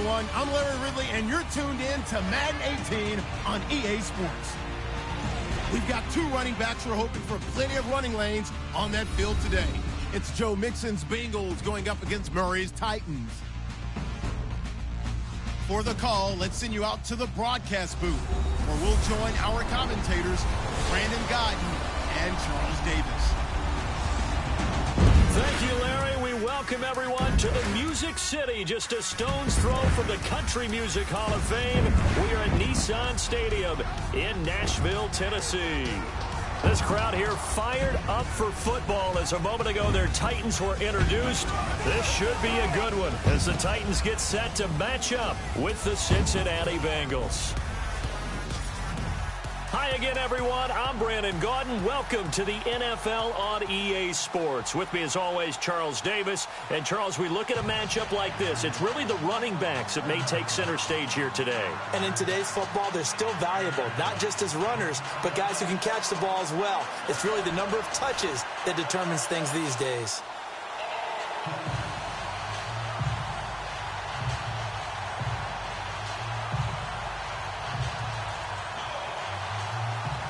everyone. I'm Larry Ridley, and you're tuned in to Madden 18 on EA Sports. We've got two running backs who are hoping for plenty of running lanes on that field today. It's Joe Mixon's Bengals going up against Murray's Titans. For the call, let's send you out to the broadcast booth, where we'll join our commentators, Brandon Godden and Charles Davis. Thank you, Larry. We welcome everyone to the Music City, just a stone's throw from the Country Music Hall of Fame. We are at Nissan Stadium in Nashville, Tennessee. This crowd here fired up for football as a moment ago their Titans were introduced. This should be a good one as the Titans get set to match up with the Cincinnati Bengals. Hi again, everyone. I'm Brandon Gaudin. Welcome to the NFL on EA Sports. With me, as always, Charles Davis. And, Charles, we look at a matchup like this. It's really the running backs that may take center stage here today. And in today's football, they're still valuable, not just as runners, but guys who can catch the ball as well. It's really the number of touches that determines things these days.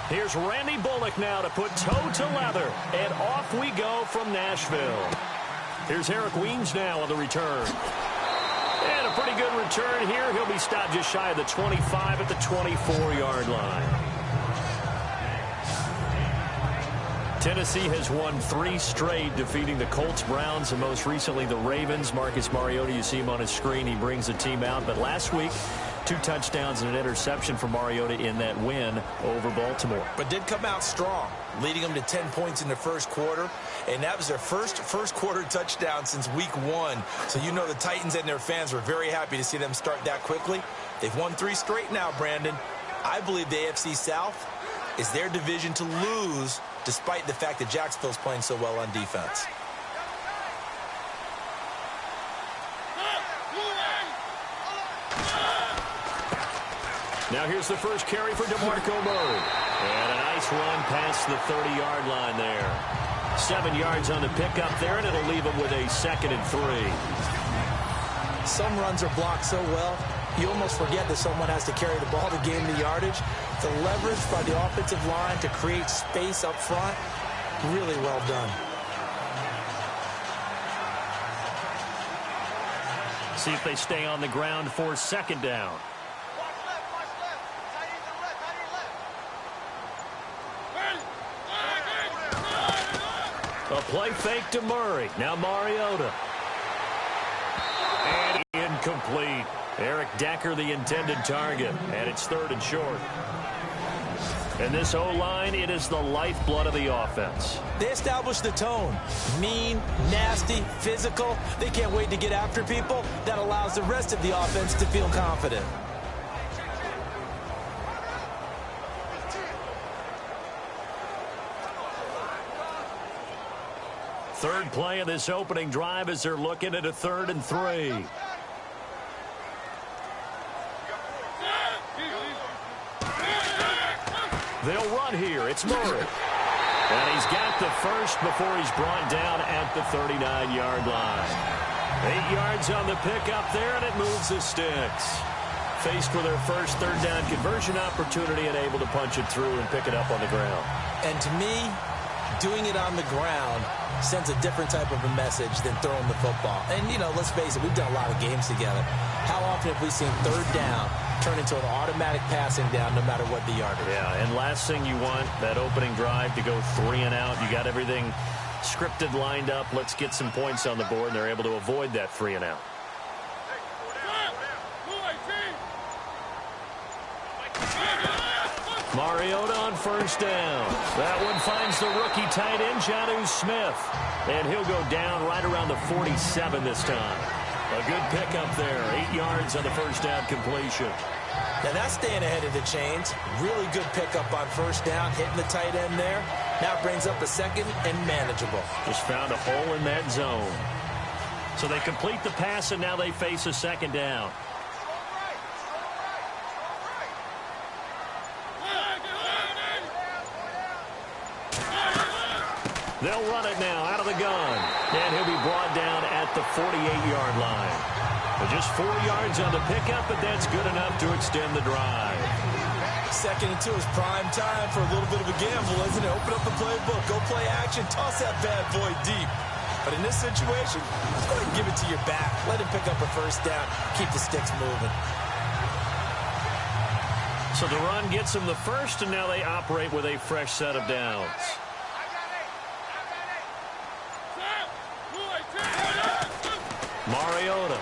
Here's Randy Bullock now to put toe to leather, and off we go from Nashville. Here's Eric Weems now on the return. And a pretty good return here. He'll be stopped just shy of the 25 at the 24-yard line. Tennessee has won 3 straight, defeating the Colts, Browns, and most recently the Ravens. Marcus Mariota, you see him on his screen. He brings the team out. But last week, 2 touchdowns and an interception for Mariota in that win over Baltimore. But did come out strong, leading them to 10 points in the first quarter. And that was their first quarter touchdown since week 1. So you know the Titans and their fans were very happy to see them start that quickly. They've won 3 straight now, Brandon. I believe the AFC South is their division to lose, despite the fact that Jacksonville's playing so well on defense. Now here's the first carry for DeMarco Murray. And a nice run past the 30-yard line there. 7 yards on the pickup there, and it'll leave him with a 2nd and 3. Some runs are blocked so well, you almost forget that someone has to carry the ball to gain the yardage. The leverage by the offensive line to create space up front, really well done. See if they stay on the ground for 2nd down. A play fake to Murray. Now Mariota. And incomplete. Eric Decker, the intended target. And it's 3rd and short. And this O-line, it is the lifeblood of the offense. They established the tone. Mean, nasty, physical. They can't wait to get after people. That allows the rest of the offense to feel confident. Third play of this opening drive as they're looking at a 3rd and 3. They'll run here. It's Murray. And he's got the first before he's brought down at the 39-yard line. 8 yards on the pickup there, and it moves the sticks. Faced with their first 3rd down conversion opportunity and able to punch it through and pick it up on the ground. And to me, doing it on the ground sends a different type of a message than throwing the football. And, you know, let's face it, we've done a lot of games together. How often have we seen 3rd down turn into an automatic passing down no matter what the yardage? Yeah, and last thing you want, that opening drive to go 3 and out. You got everything scripted, lined up. Let's get some points on the board, and they're able to avoid that 3 and out. Mariota on 1st down. That one finds the rookie tight end, Jonnu Smith. And he'll go down right around the 47 this time. A good pickup there. 8 yards on the 1st down completion. Now that's staying ahead of the chains. Really good pickup on 1st down, hitting the tight end there. Now it brings up a 2nd and manageable. Just found a hole in that zone. So they complete the pass, and now they face a 2nd down. They'll run it now out of the gun. And he'll be brought down at the 48-yard line. But just 4 yards on the pickup, but that's good enough to extend the drive. 2nd and 2 is prime time for a little bit of a gamble, isn't it? Open up the playbook, go play action, toss that bad boy deep. But in this situation, go ahead and give it to your back. Let him pick up a first down. Keep the sticks moving. So the run gets them the first, and now they operate with a fresh set of downs. Mariota.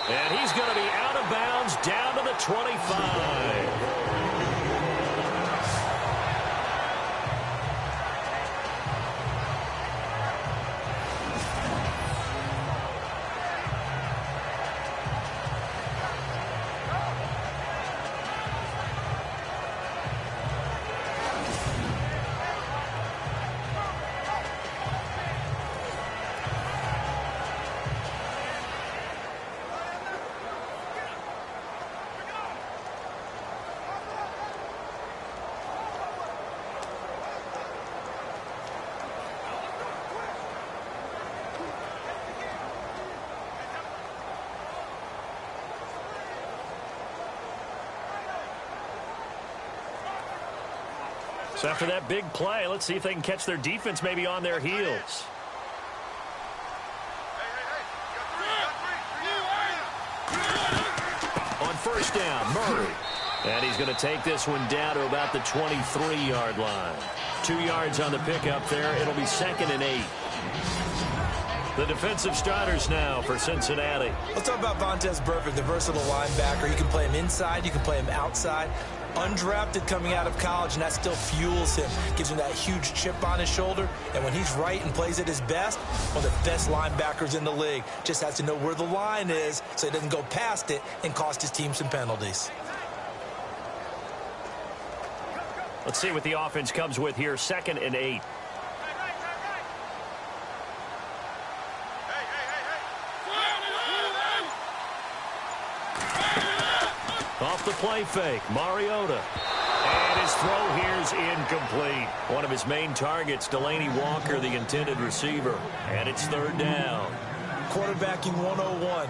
And he's going to be out of bounds down to the 25. So after that big play, let's see if they can catch their defense maybe on their heels. On first down, Murray. And he's going to take this one down to about the 23-yard line. 2 yards on the pickup there. It'll be 2nd and 8. The defensive starters now for Cincinnati. Let's talk about Vontaze Burfict, the versatile linebacker. You can play him inside. You can play him outside. Undrafted coming out of college, and that still fuels him. Gives him that huge chip on his shoulder. And when he's right and plays at his best, one of the best linebackers in the league. Just has to know where the line is so he doesn't go past it and cost his team some penalties. Let's see what the offense comes with here. 2nd and 8. Off the play fake, Mariota. And his throw here's incomplete. One of his main targets, Delaney Walker, the intended receiver. And it's 3rd down. Quarterbacking 101.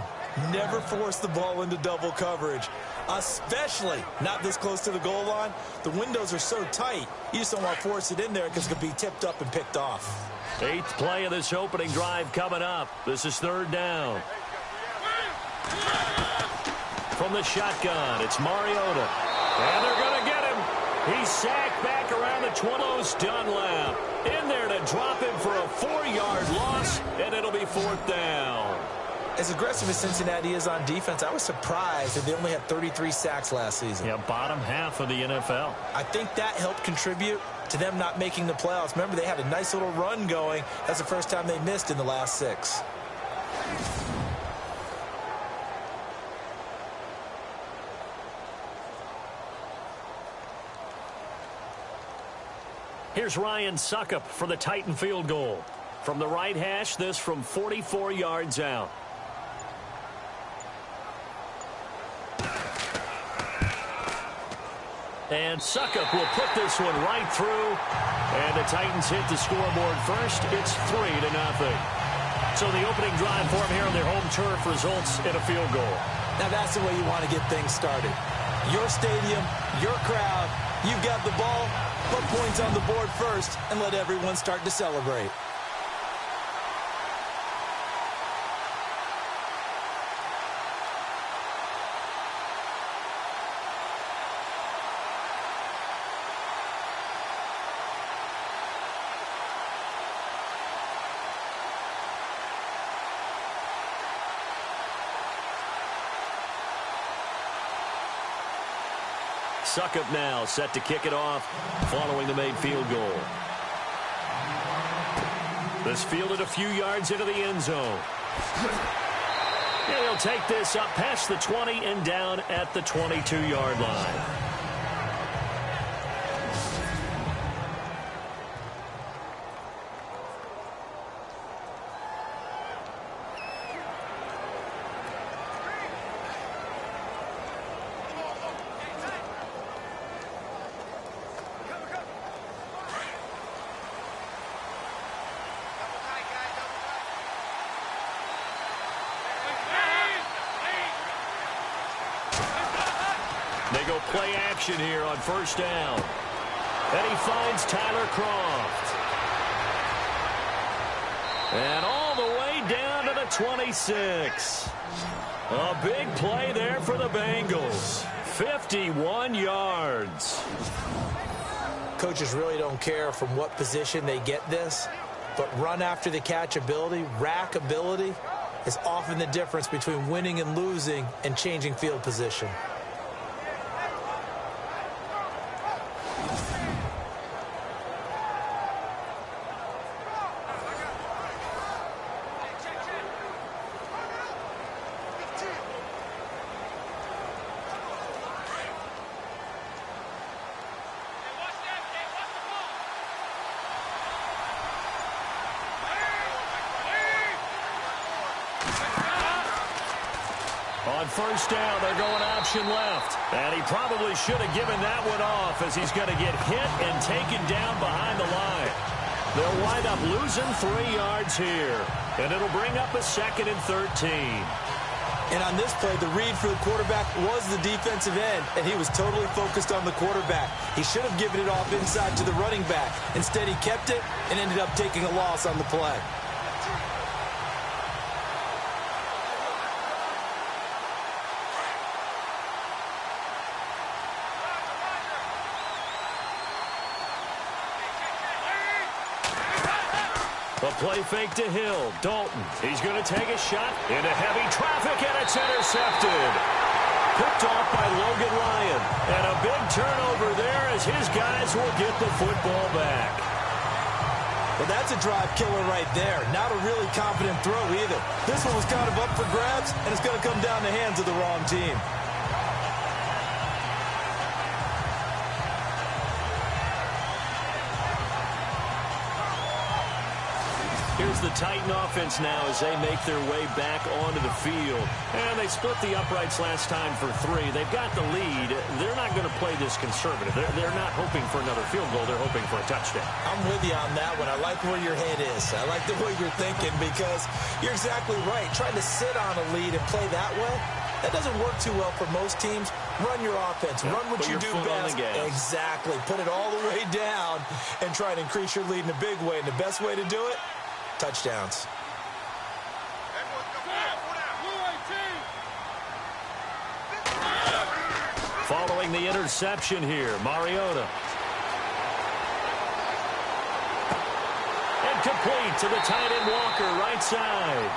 Never force the ball into double coverage, especially not this close to the goal line. The windows are so tight, you just don't want to force it in there because it could be tipped up and picked off. 8th play of this opening drive coming up. This is 3rd down. From the shotgun, it's Mariota. And they're going to get him. He's sacked back around the 20. Dunlap in there to drop him for a 4-yard loss, and it'll be 4th down. As aggressive as Cincinnati is on defense, I was surprised that they only had 33 sacks last season. Yeah, bottom half of the NFL. I think that helped contribute to them not making the playoffs. Remember, they had a nice little run going. That's the first time they missed in the last 6. Here's Ryan Suckup for the Titan field goal. From the right hash, this from 44 yards out. And Suckup will put this one right through. And the Titans hit the scoreboard first. It's 3-0. So the opening drive for them here on their home turf results in a field goal. Now that's the way you want to get things started. Your stadium, your crowd, you've got the ball. Put points on the board first and let everyone start to celebrate. Suckup now set to kick it off following the made field goal. This fielded a few yards into the end zone. And he'll take this up past the 20 and down at the 22-yard line. They go play action here on first down. And he finds Tyler Croft. And all the way down to the 26. A big play there for the Bengals. 51 yards. Coaches really don't care from what position they get this, but run after the catch ability, rack ability, is often the difference between winning and losing and changing field position. On first down, they're going option left. And he probably should have given that one off as he's going to get hit and taken down behind the line. They'll wind up losing 3 yards here. And it'll bring up a 2nd and 13. And on this play, the read for the quarterback was the defensive end, and he was totally focused on the quarterback. He should have given it off inside to the running back. Instead, he kept it and ended up taking a loss on the play. A play fake to Hill. Dalton. He's going to take a shot into heavy traffic, and it's intercepted. Picked off by Logan Ryan. And a big turnover there as his guys will get the football back. Well, that's a drive killer right there. Not a really confident throw either. This one was kind of up for grabs, and it's going to come down the hands of the wrong team. Here's the Titan offense now as they make their way back onto the field. And they split the uprights last time for 3. They've got the lead. They're not going to play this conservative. They're not hoping for another field goal. They're hoping for a touchdown. I'm with you on that one. I like where your head is. I like the way you're thinking because you're exactly right. Trying to sit on a lead and play that way, that doesn't work too well for most teams. Run your offense. Run what you do best. Exactly. Put it all the way down and try to increase your lead in a big way. And the best way to do it, touchdowns. Following the interception here, Mariota. And complete to the tight end Walker, right side.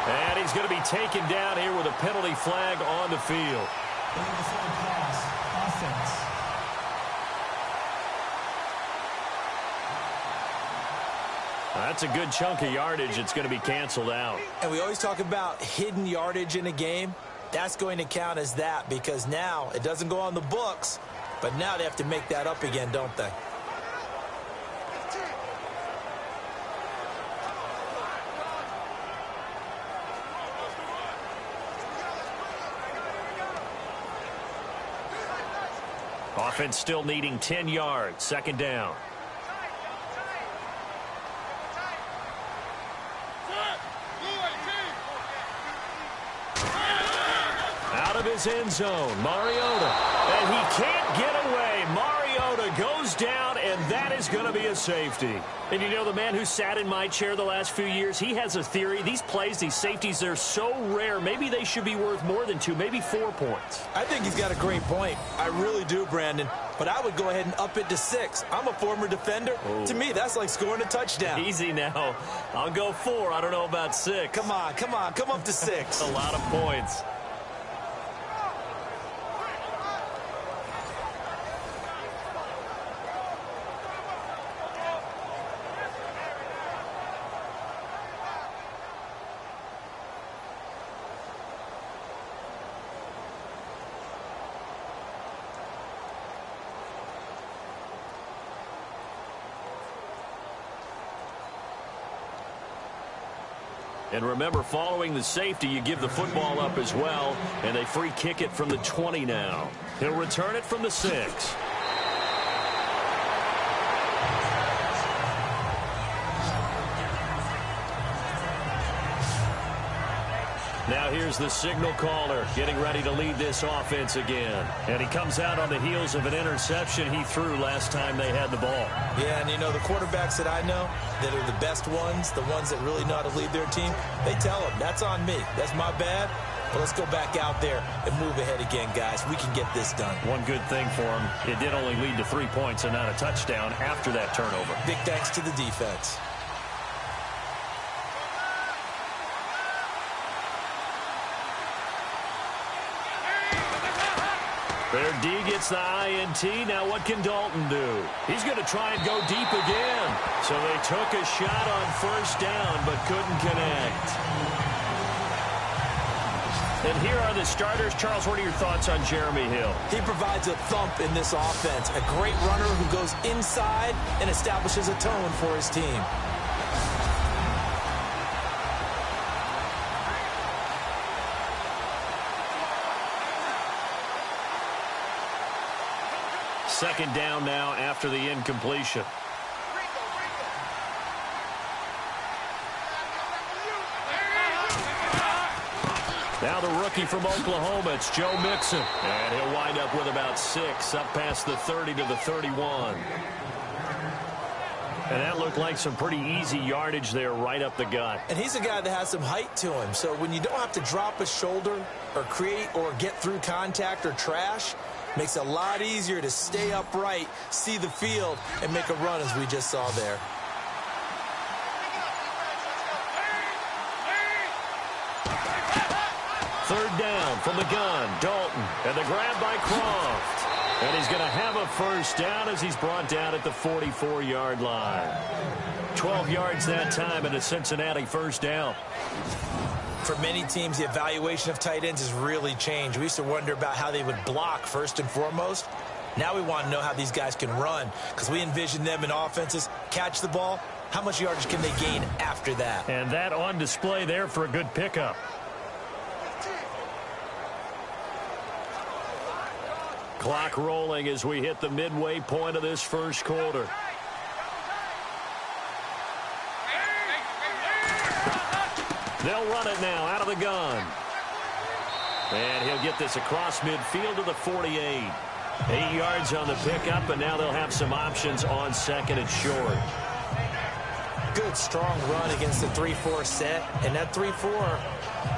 And he's going to be taken down here with a penalty flag on the field. That's a good chunk of yardage. It's going to be canceled out. And we always talk about hidden yardage in a game. That's going to count as that because now it doesn't go on the books, but now they have to make that up again, don't they? Offense still needing 10 yards. 2nd down. Out of his end zone, Mariota. And he can't get away. Mariota goes down, and that is going to be a safety. And you know, the man who sat in my chair the last few years, he has a theory. These plays, these safeties, they're so rare. Maybe they should be worth more than 2, maybe 4 points. I think he's got a great point. I really do, Brandon. But I would go ahead and up it to 6. I'm a former defender. Ooh. To me, that's like scoring a touchdown. Easy now. I'll go 4. I don't know about 6. Come on. Come up to 6. A lot of points. And remember, following the safety, you give the football up as well, and they free kick it from the 20 now. He'll return it from the 6. Now here's the signal caller getting ready to lead this offense again. And he comes out on the heels of an interception he threw last time they had the ball. Yeah, and you know, the quarterbacks that I know that are the best ones, the ones that really know how to lead their team, they tell them, that's on me. That's my bad. But let's go back out there and move ahead again, guys. We can get this done. One good thing for him, it did only lead to 3 points and not a touchdown after that turnover. Big thanks to the defense. Their D gets the INT. Now what can Dalton do? He's going to try and go deep again. So they took a shot on first down but couldn't connect. And here are the starters. Charles, what are your thoughts on Jeremy Hill? He provides a thump in this offense. A great runner who goes inside and establishes a tone for his team. Second down now after the incompletion. Now the rookie from Oklahoma, it's Joe Mixon. And he'll wind up with about 6, up past the 30 to the 31. And that looked like some pretty easy yardage there right up the gut. And he's a guy that has some height to him. So when you don't have to drop a shoulder or create or get through contact or trash, makes it a lot easier to stay upright, see the field, and make a run as we just saw there. Third down from the gun, Dalton, and the grab by Croft. And he's going to have a first down as he's brought down at the 44-yard line. 12 yards that time and a Cincinnati first down. For many teams, the evaluation of tight ends has really changed. We used to wonder about how they would block first and foremost. Now we want to know how these guys can run because we envision them in offenses, catch the ball. How much yardage can they gain after that? And that on display there for a good pickup. Clock rolling as we hit the midway point of this first quarter. They'll run it now out of the gun. And he'll get this across midfield to the 48. 8 yards on the pickup, and now they'll have some options on second and short. Good, strong run against the 3-4 set. And that 3-4,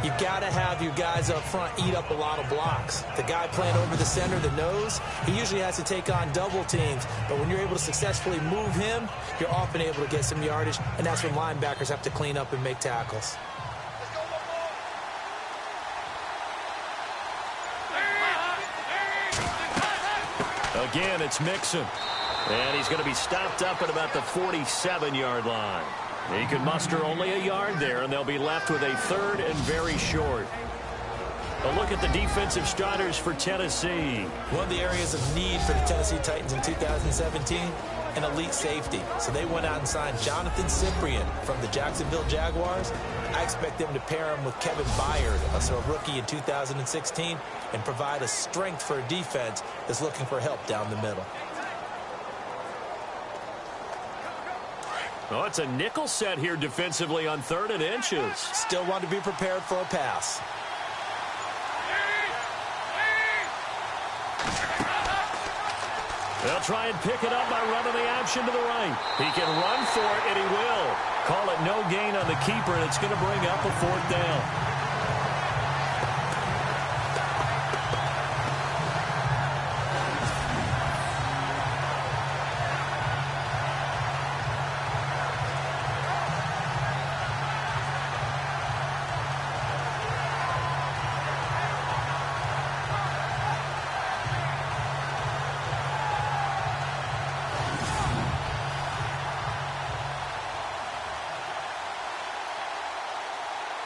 you've got to have your guys up front eat up a lot of blocks. The guy playing over the center, the nose, he usually has to take on double teams. But when you're able to successfully move him, you're often able to get some yardage, and that's when linebackers have to clean up and make tackles. Again, it's Mixon. And he's going to be stopped up at about the 47-yard line. He can muster only a yard there, and they'll be left with a third and very short. A look at the defensive starters for Tennessee. One of the areas of need for the Tennessee Titans in 2017, an elite safety. So they went out and signed Jonathan Cyprien from the Jacksonville Jaguars. I expect them to pair him with Kevin Byard, also a rookie in 2016, and provide a strength for a defense that's looking for help down the middle. Oh, it's a nickel set here defensively on 3rd and inches. Still want to be prepared for a pass. They'll try and pick it up by running the option to the right. He can run for it, and he will. Call it no gain on the keeper, and it's going to bring up a 4th down.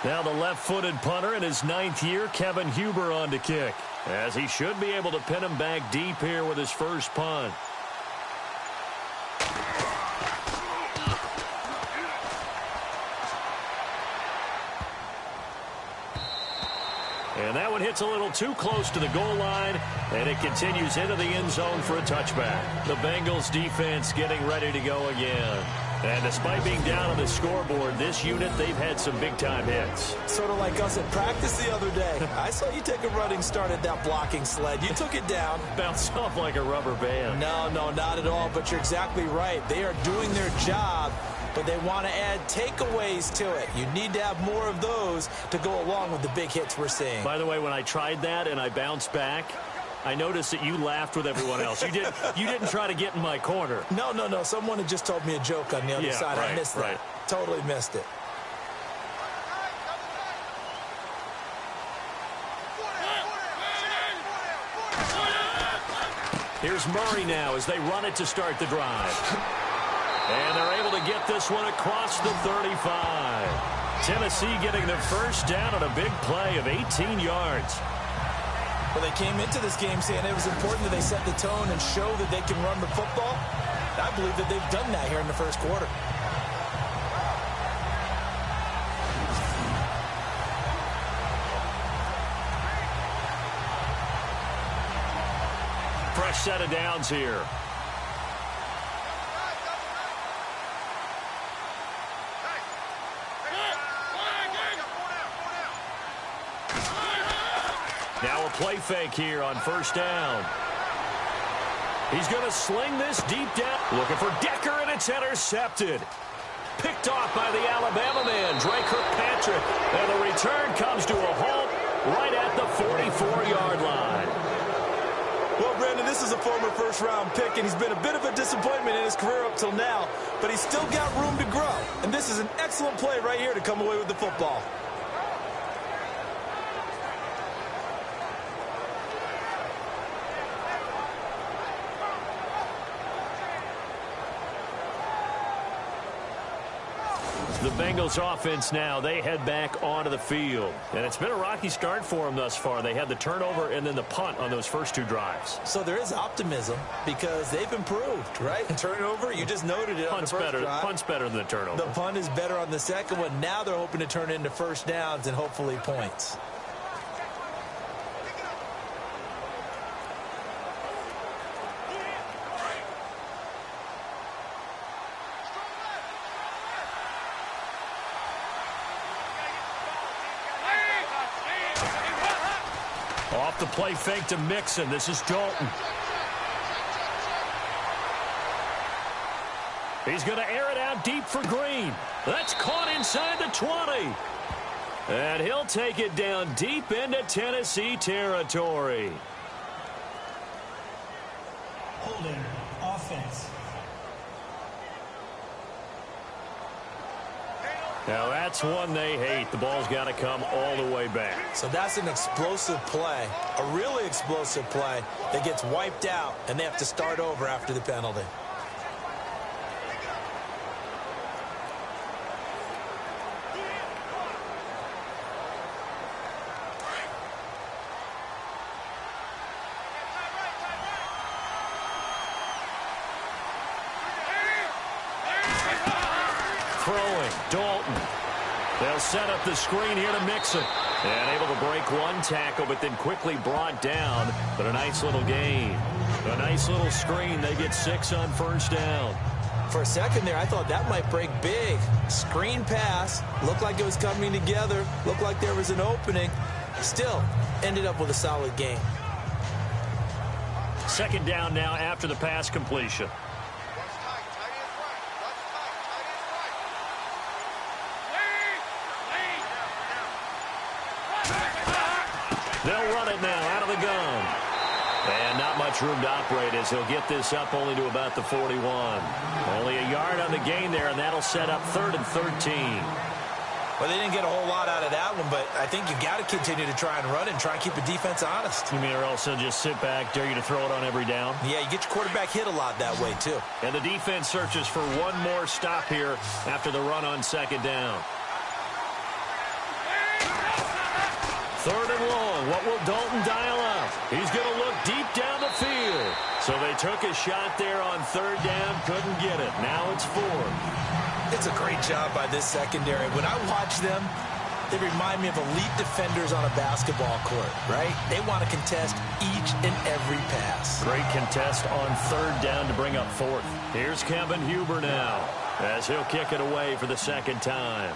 Now the left-footed punter in his 9th year, Kevin Huber, on to kick, as he should be able to pin him back deep here with his first punt. And that one hits a little too close to the goal line, and it continues into the end zone for a touchback. The Bengals defense getting ready to go again. And despite being down on the scoreboard, this unit, they've had some big-time hits. Sort of like us at practice the other day. I saw you take a running start at that blocking sled. You took it down. Bounced off like a rubber band. No, not at all, but you're exactly right. They are doing their job, but they want to add takeaways to it. You need to have more of those to go along with the big hits we're seeing. By the way, when I tried that and I bounced back, I noticed that you laughed with everyone else. You didn't try to get in my corner. No. Someone had just told me a joke on the other side. Right, I missed that. Totally missed it. Here's Murray now as they run it to start the drive. And they're able to get this one across the 35. Tennessee getting the first down on a big play of 18 yards. Well, they came into this game saying it was important that they set the tone and show that they can run the football. I believe that they've done that here in the first quarter. Fresh set of downs here. Now a play fake here on first down. He's going to sling this deep down. Looking for Decker, and it's intercepted. Picked off by the Alabama man, Dre Kirkpatrick. And the return comes to a halt right at the 44-yard line. Well, Brandon, this is a former first-round pick, and he's been a bit of a disappointment in his career up till now, but he's still got room to grow. And this is an excellent play right here to come away with the football. The Bengals offense now, they head back onto the field. And it's been a rocky start for them thus far. They had the turnover and then the punt on those first two drives. So there is optimism because they've improved, right? Turnover, you just noted it on the first drive. Punt's better than the turnover. The punt is better on the second one. Now they're hoping to turn it into first downs and hopefully points. Off the play fake to Mixon. This is Dalton. He's going to air it out deep for Green. That's caught inside the 20. And he'll take it down deep into Tennessee territory. Holding offense. Now that's one they hate. The ball's got to come all the way back. So that's an explosive play, a really explosive play that gets wiped out, and they have to start over after the penalty. Throwing, Dalton. They'll set up the screen here to Mixon. And able to break one tackle, but then quickly brought down. But a nice little gain. A nice little screen. They get 6 on first down. For a second there, I thought that might break big. Screen pass. Looked like it was coming together. Looked like there was an opening. Still, ended up with a solid gain. Second down now after the pass completion. They'll run it now out of the gun. And not much room to operate as he'll get this up only to about the 41. Only a yard on the gain there, and that'll set up 3rd and 13. Well, they didn't get a whole lot out of that one, but I think you got to continue to try and run and try and keep the defense honest. You mean or else they'll just sit back, dare you to throw it on every down? Yeah, you get your quarterback hit a lot that way, too. And the defense searches for one more stop here after the run on second down. 3rd and long. What will Dalton dial up? He's going to look deep down the field. So they took a shot there on 3rd down. Couldn't get it. Now it's 4th. It's a great job by this secondary. When I watch them, they remind me of elite defenders on a basketball court, right? They want to contest each and every pass. Great contest on 3rd down to bring up 4th. Here's Kevin Huber now. as he'll kick it away for the second time.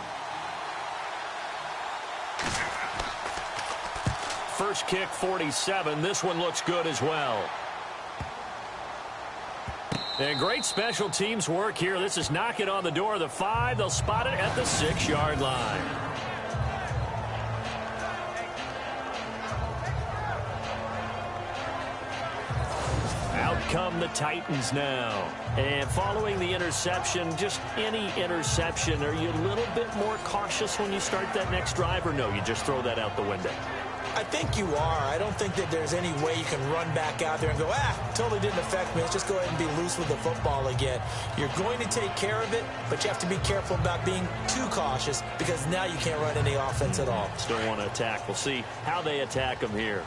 First kick, 47. This one looks good as well. And great special teams work here. This is knocking on the door of the 5. They'll spot it at the 6-yard line. Out come the Titans now. And following the interception, just any interception, are you a little bit more cautious when you start that next drive, or no, you just throw that out the window? I think you are. I don't think that there's any way you can run back out there and go, totally didn't affect me. Let's just go ahead and be loose with the football again. You're going to take care of it, but you have to be careful about being too cautious because now you can't run any offense at all. Still want to attack. We'll see how they attack them here.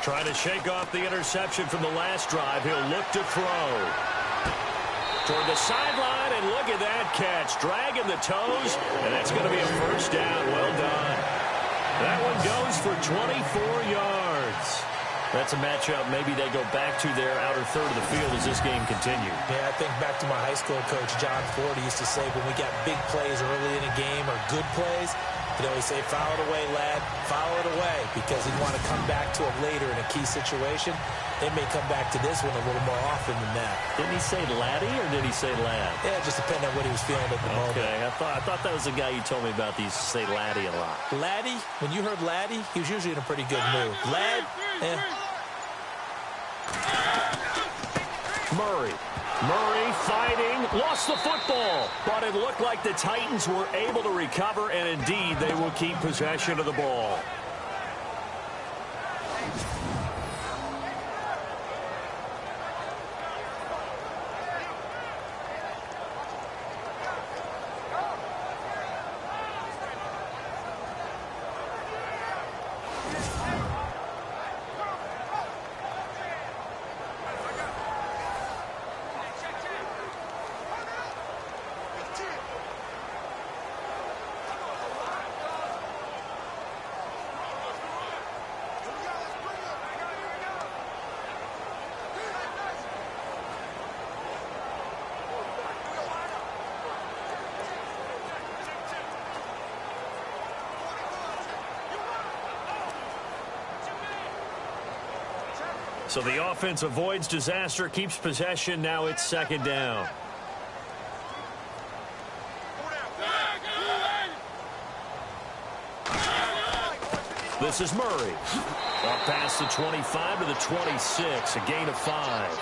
Trying to shake off the interception from the last drive. He'll look to throw. Toward the sideline, and look at that catch. Dragging the toes, and that's going to be a first down. Well done. That one goes for 24 yards. That's a matchup maybe they go back to their outer third of the field as this game continues. Yeah, I think back to my high school coach, John Ford. He used to say when we got big plays early in a game or good plays, he'd always say, foul it away, lad, foul it away, because he'd want to come back to it later in a key situation. They may come back to this one a little more often than that. Didn't he say laddie or did he say lad? Yeah, it just depended on what he was feeling at the moment. Okay, I thought that was the guy you told me about. He used to say laddie a lot. Laddie, when you heard laddie, he was usually in a pretty good mood. Lad, Murray fighting, lost the football, but it looked like the Titans were able to recover, and indeed they will keep possession of the ball. So the offense avoids disaster, keeps possession. Now it's second down. This is Murray. Up past the 25 to the 26, a gain of 5.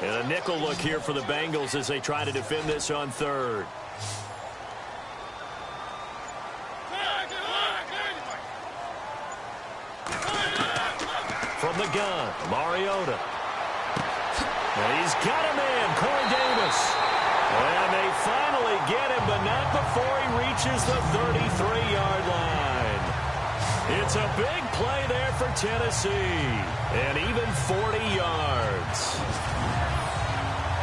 And a nickel look here for the Bengals as they try to defend this on third. From the gun, Mariota. And he's got a man, Corey Davis. And they finally get him, but not before he reaches the 33-yard line. It's a big play there for Tennessee. And even 40 yards.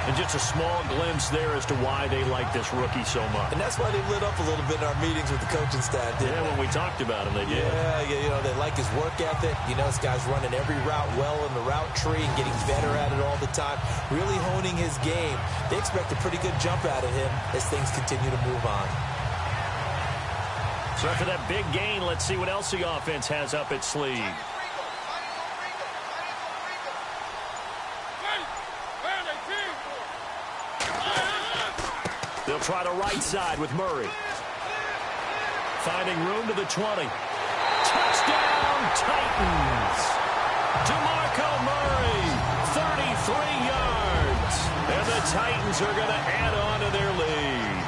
And just a small glimpse there as to why they like this rookie so much. And that's why they lit up a little bit in our meetings with the coaching staff, didn't they? When we talked about him, they did. Yeah, you know, they like his work ethic. You know, this guy's running every route well in the route tree and getting better at it all the time, really honing his game. They expect a pretty good jump out of him as things continue to move on. So after that big gain, let's see what else the offense has up its sleeve. They'll try the right side with Murray. Finding room to the 20. Touchdown, Titans! DeMarco Murray, 33 yards. And the Titans are going to add on to their lead.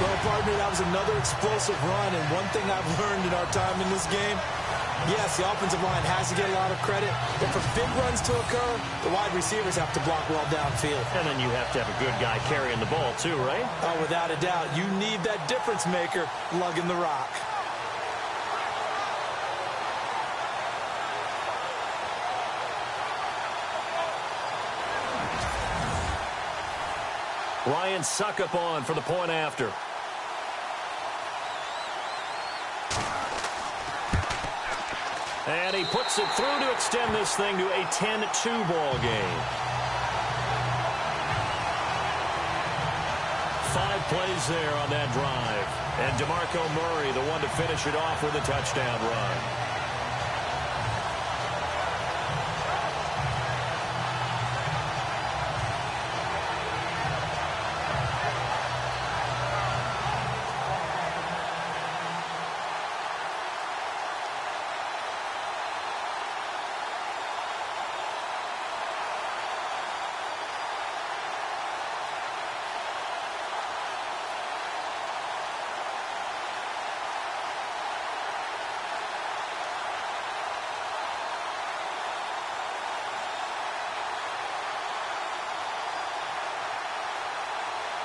Well, partner, that was another explosive run. And one thing I've learned in our time in this game, yes, the offensive line has to get a lot of credit, but for big runs to occur, the wide receivers have to block well downfield. And then you have to have a good guy carrying the ball too, right? Oh, without a doubt. You need that difference maker lugging the rock. Ryan Suckup on for the point after. And he puts it through to extend this thing to a 10-2 ball game. 5 plays there on that drive. And DeMarco Murray, the one to finish it off with a touchdown run.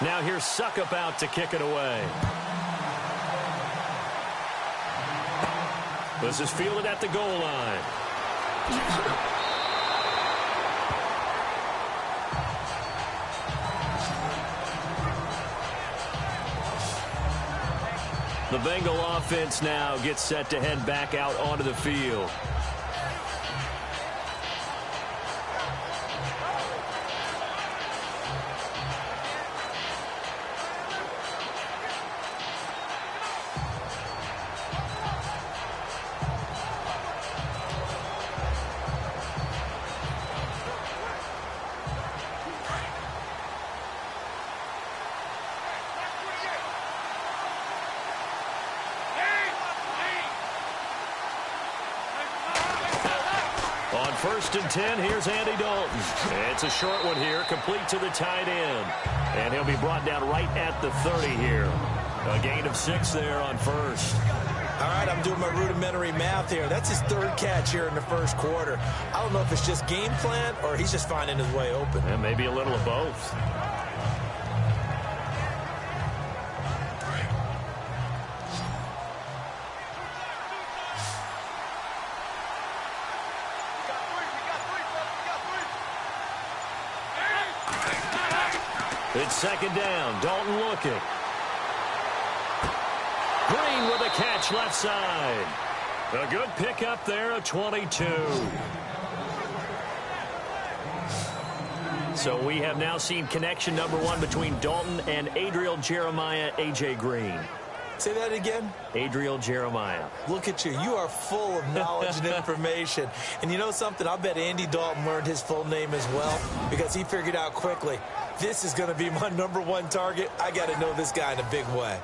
Now here's Suckup out to kick it away. This is fielded at the goal line. The Bengal offense now gets set to head back out onto the field. On 1st and 10, here's Andy Dalton. It's a short one here, complete to the tight end. And he'll be brought down right at the 30 here. A gain of 6 there on 1st. All right, I'm doing my rudimentary math here. That's his 3rd catch here in the 1st quarter. I don't know if it's just game plan or he's just finding his way open. And maybe a little of both. It's 2nd down. Dalton looking. Green with a catch left side. A good pickup there of 22. So we have now seen connection number 1 between Dalton and Adriel Jeremiah, A.J. Green. Say that again? Adriel Jeremiah. Look at you. You are full of knowledge and information. And you know something? I bet Andy Dalton learned his full name as well because he figured out quickly, this is going to be my number 1 target. I got to know this guy in a big way.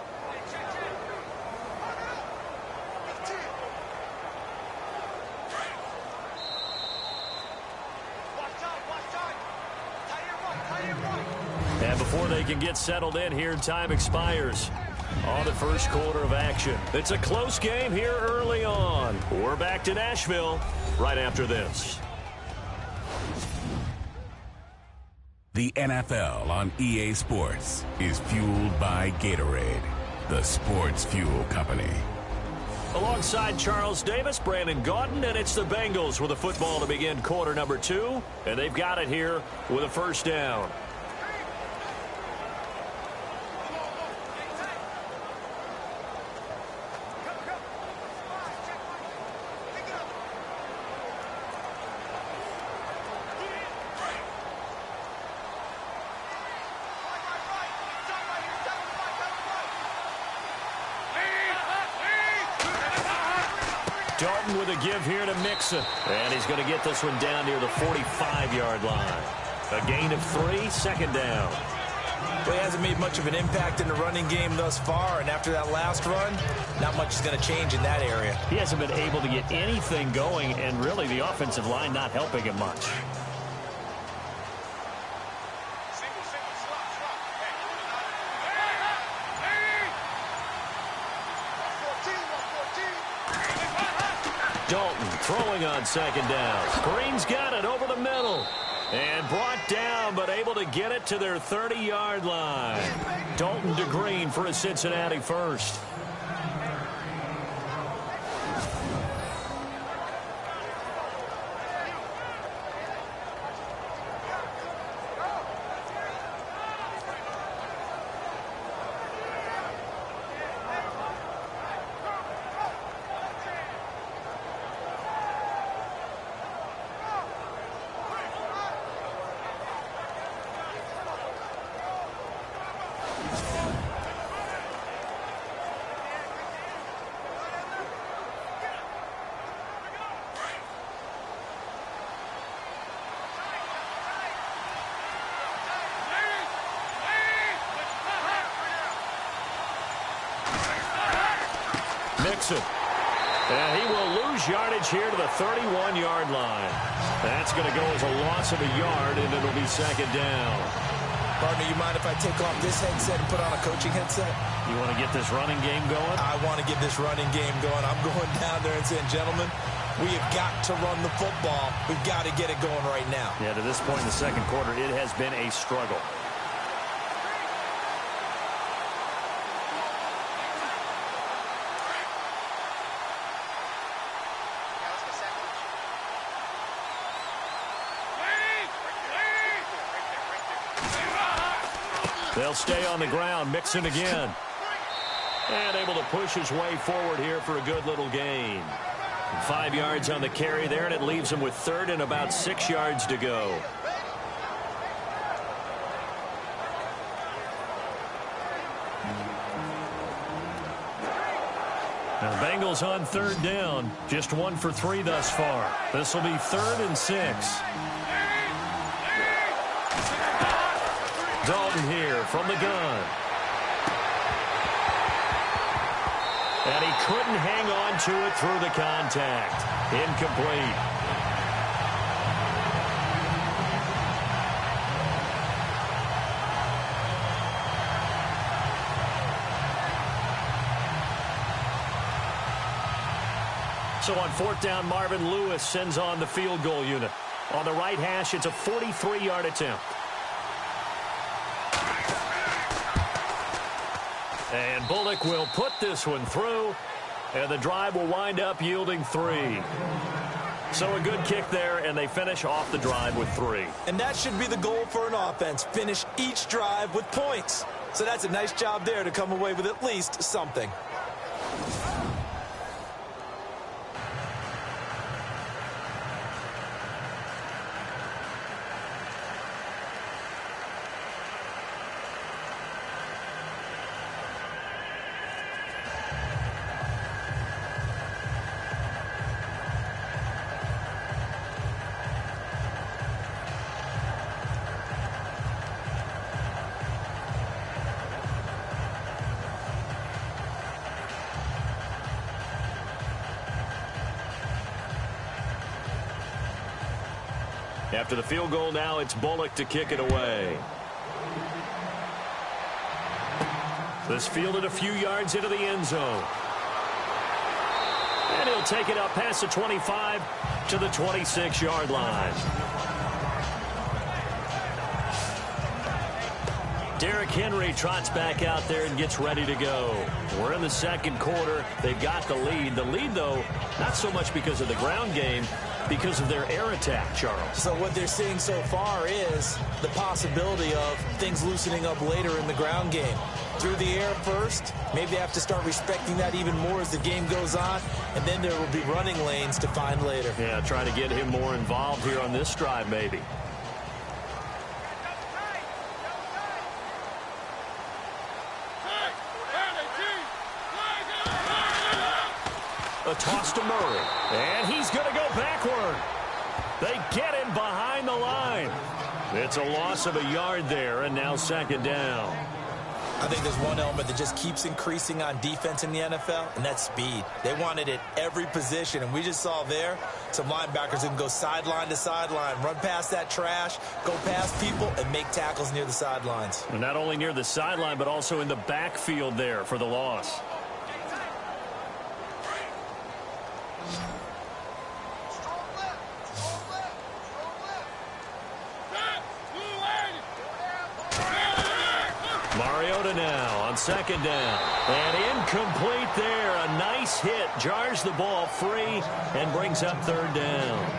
And before they can get settled in here, time expires on the 1st quarter of action. It's a close game here early on. We're back to Nashville right after this. The NFL on EA Sports is fueled by Gatorade, the sports fuel company. Alongside Charles Davis, Brandon Gaudin, and it's the Bengals with a football to begin quarter number 2. And they've got it here with a 1st down. Dalton with a give here to Mixon. And he's going to get this one down near the 45-yard line. A gain of 3, 2nd down. Well, he hasn't made much of an impact in the running game thus far, and after that last run, not much is going to change in that area. He hasn't been able to get anything going, and really the offensive line not helping him much. Dalton throwing on 2nd down. Green's got it over the middle. And brought down, but able to get it to their 30-yard line. Dalton to Green for a Cincinnati 1st. Mixon. And he will lose yardage here to the 31-yard line. That's going to go as a loss of a yard, and it'll be second down. Partner, you mind if I take off this headset and put on a coaching headset? You want to get this running game going? I want to get this running game going. I'm going down there and saying, gentlemen, we have got to run the football. We've got to get it going right now. Yeah, to this point in the second quarter, it has been a struggle. They'll stay on the ground. Mixon again. And able to push his way forward here for a good little gain. 5 yards on the carry there, and it leaves him with third and about 6 yards to go. Now the Bengals on third down. Just 1 for 3 thus far. This will be 3rd and 6. Dalton here from the gun. And he couldn't hang on to it through the contact. Incomplete. So on 4th down, Marvin Lewis sends on the field goal unit. On the right hash, it's a 43-yard attempt. And Bullock will put this one through, and the drive will wind up yielding 3. So a good kick there, and they finish off the drive with 3. And that should be the goal for an offense, finish each drive with points. So that's a nice job there to come away with at least something. After the field goal now, it's Bullock to kick it away. This fielded a few yards into the end zone. And he'll take it up past the 25 to the 26-yard line. Derrick Henry trots back out there and gets ready to go. We're in the second quarter. They've got the lead. The lead, though, not so much because of the ground game, because of their air attack, Charles. So what they're seeing so far is the possibility of things loosening up later in the ground game. Through the air first, maybe they have to start respecting that even more as the game goes on, and then there will be running lanes to find later. Yeah, try to get him more involved here on this drive, maybe. A toss to Murray, and he's going to go backward. They get him behind the line. It's a loss of a yard there, and now second down. I think there's one element that just keeps increasing on defense in the NFL, and that's speed. They want it at every position, and we just saw there some linebackers who can go sideline to sideline, run past that trash, go past people, and make tackles near the sidelines. And not only near the sideline, but also in the backfield there for the loss. Mariota now on second down. And incomplete there. A nice hit. Jars the ball free and brings up third down.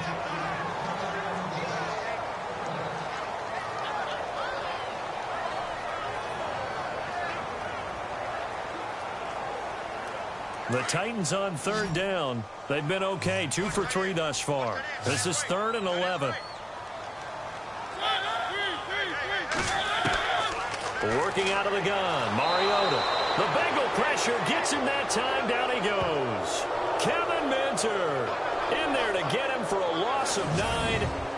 The Titans on third down. They've been okay. 2 for 3 thus far. This is 3rd and 11. Working out of the gun, Mariota. The Bengal pressure gets him that time. Down he goes. Kevin Minter in there to get him for a loss of 9,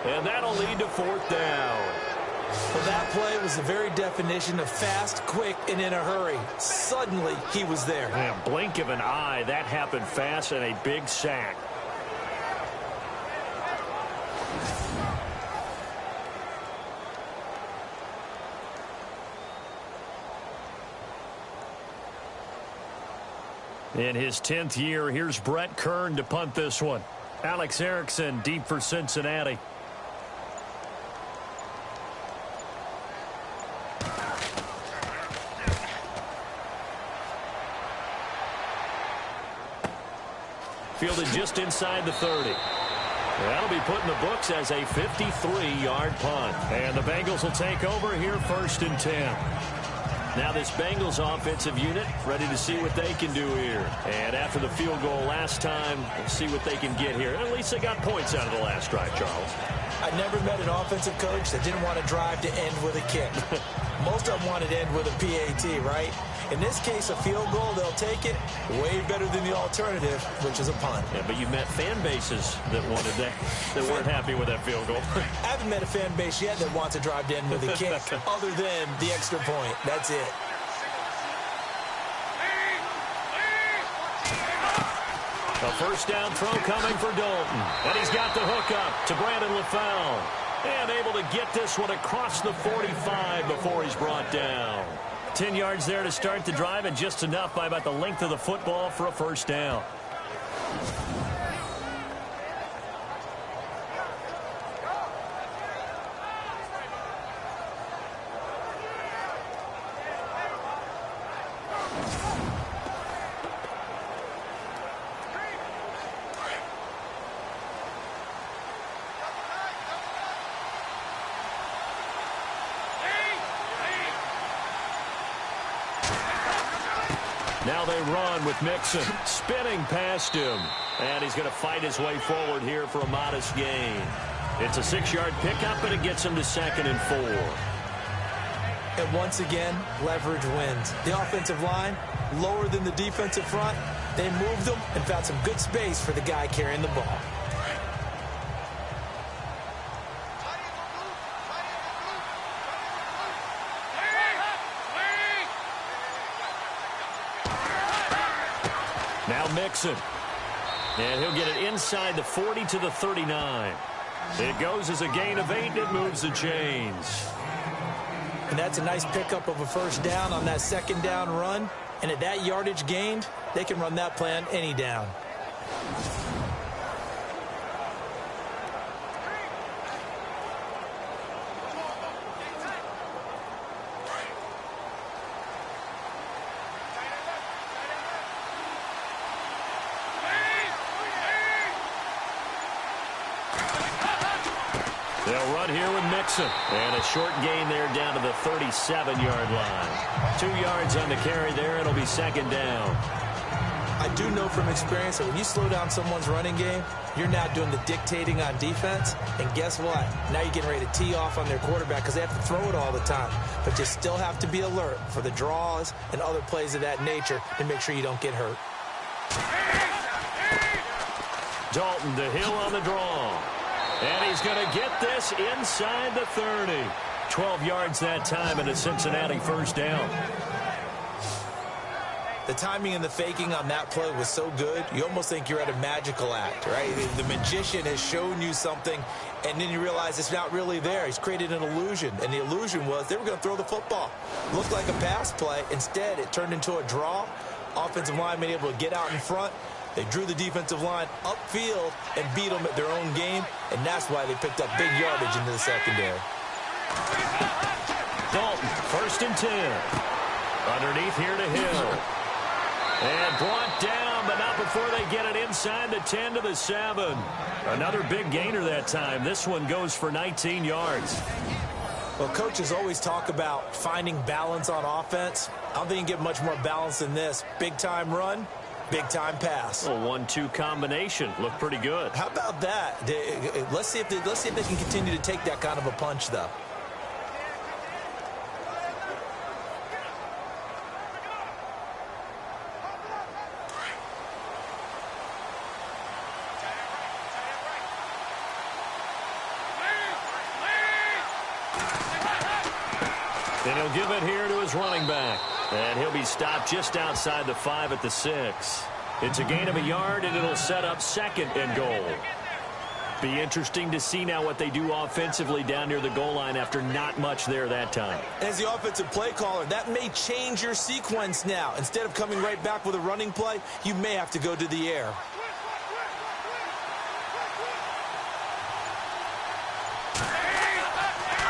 and that'll lead to 4th down. Well, that play was the very definition of fast, quick, and in a hurry. Suddenly, he was there. Man, blink of an eye, that happened fast, and a big sack. In his 10th year, here's Brett Kern to punt this one. Alex Erickson deep for Cincinnati. Fielded just inside the 30. That'll be put in the books as a 53-yard punt. And the Bengals will take over here 1st and 10. Now this Bengals offensive unit ready to see what they can do here. And after the field goal last time, we'll see what they can get here. At least they got points out of the last drive, Charles. I never met an offensive coach that didn't want to drive to end with a kick. Most of them wanted to end with a PAT, right? In this case, a field goal, they'll take it way better than the alternative, which is a punt. Yeah, but you met fan bases that wanted that weren't happy with that field goal. I haven't met a fan base yet that wants to drive to end with a kick other than the extra point. That's it. A first down throw coming for Dalton. And he's got the hook up to Brandon LaFell. And able to get this one across the 45 before he's brought down. 10 yards there to start the drive, and just enough by about the length of the football for a first down. Now they run with Mixon, spinning past him. And he's going to fight his way forward here for a modest gain. It's a 6-yard pickup, but it gets him to 2nd and 4. And once again, leverage wins. The offensive line, lower than the defensive front. They moved them and found some good space for the guy carrying the ball. Now Mixon. And he'll get it inside the 40 to the 39. It goes as a gain of 8, and it moves the chains. And that's a nice pickup of a first down on that 2nd down run. And at that yardage gained, they can run that play on any down. They'll run here with Mixon. And a short gain there down to the 37-yard line. 2 yards on the carry there. It'll be 2nd down. I do know from experience that when you slow down someone's running game, you're now doing the dictating on defense. And guess what? Now you're getting ready to tee off on their quarterback because they have to throw it all the time. But you still have to be alert for the draws and other plays of that nature to make sure you don't get hurt. Dalton to Hill on the draw. And he's going to get this inside the 30. 12 yards that time, and a Cincinnati first down. The timing and the faking on that play was so good, you almost think you're at a magical act, right? The magician has shown you something, and then you realize it's not really there. He's created an illusion, and the illusion was they were going to throw the football. Looked like a pass play. Instead, it turned into a draw. Offensive lineman able to get out in front. They drew the defensive line upfield and beat them at their own game, and that's why they picked up big yardage into the secondary. Dalton, 1st and 10. Underneath here to Hill. And brought down, but not before they get it inside the 10 to the 7. Another big gainer that time. This one goes for 19 yards. Well, coaches always talk about finding balance on offense. I don't think you can get much more balance than this. Big-time run, big-time pass. A 1-2 combination. Looked pretty good. How about that? Let's see if they can continue to take that kind of a punch, though. And he'll give it here to his running back. And he'll be stopped just outside the 5 at the 6. It's a gain of a yard, and it'll set up 2nd and goal. Be interesting to see now what they do offensively down near the goal line after not much there that time. As the offensive play caller, that may change your sequence now. Instead of coming right back with a running play, you may have to go to the air.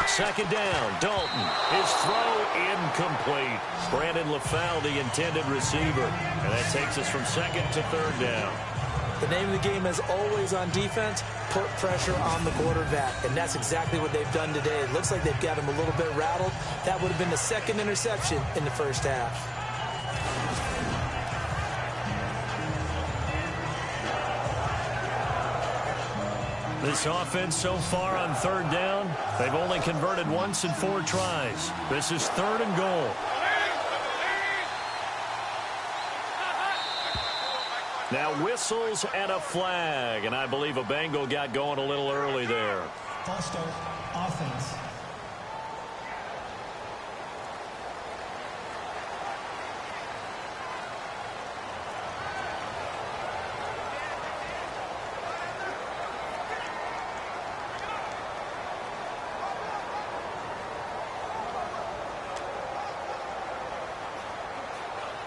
Second down, Dalton. His throw incomplete. Brandon LaFell, the intended receiver. And that takes us from 2nd to 3rd down. The name of the game is always on defense, put pressure on the quarterback. And that's exactly what they've done today. It looks like they've got him a little bit rattled. That would have been the 2nd interception in the first half. This offense so far on 3rd down, they've only converted once in 4 tries. This is 3rd and goal. Now whistles and a flag, and I believe a Bengal got going a little early there. False start, offense.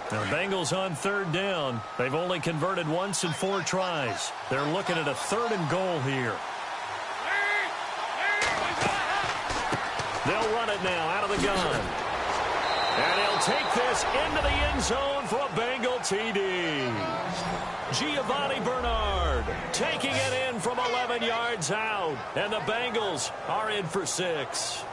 Now, the Bengals on 3rd down. They've only converted once in 4 tries. They're looking at a 3rd and goal here. They'll run it now out of the gun. And he'll take this into the end zone for a Bengal TD. Giovanni Bernard taking it in from 11 yards out. And the Bengals are in for 6.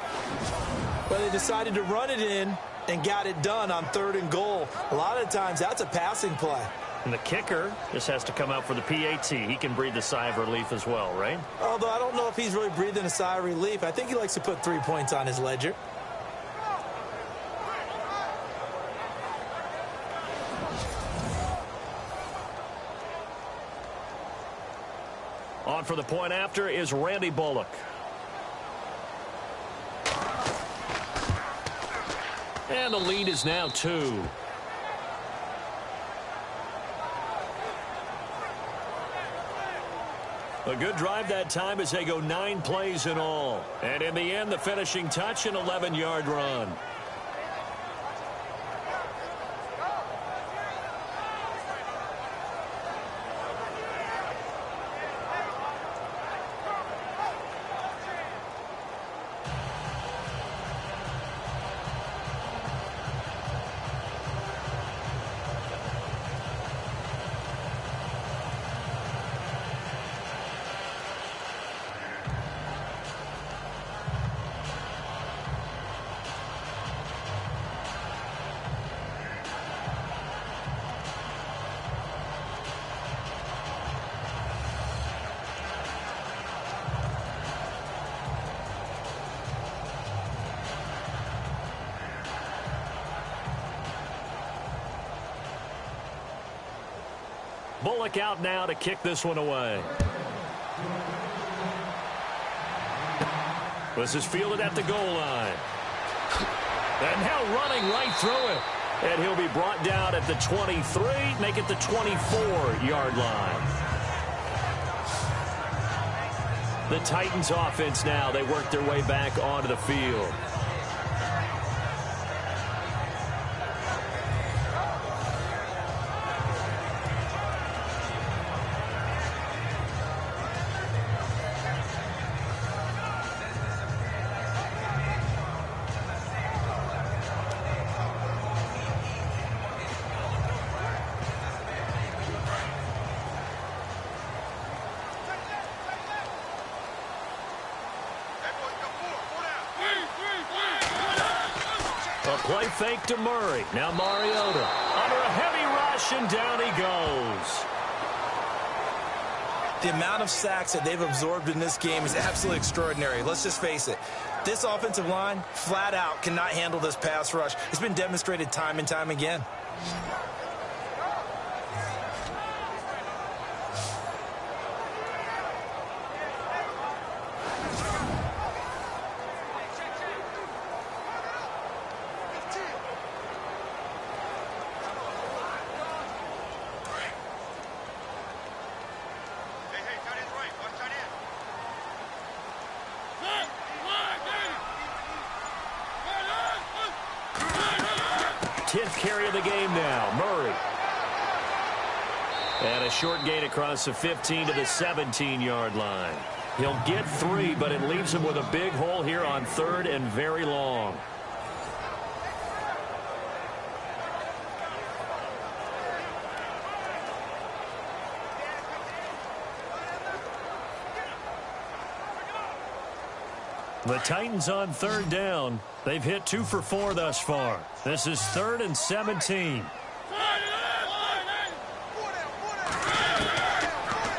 Well, they decided to run it in and got it done on 3rd and goal. A lot of times, that's a passing play. And the kicker just has to come out for the PAT. He can breathe a sigh of relief as well, right? Although I don't know if he's really breathing a sigh of relief. I think he likes to put 3 points on his ledger. On for the point after is Randy Bullock. And the lead is now 2. A good drive that time as they go 9 plays in all. And in the end, the finishing touch, an 11-yard run. Bullock out now to kick this one away. This is fielded at the goal line. And now running right through it. And he'll be brought down at the 23, make it the 24-yard line. The Titans offense now, they work their way back onto the field. Play fake to Murray. Now Mariota under a heavy rush, and down he goes. The amount of sacks that they've absorbed in this game is absolutely extraordinary. Let's just face it. This offensive line, flat out, cannot handle this pass rush. It's been demonstrated time and time again. 10th carry of the game now. Murray. And a short gain across the 15 to the 17-yard line. He'll get 3, but it leaves him with a big hole here on 3rd and very long. The Titans on 3rd down. They've hit 2 for 4 thus far. This is 3rd and 17.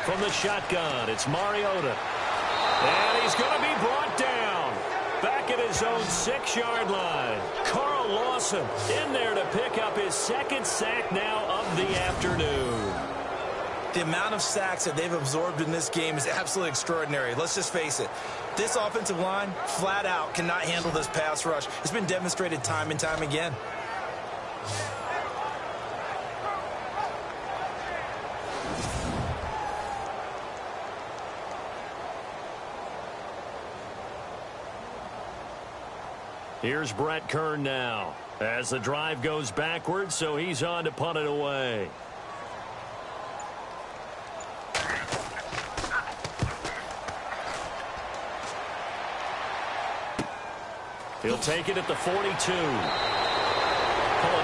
From the shotgun, it's Mariota. And he's going to be brought down. Back at his own 6-yard line. Carl Lawson in there to pick up his 2nd sack now of the afternoon. The amount of sacks that they've absorbed in this game is absolutely extraordinary. Let's just face it. This offensive line, flat out, cannot handle this pass rush. It's been demonstrated time and time again. Here's Brett Kern now as the drive goes backwards, so he's on to punt it away. He'll take it at the 42. Call it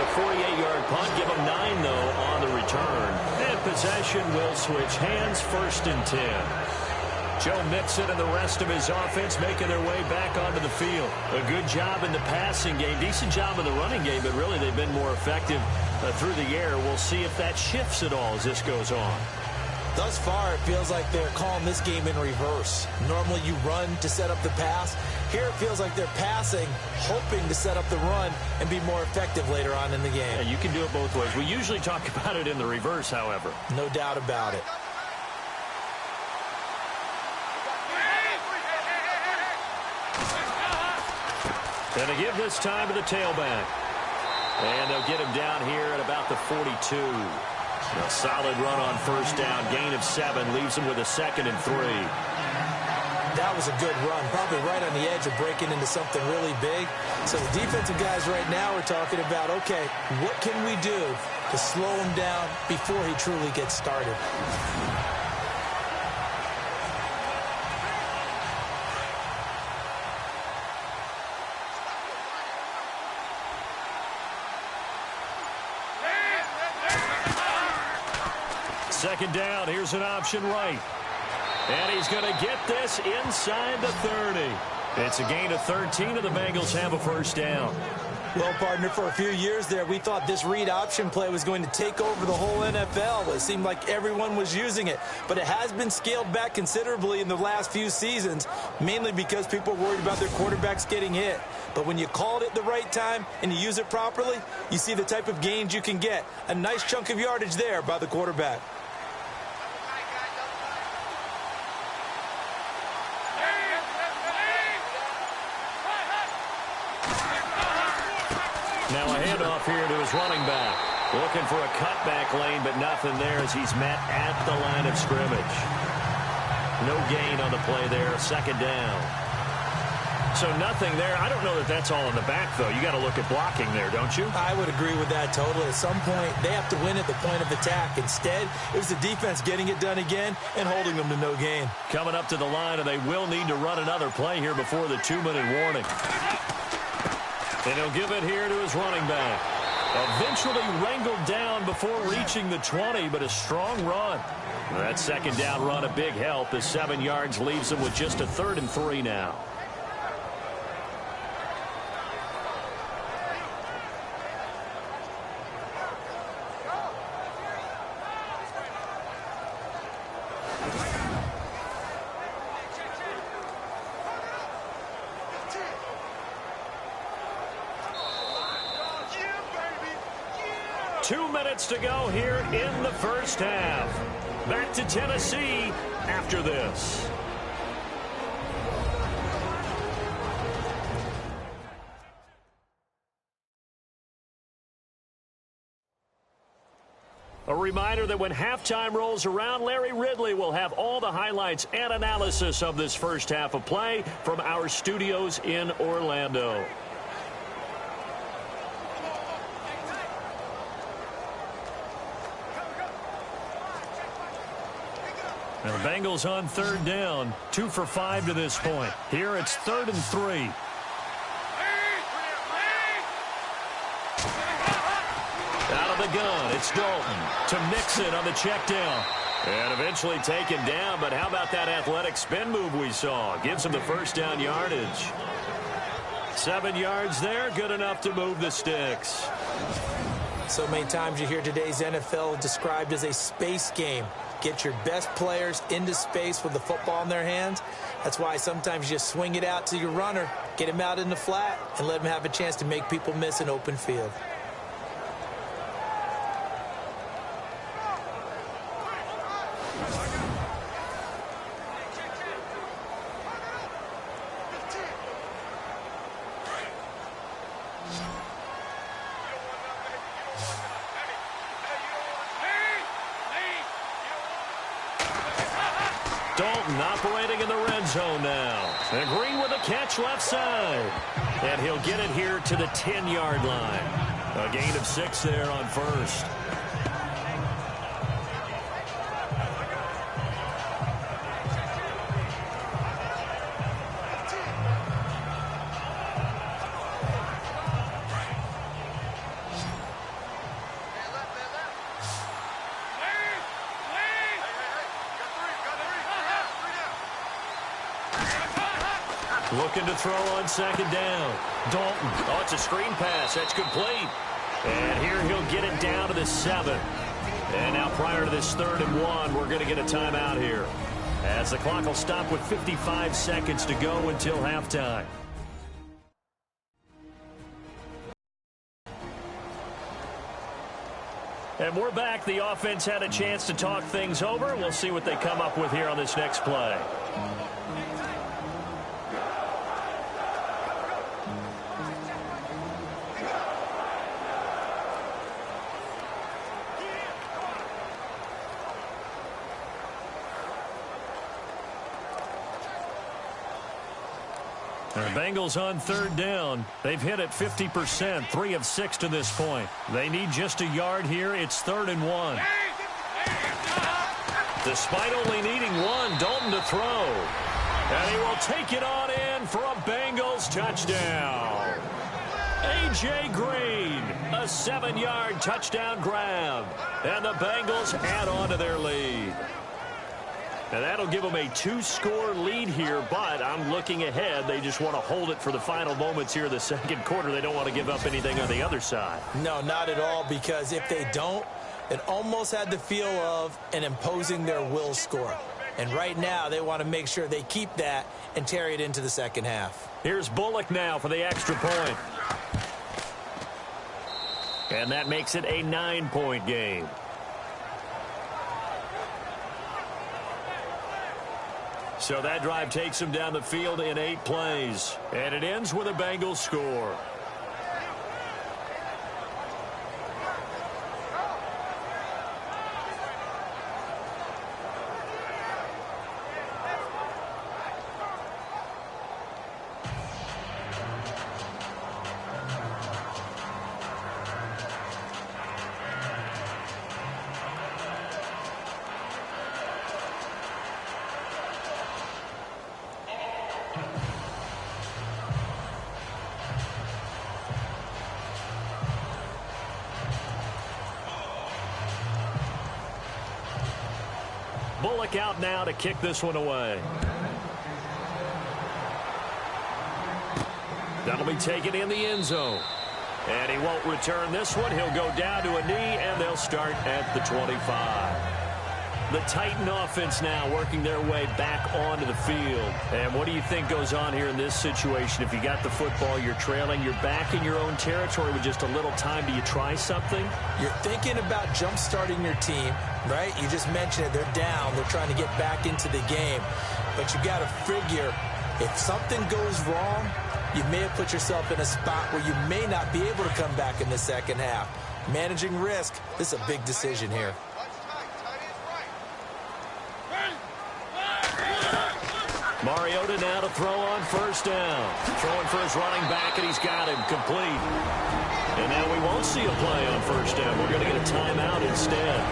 a 48-yard punt. Give him 9, though, on the return. And possession will switch hands, 1st and 10. Joe Mixon and the rest of his offense making their way back onto the field. A good job in the passing game. Decent job in the running game, but really they've been more effective through the air. We'll see if that shifts at all as this goes on. Thus far, it feels like they're calling this game in reverse. Normally you run to set up the pass. Here it feels like they're passing, hoping to set up the run and be more effective later on in the game. Yeah, you can do it both ways. We usually talk about it in the reverse, however. No doubt about it. And they give this time to the tailback. And they'll get him down here at about the 42. A solid run on 1st down. Gain of 7 leaves him with a 2nd and 3. That was a good run. Probably right on the edge of breaking into something really big. So the defensive guys right now are talking about, okay, what can we do to slow him down before he truly gets started? Second down, here's an option right. And he's going to get this inside the 30. It's a gain of 13, and the Bengals have a 1st down. Well, partner, for a few years there, we thought this read option play was going to take over the whole NFL. It seemed like everyone was using it. But it has been scaled back considerably in the last few seasons, mainly because people are worried about their quarterbacks getting hit. But when you call it at the right time and you use it properly, you see the type of gains you can get. A nice chunk of yardage there by the quarterback. Now a handoff here to his running back. Looking for a cutback lane, but nothing there as he's met at the line of scrimmage. No gain on the play there. 2nd down. So nothing there. I don't know that that's all in the back, though. You got to look at blocking there, don't you? I would agree with that totally. At some point, they have to win at the point of attack. Instead, it was the defense getting it done again and holding them to no gain. Coming up to the line, and they will need to run another play here before the 2-minute warning. And he'll give it here to his running back. Eventually wrangled down before reaching the 20, but a strong run. That 2nd down run, a big help as 7 yards leaves him with just a 3rd and 3 now. To go here in the 1st half. Back to Tennessee after this. A reminder that when halftime rolls around, Larry Ridley will have all the highlights and analysis of this 1st half of play from our studios in Orlando. Now the Bengals on third down, 2 for 5 to this point. Here it's 3rd and 3. Out of the gun, it's Dalton to Mixon on the check down. And eventually taken down, but how about that athletic spin move we saw? Gives him the first down yardage. 7 yards there, good enough to move the sticks. So many times you hear today's NFL described as a space game. Get your best players into space with the football in their hands. That's why sometimes you just swing it out to your runner, get him out in the flat, and let him have a chance to make people miss an open field. Dalton operating in the red zone now. And Green with a catch left side. And he'll get it here to the 10-yard line. A gain of 6 there on first. Looking to throw on second down. Dalton. Oh, it's a screen pass. That's complete. And here he'll get it down to the 7. And now prior to this 3rd and 1, we're going to get a timeout here, as the clock will stop with 55 seconds to go until halftime. And we're back. The offense had a chance to talk things over. We'll see what they come up with here on this next play. The Bengals on third down. They've hit it 50%, 3 of 6 to this point. They need just a yard here. It's 3rd and 1. Despite only needing 1, Dalton to throw. And he will take it on in for a Bengals touchdown. A.J. Green, a 7-yard touchdown grab. And the Bengals add on to their lead. And that'll give them a 2-score lead here, but I'm looking ahead. They just want to hold it for the final moments here in the second quarter. They don't want to give up anything on the other side. No, not at all, because if they don't, it almost had the feel of an imposing their will score. And right now, they want to make sure they keep that and carry it into the second half. Here's Bullock now for the extra point. And that makes it a 9-point game. So that drive takes them down the field in 8 plays. And it ends with a Bengals score. Bullock out now to kick this one away. That'll be taken in the end zone. And he won't return this one. He'll go down to a knee, and they'll start at the 25. The Titan offense now working their way back onto the field. And what do you think goes on here in this situation? If you got the football, you're trailing, you're back in your own territory with just a little time. Do you try something? You're thinking about jump-starting your team, right? You just mentioned it. They're down. They're trying to get back into the game. But you got to figure, if something goes wrong, you may have put yourself in a spot where you may not be able to come back in the second half. Managing risk, this is a big decision here. Mariota now to throw on first down. Throwing for his running back, and he's got him complete. And now we won't see a play on first down. We're going to get a timeout instead.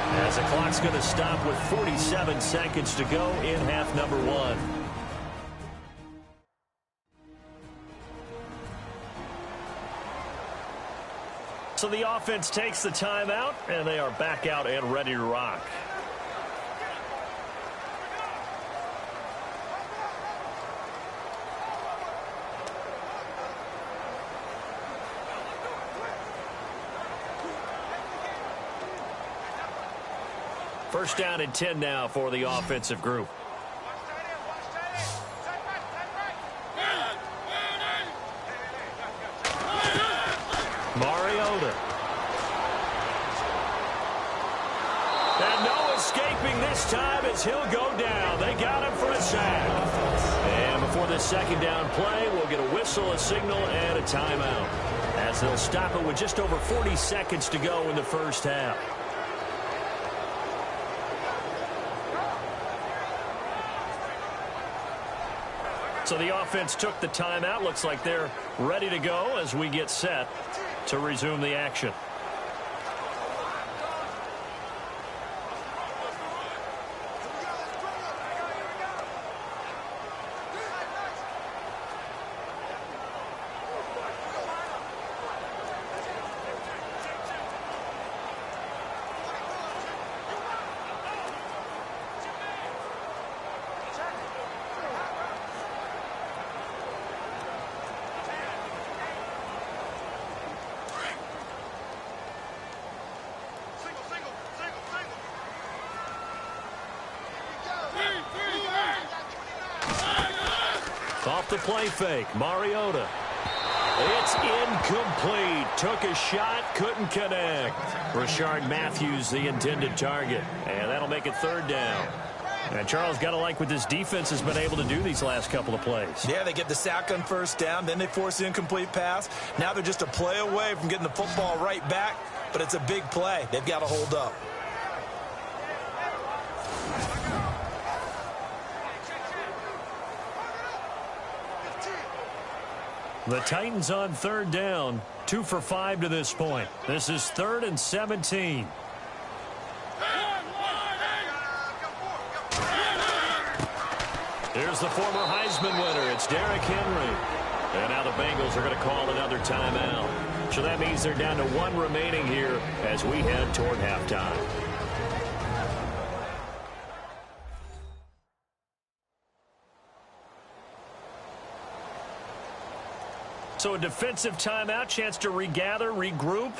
as the clock's going to stop with 47 seconds to go in half number one. So the offense takes the timeout, and they are back out and ready to rock. First down and 10 now for the offensive group. Mariota. And no escaping this time as he'll go down. They got him for a sack. And before this second down play, we'll get a whistle, a signal, and a timeout, as they'll stop it with just over 40 seconds to go in the first half. So the offense took the timeout. Looks like they're ready to go as we get set to resume the action. Off the play fake, Mariota. It's incomplete. Took a shot, couldn't connect. Rashard Matthews, the intended target. And that'll make it third down. And Charles, got to like what this defense has been able to do these last couple of plays. Yeah, they get the sack on first down, then they force the incomplete pass. Now they're just a play away from getting the football right back, but it's a big play. They've got to hold up. The Titans on third down, 2 for 5 to this point. This is 3rd and 17. Here's the former Heisman winner. It's Derrick Henry. And now the Bengals are going to call another timeout. So that means they're down to 1 remaining here as we head toward halftime. So a defensive timeout, chance to regather, regroup,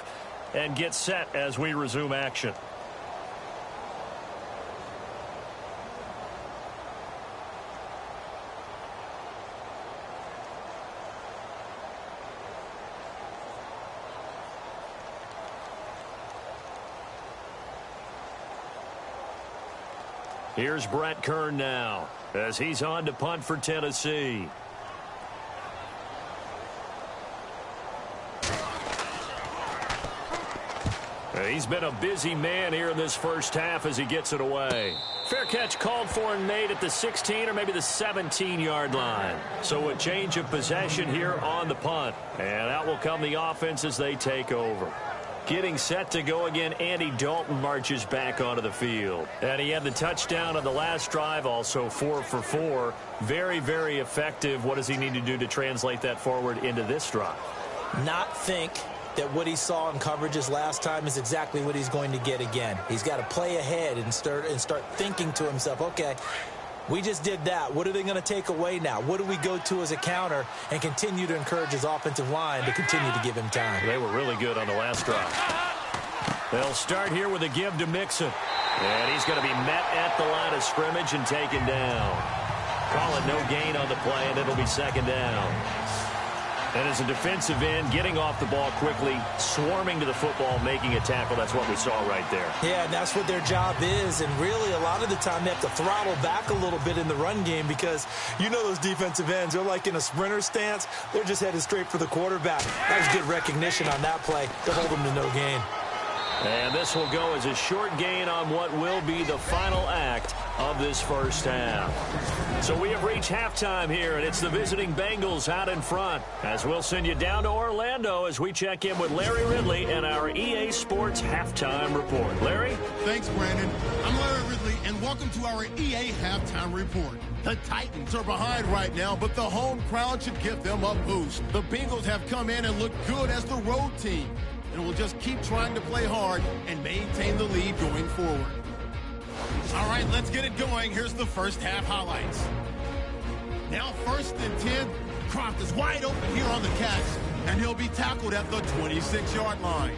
and get set as we resume action. Here's Brett Kern now as he's on to punt for Tennessee. He's been a busy man here in this first half as he gets it away. Fair catch called for and made at the 16 or maybe the 17-yard line. So a change of possession here on the punt. And out will come the offense as they take over. Getting set to go again, Andy Dalton marches back onto the field. And he had the touchdown on the last drive, also 4 for 4. Very, very effective. What does he need to do to translate that forward into this drive? Not think that what he saw in coverages last time is exactly what he's going to get again. He's got to play ahead and start thinking to himself, okay, we just did that. What are they going to take away now? What do we go to as a counter? And continue to encourage his offensive line to continue to give him time. They were really good on the last drive. They'll start here with a give to Mixon. And he's going to be met at the line of scrimmage and taken down. Call it no gain on the play, and it'll be second down. And as a defensive end, getting off the ball quickly, swarming to the football, making a tackle. That's what we saw right there. Yeah, and that's what their job is. And really, a lot of the time, they have to throttle back a little bit in the run game because you know those defensive ends, they're like in a sprinter stance. They're just headed straight for the quarterback. That was good recognition on that play to hold them to no gain. And this will go as a short gain on what will be the final act of this first half. So we have reached halftime here, and it's the visiting Bengals out in front. As we'll send you down to Orlando as we check in with Larry Ridley and our EA Sports Halftime Report. Larry? Thanks, Brandon. I'm Larry Ridley, and welcome to our EA Halftime Report. The Titans are behind right now, but the home crowd should give them a boost. The Bengals have come in and looked good as the road team, and will just keep trying to play hard and maintain the lead going forward. All right, let's get it going. Here's the first half highlights. Now 1st and 10. Croft is wide open here on the catch, and he'll be tackled at the 26-yard line.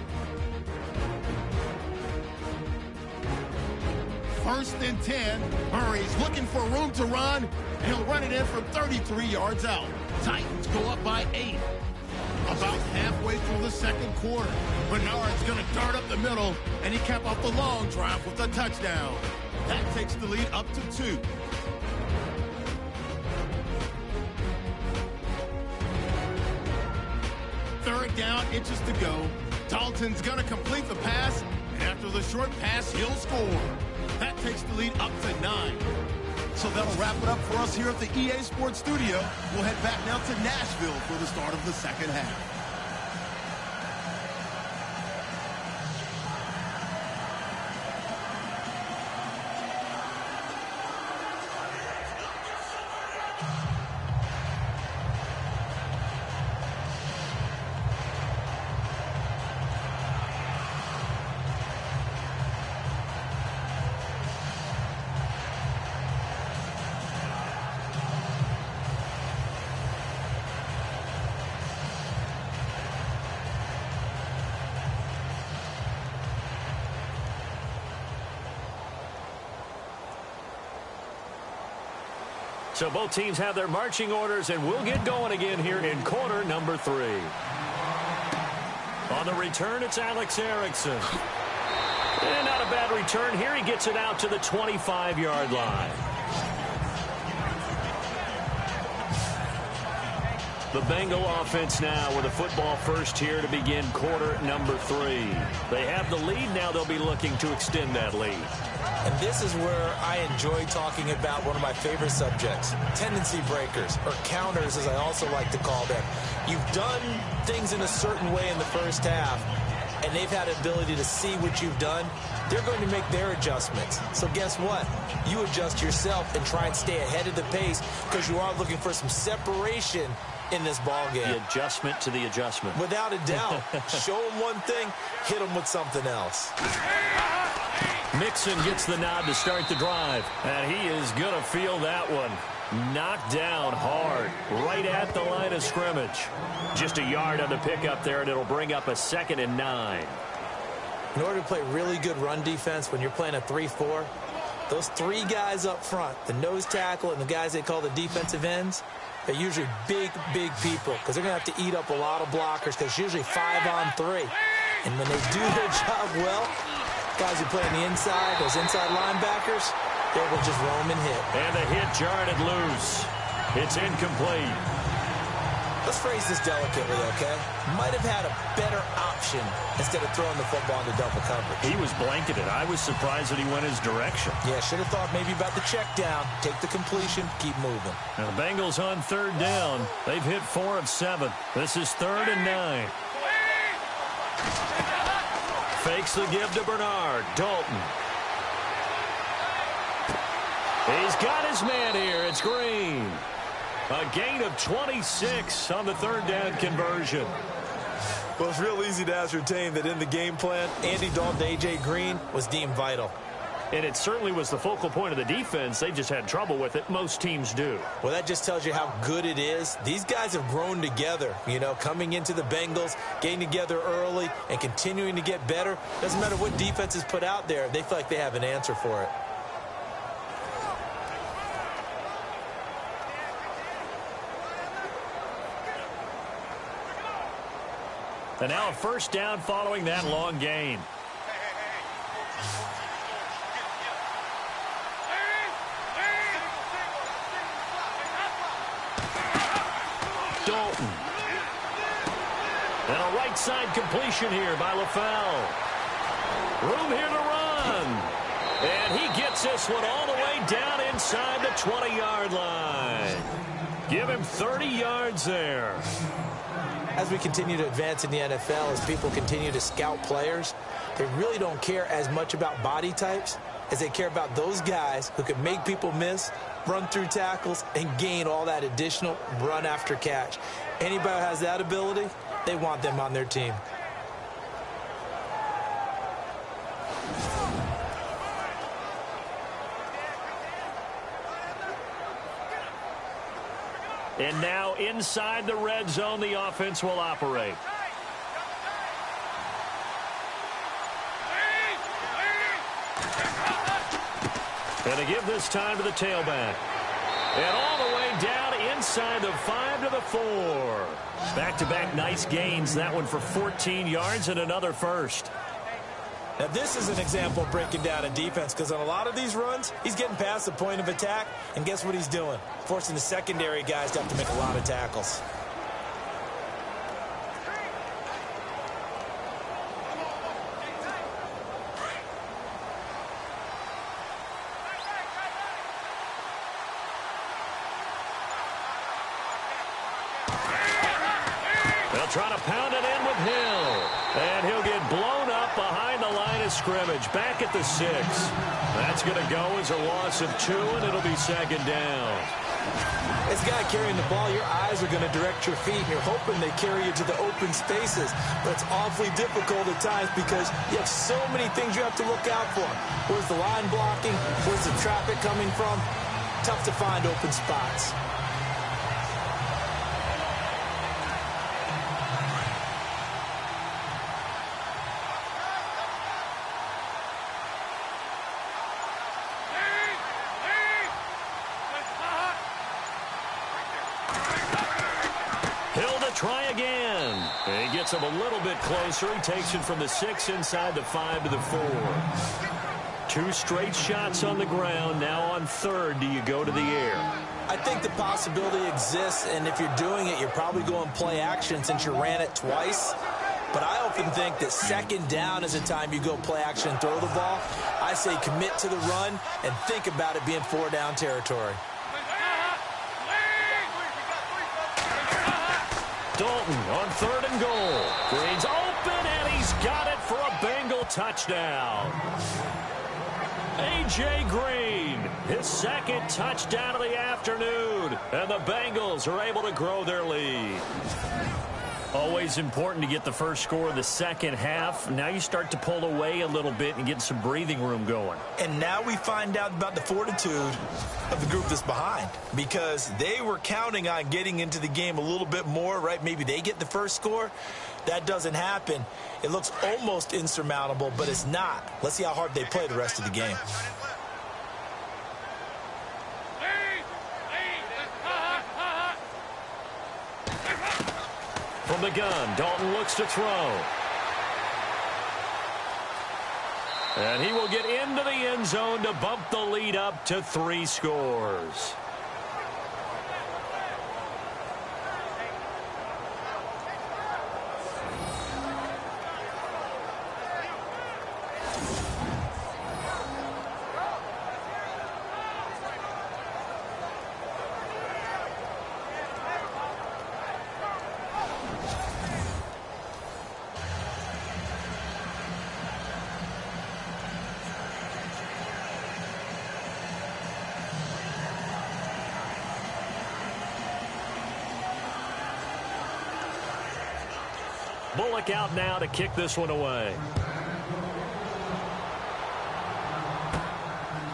1st and 10. Murray's looking for room to run, and he'll run it in from 33 yards out. Titans go up by 8. About halfway through the second quarter, Bernard's going to dart up the middle, and he capped off the long drive with a touchdown. That takes the lead up to 2. Third down, inches to go. Dalton's going to complete the pass, and after the short pass, he'll score. That takes the lead up to 9. So that'll wrap it up for us here at the EA Sports Studio. We'll head back now to Nashville for the start of the second half. So both teams have their marching orders, and we'll get going again here in quarter number 3. On the return, it's Alex Erickson. And not a bad return here. He gets it out to the 25-yard line. The Bengal offense now with a football first here to begin quarter number 3. They have the lead. Now they'll be looking to extend that lead. And this is where I enjoy talking about one of my favorite subjects, tendency breakers, or counters as I also like to call them. You've done things in a certain way in the first half, and they've had the ability to see what you've done. They're going to make their adjustments. So guess what? You adjust yourself and try and stay ahead of the pace because you are looking for some separation in this ball game. The adjustment to the adjustment. Without a doubt. Show them one thing, hit them with something else. Mixon gets the nod to start the drive, and he is going to feel that one. Knocked down hard, right at the line of scrimmage. Just a yard on the pickup there, and it'll bring up a 2nd and 9. In order to play really good run defense when you're playing a 3-4, those 3 guys up front, the nose tackle and the guys they call the defensive ends, they're usually big, big people because they're going to have to eat up a lot of blockers because it's usually 5 on 3. And when they do their job well, guys who play on the inside, those inside linebackers, they will just roam and hit. And the hit jarred it loose. It's incomplete. Let's phrase this delicately, okay? Might have had a better option instead of throwing the football into double coverage. He was blanketed. I was surprised that he went his direction. Yeah, should have thought maybe about the check down, take the completion, keep moving. Now the Bengals on 3rd down. They've hit 4 of 7. This is 3rd and 9. Fakes the give to Bernard. Dalton. He's got his man here. It's Green. A gain of 26 on the 3rd down conversion. Well, it's real easy to ascertain that in the game plan, Andy Dalton to A.J. Green was deemed vital. And it certainly was the focal point of the defense. They just had trouble with it. Most teams do. Well, that just tells you how good it is. These guys have grown together, you know, coming into the Bengals, getting together early, and continuing to get better. Doesn't matter what defense is put out there. They feel like they have an answer for it. And now a 1st down following that long gain. Dalton. And a right side completion here by LaFell. Room here to run. And he gets this one all the way down inside the 20-yard line. Give him 30 yards there. As we continue to advance in the NFL, as people continue to scout players, they really don't care as much about body types as they care about those guys who can make people miss, run through tackles, and gain all that additional run after catch. Anybody who has that ability, they want them on their team. And now inside the red zone, the offense will operate. Going to give this time to the tailback. And all the way down inside the 5 to the 4. Back-to-back nice gains. That one for 14 yards and another first. Now, this is an example of breaking down a defense, because on a lot of these runs, he's getting past the point of attack, and guess what he's doing? Forcing the secondary guys to have to make a lot of tackles. They'll try to pound it in with Hill. And he'll get blown up behind the line of scrimmage. Back at the 6. That's going to go as a loss of 2, and it'll be second down. As a guy carrying the ball, your eyes are going to direct your feet, and you're hoping they carry you to the open spaces. But it's awfully difficult at times because you have so many things you have to look out for. Where's the line blocking? Where's the traffic coming from? Tough to find open spots. Try again. And he gets him a little bit closer. He takes it from the 6 inside the 5 to the 4. 2 straight shots on the ground. Now on 3rd, do you go to the air? I think the possibility exists, and if you're doing it, you're probably going play action since you ran it twice. But I often think that second down is a time you go play action and throw the ball. I say commit to the run and think about it being 4-down territory. Dalton on 3rd and goal. Green's open, and he's got it for a Bengal touchdown. A.J. Green, his 2nd touchdown of the afternoon. And the Bengals are able to grow their lead. Always important to get the first score of the second half. Now you start to pull away a little bit and get some breathing room going. And now we find out about the fortitude of the group that's behind, because they were counting on getting into the game a little bit more, right? Maybe they get the first score. That doesn't happen. It looks almost insurmountable, but it's not. Let's see how hard they play the rest of the game. From the gun, Dalton looks to throw. And he will get into the end zone to bump the lead up to 3 scores. Bullock out now to kick this one away.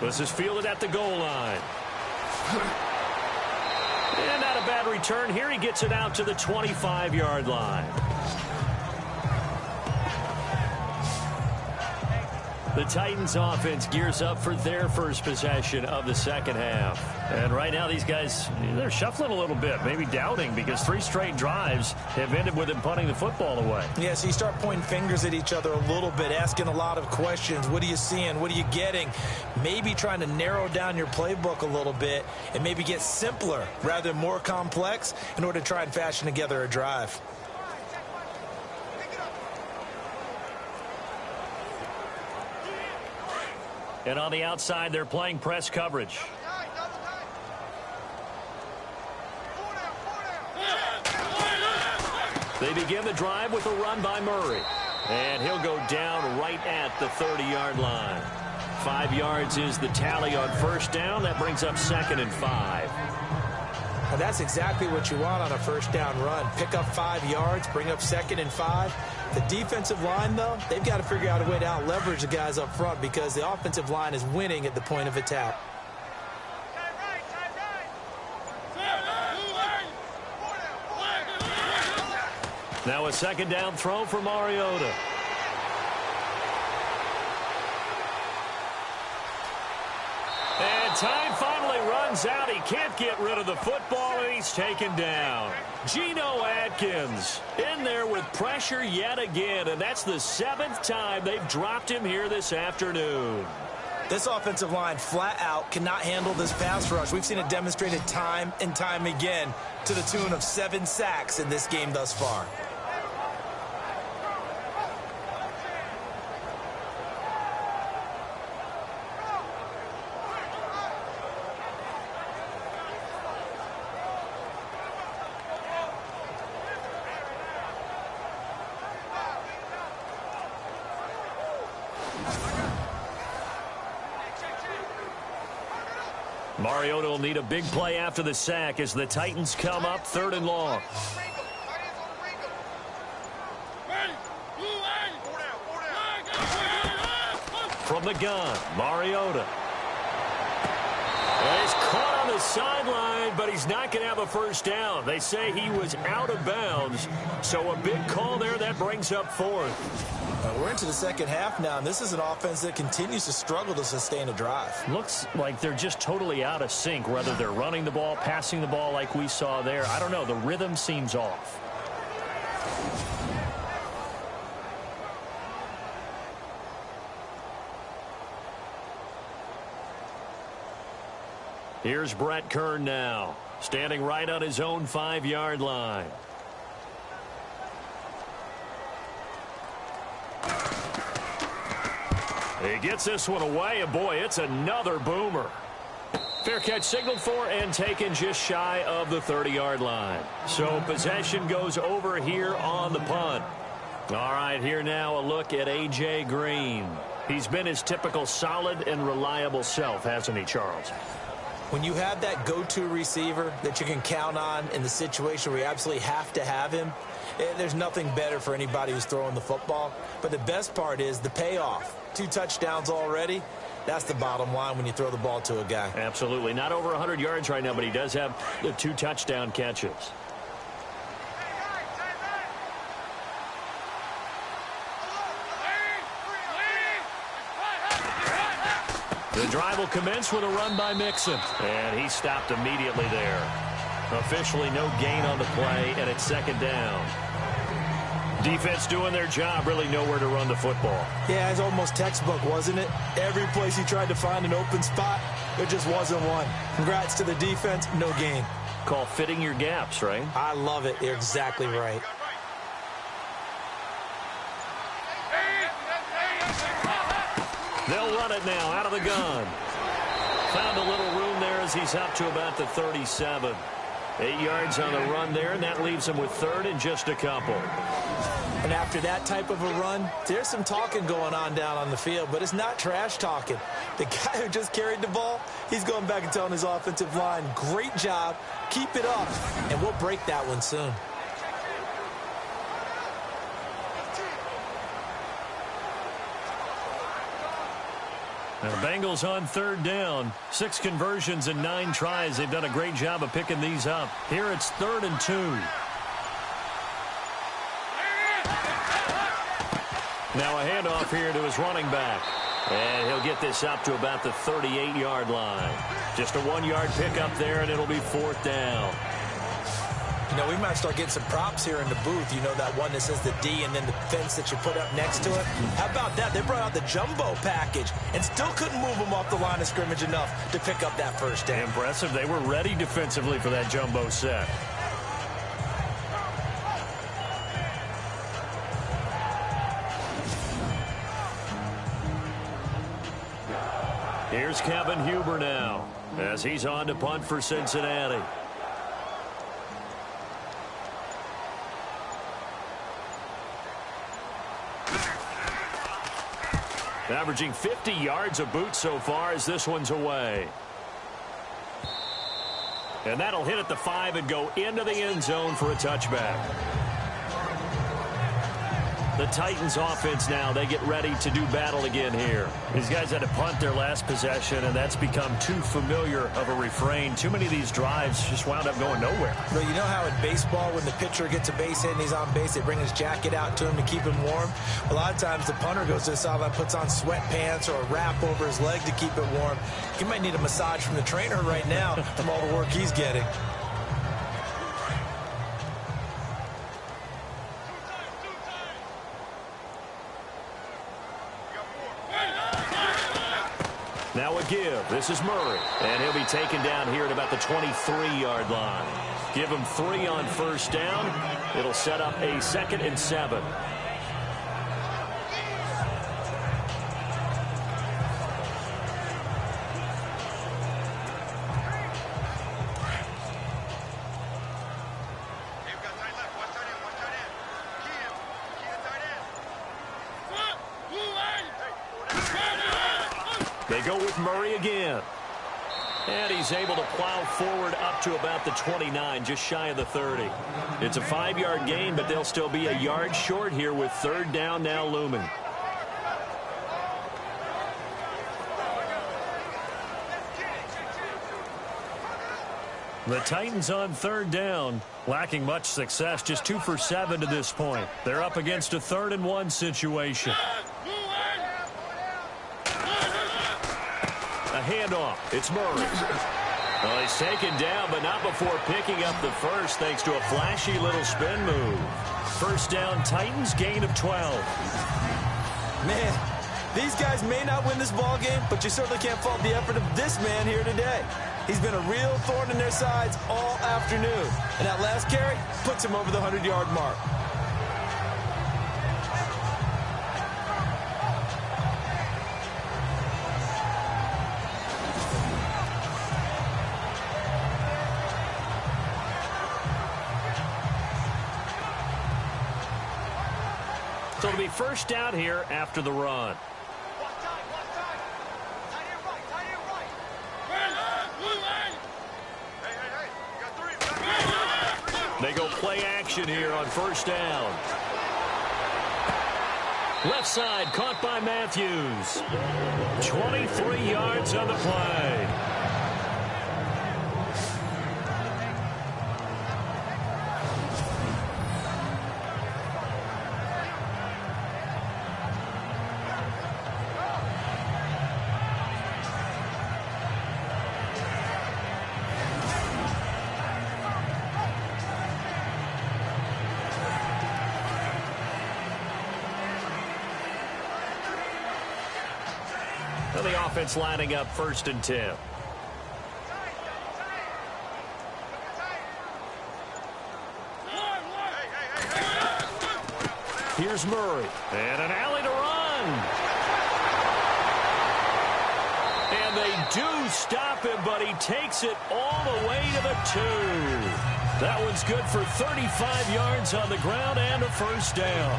This is fielded at the goal line. And not a bad return. Here he gets it out to the 25-yard line. The Titans offense gears up for their first possession of the second half. And right now these guys, they're shuffling a little bit, maybe doubting, because 3 straight drives have ended with them punting the football away. Yeah, so you start pointing fingers at each other a little bit, asking a lot of questions. What are you seeing? What are you getting? Maybe trying to narrow down your playbook a little bit and maybe get simpler rather than more complex in order to try and fashion together a drive. And on the outside, they're playing press coverage. They begin the drive with a run by Murray. And he'll go down right at the 30-yard line. 5 yards is the tally on first down. That brings up 2nd and 5. Now that's exactly what you want on a first down run. Pick up 5 yards, bring up 2nd and 5. The defensive line, though, they've got to figure out a way to out-leverage the guys up front because the offensive line is winning at the point of attack. Now a 2nd down throw for Mariota. And time finally runs out. He can't get rid of the football, and he's taken down. Geno Atkins in there with pressure yet again, and that's the 7th time they've dropped him here this afternoon. This offensive line flat out cannot handle this pass rush. We've seen it demonstrated time and time again to the tune of 7 sacks in this game thus far. Mariota will need a big play after the sack as the Titans come up 3rd and long. From the gun, Mariota. Well, he's caught on the sideline, but he's not going to have a first down. They say he was out of bounds, so a big call there. That brings up 4th. We're into the second half now, and this is an offense that continues to struggle to sustain a drive. Looks like they're just totally out of sync, whether they're running the ball, passing the ball like we saw there. I don't know. The rhythm seems off. Here's Brett Kern now, standing right on his own 5-yard line. He gets this one away, and boy, it's another boomer. Fair catch signaled for and taken just shy of the 30-yard line. So possession goes over here on the punt. All right, here now a look at A.J. Green. He's been his typical solid and reliable self, hasn't he, Charles? When you have that go-to receiver that you can count on in the situation where you absolutely have to have him, there's nothing better for anybody who's throwing the football. But the best part is the payoff. 2 touchdowns already. That's the bottom line when you throw the ball to a guy. Absolutely. Not over 100 yards right now, but he does have the 2 touchdown catches. The drive will commence with a run by Mixon. And he stopped immediately there. Officially no gain on the play, and it's 2nd down. Defense doing their job, really nowhere to run the football. Yeah, it's almost textbook, wasn't it? Every place he tried to find an open spot, there just wasn't one. Congrats to the defense, no gain. Call fitting your gaps, right? I love it. You're exactly right. They'll run it now out of the gun. Found a little room there as he's up to about the 37. 8 yards on the run there, and that leaves him with 3rd and just a couple. And after that type of a run, there's some talking going on down on the field, but it's not trash talking. The guy who just carried the ball, he's going back and telling his offensive line, great job, keep it up, and we'll break that one soon. The Bengals on 3rd down. 6 conversions and 9 tries. They've done a great job of picking these up. Here it's 3rd and 2. Now a handoff here to his running back. And he'll get this up to about the 38-yard line. Just a 1-yard pickup there, and it'll be 4th down. You know, we might start getting some props here in the booth. You know, that one that says the D and then the fence that you put up next to it. How about that? They brought out the jumbo package and still couldn't move them off the line of scrimmage enough to pick up that first down. Impressive. They were ready defensively for that jumbo set. Here's Kevin Huber now as he's on to punt for Cincinnati. Averaging 50 yards a boot so far as this one's away. And that'll hit at the 5 and go into the end zone for a touchback. The Titans offense now, they get ready to do battle again here. These guys had to punt their last possession, and that's become too familiar of a refrain. Too many of these drives just wound up going nowhere. Well, you know how in baseball, when the pitcher gets a base hit and he's on base, they bring his jacket out to him to keep him warm? A lot of times the punter goes to the sideline, puts on sweatpants or a wrap over his leg to keep it warm. He might need a massage from the trainer right now from all the work he's getting. Now a give. This is Murray. And he'll be taken down here at about the 23-yard line. Give him 3 on first down. It'll set up a 2nd and 7. They go with Murray again. And he's able to plow forward up to about the 29, just shy of the 30. It's a 5-yard gain, but they'll still be a yard short here with 3rd down now looming. The Titans on 3rd down, lacking much success, just 2 for 7 to this point. They're up against a 3rd and 1 situation. A handoff. It's Murray. Well, he's taken down, but not before picking up the first, thanks to a flashy little spin move. First down, Titans, gain of 12. Man, these guys may not win this ball game, but you certainly can't fault the effort of this man here today. He's been a real thorn in their sides all afternoon, and that last carry puts him over the 100-yard mark. So it'll be first down here after the run. They go play action here on first down. Left side caught by Matthews. 23 yards on the play. The offense lining up 1st and 10. Here's Murray. And an alley to run. And they do stop him, but he takes it all the way to the 2. That one's good for 35 yards on the ground and a first down.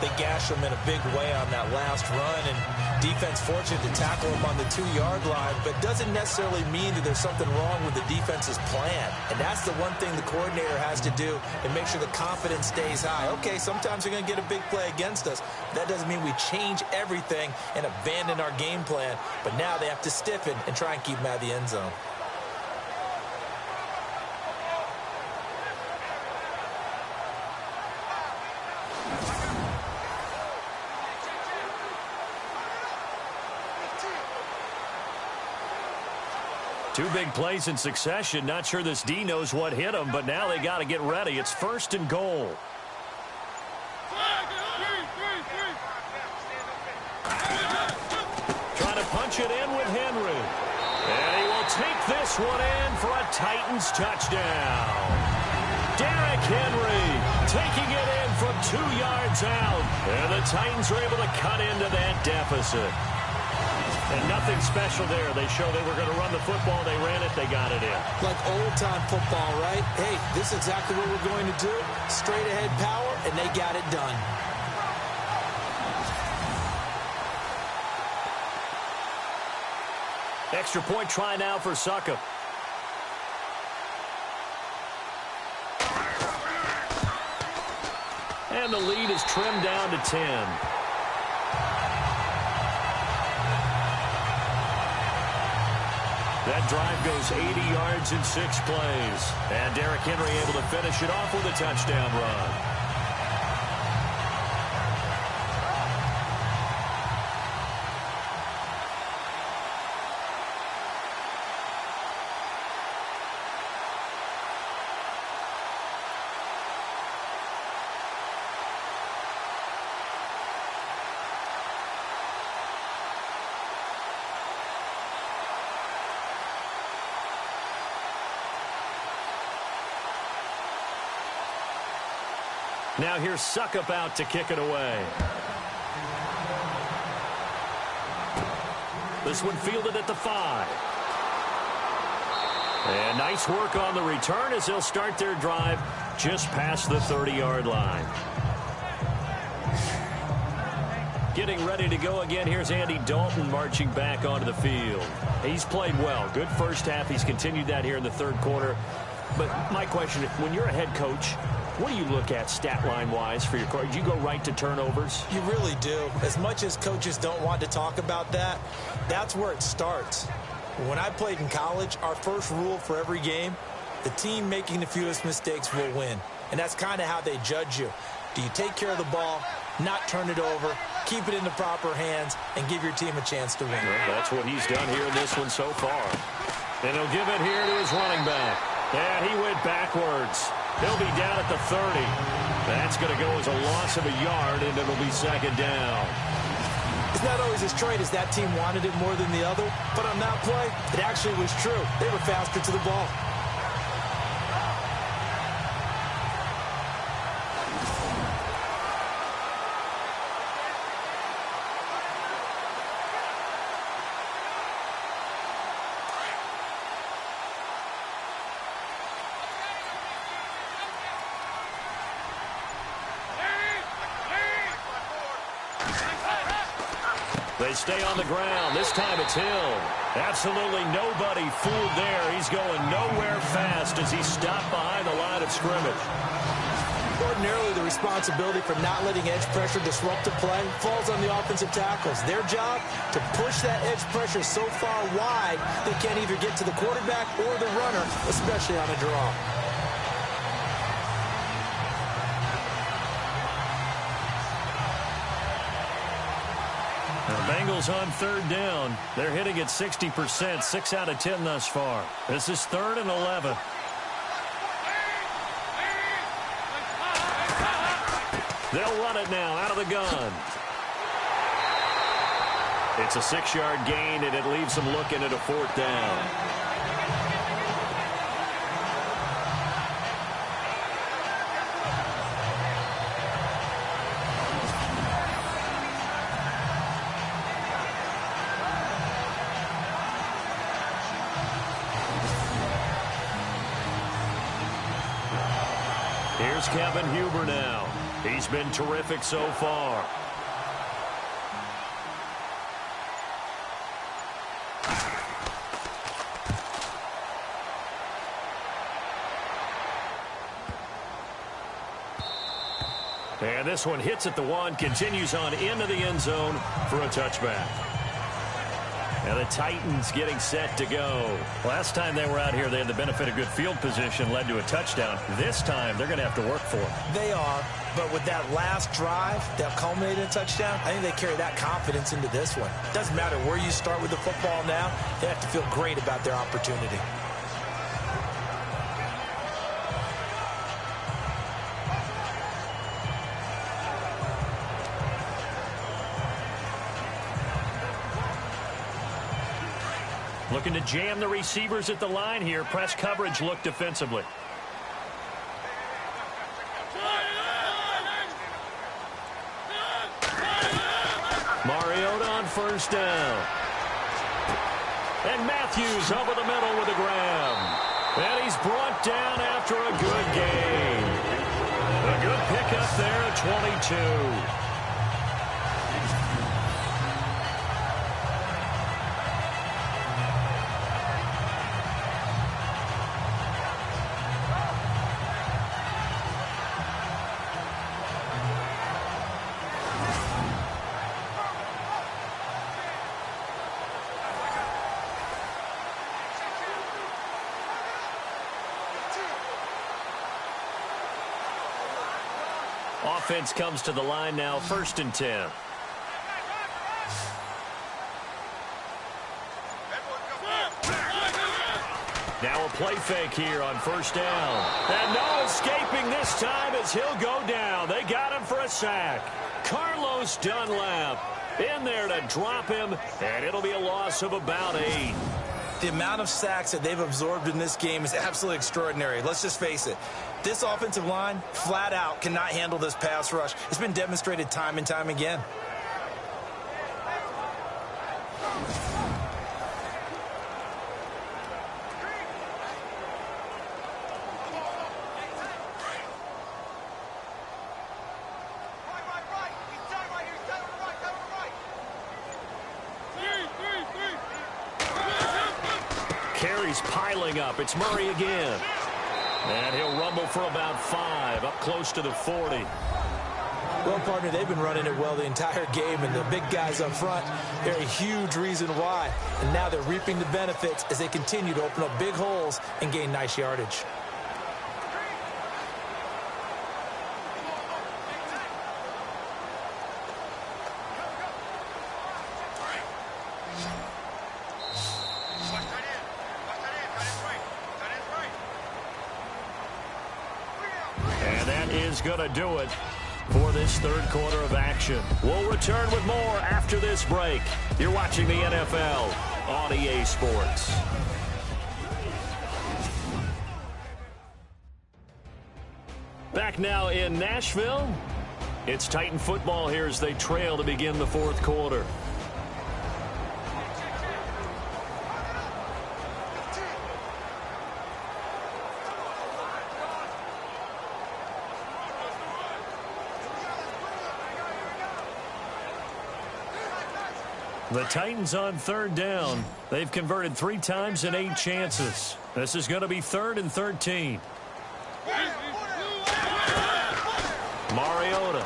They gash him in a big way on that last run, and defense fortunate to tackle him on the 2-yard line, but doesn't necessarily mean that there's something wrong with the defense's plan. And that's the one thing the coordinator has to do and make sure the confidence stays high. Okay, sometimes they're going to get a big play against us. That doesn't mean we change everything and abandon our game plan, but now they have to stiffen and try and keep him out of the end zone. Two big plays in succession. Not sure this D knows what hit him, but now they got to get ready. It's 1st and goal. Trying to punch it in with Henry. And he will take this one in for a Titans touchdown. Derrick Henry taking it in from 2 yards out. And the Titans are able to cut into that deficit. And nothing special there. They show they were going to run the football. They ran it. They got it in. Like old-time football, right? Hey, this is exactly what we're going to do. Straight-ahead power, and they got it done. Extra point try now for Suckup. And the lead is trimmed down to 10. That drive goes 80 yards in 6 plays. And Derrick Henry able to finish it off with a touchdown run. Now here's Suckup out to kick it away. This one fielded at the 5. And nice work on the return as they'll start their drive just past the 30-yard line. Getting ready to go again. Here's Andy Dalton marching back onto the field. He's played well. Good first half. He's continued that here in the third quarter. But my question, when you're a head coach, what do you look at stat line-wise for your coach? Do you go right to turnovers? You really do. As much as coaches don't want to talk about that, that's where it starts. When I played in college, our first rule for every game, the team making the fewest mistakes will win. And that's kind of how they judge you. Do you take care of the ball, not turn it over, keep it in the proper hands, and give your team a chance to win? Well, that's what he's done here in this one so far. And he'll give it here to his running back. Yeah, he went backwards. He'll be down at the 30. That's going to go as a loss of a yard, and it'll be second down. It's not always as straight as that team wanted it more than the other, but on that play, it actually was true. They were faster to the ball. They stay on the ground. This time it's Hill. Absolutely nobody fooled there. He's going nowhere fast as he's stopped behind the line of scrimmage. Ordinarily, the responsibility for not letting edge pressure disrupt the play falls on the offensive tackles. Their job, to push that edge pressure so far wide they can't either get to the quarterback or the runner, especially on a draw. The Bengals on third down. They're hitting at 60%, 6 out of 10 thus far. This is 3rd and 11. They'll run it now out of the gun. It's a 6-yard gain, and it leaves them looking at a 4th down. Here's Kevin Huber now. He's been terrific so far. And this one hits at the 1, continues on into the end zone for a touchback. And the Titans getting set to go. Last time they were out here, they had the benefit of good field position, led to a touchdown. This time, they're going to have to work for it. They are, but with that last drive that culminated in a touchdown, I think they carry that confidence into this one. It doesn't matter where you start with the football now, they have to feel great about their opportunity. Looking to jam the receivers at the line here. Press coverage look defensively. Mariota on first down. And Matthews over the middle with a grab. And he's brought down after a good gain. A good pickup there at 22. Offense comes to the line now, 1st and 10. Now a play fake here on 1st down. And no escaping this time as he'll go down. They got him for a sack. Carlos Dunlap in there to drop him, and it'll be a loss of about 8. The amount of sacks that they've absorbed in this game is absolutely extraordinary. Let's just face it. This offensive line, flat out, cannot handle this pass rush. It's been demonstrated time and time again. Carries piling up. It's Murray again. And he'll rumble for about 5, up close to the 40. Well, partner, they've been running it well the entire game, and the big guys up front, they're a huge reason why. And now they're reaping the benefits as they continue to open up big holes and gain nice yardage. Is going to do it for this 3rd quarter of action. We'll return with more after this break. You're watching the NFL on EA Sports. Back now in Nashville. It's Titan football here as they trail to begin the 4th quarter. The Titans on 3rd down. They've converted 3 times in 8 chances. This is going to be 3rd and 13. Mariota.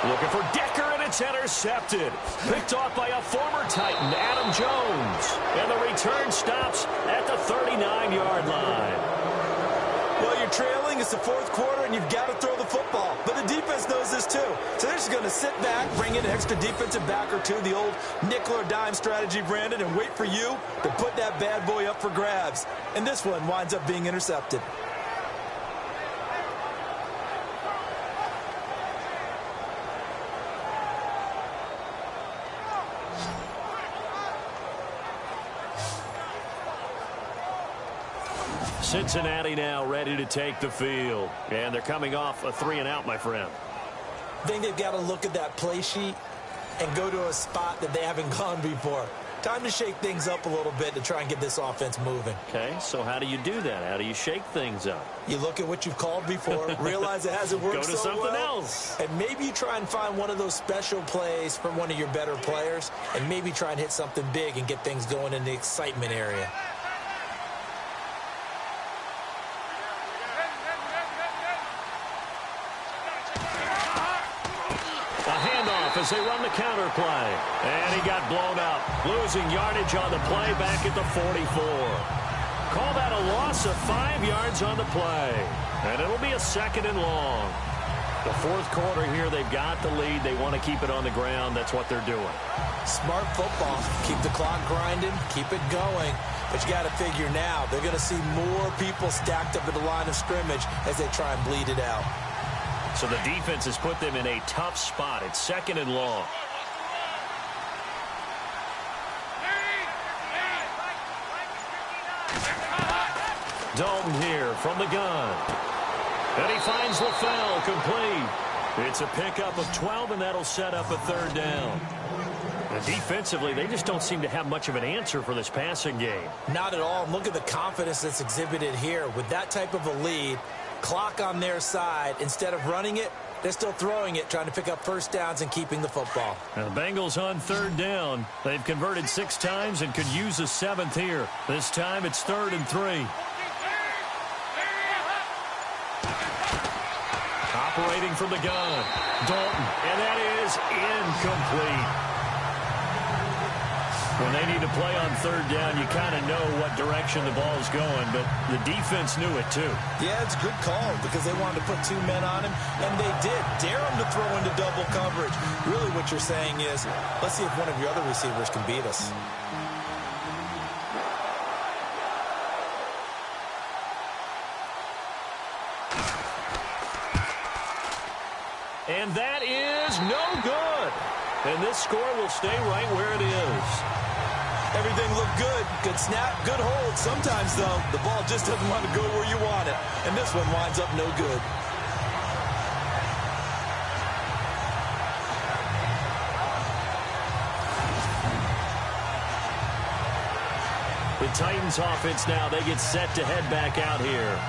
Looking for Decker, and it's intercepted. Picked off by a former Titan, Adam Jones. And the return stops at the 39-yard line. Well, you're trailing. It's the 4th quarter, and you've got to throw the football. But the defense knows this, too. So they're just going to sit back, bring in an extra defensive back or two, the old nickel or dime strategy, Brandon, and wait for you to put that bad boy up for grabs. And this one winds up being intercepted. Cincinnati now ready to take the field. And they're coming off a 3-and-out, my friend. I think they've got to look at that play sheet and go to a spot that they haven't gone before. Time to shake things up a little bit to try and get this offense moving. Okay, so how do you do that? How do you shake things up? You look at what you've called before, realize it hasn't worked so well. Go to something else. And maybe you try and find one of those special plays from one of your better players, and maybe try and hit something big and get things going in the excitement area. As they run the counter play. And he got blown up. Losing yardage on the play back at the 44. Call that a loss of 5 yards on the play. And it'll be a 2nd and long. The 4th quarter here, they've got the lead. They want to keep it on the ground. That's what they're doing. Smart football. Keep the clock grinding. Keep it going. But you got to figure now, they're going to see more people stacked up at the line of scrimmage as they try and bleed it out. So the defense has put them in a tough spot. It's 2nd and long. Dalton here from the gun. And he finds LaFell complete. It's a pickup of 12, and that'll set up a 3rd down. And defensively, they just don't seem to have much of an answer for this passing game. Not at all. And look at the confidence that's exhibited here. With that type of a lead, clock on their side, instead of running it, they're still throwing it, trying to pick up first downs and keeping the football. Now the Bengals on third down. They've converted 6 times and could use a 7th here. This time it's 3rd and 3. Operating from the gun, Dalton, and that is incomplete. When they need to play on third down, you kind of know what direction the ball's going, but the defense knew it too. Yeah, it's a good call because they wanted to put 2 men on him, and they did. Dare him to throw into double coverage. Really what you're saying is, let's see if one of your other receivers can beat us. And that is no good. And this score will stay right where it is. Everything looked good. Good snap, good hold. Sometimes, though, the ball just doesn't want to go where you want it. And this one winds up no good. The Titans offense now, they get set to head back out here.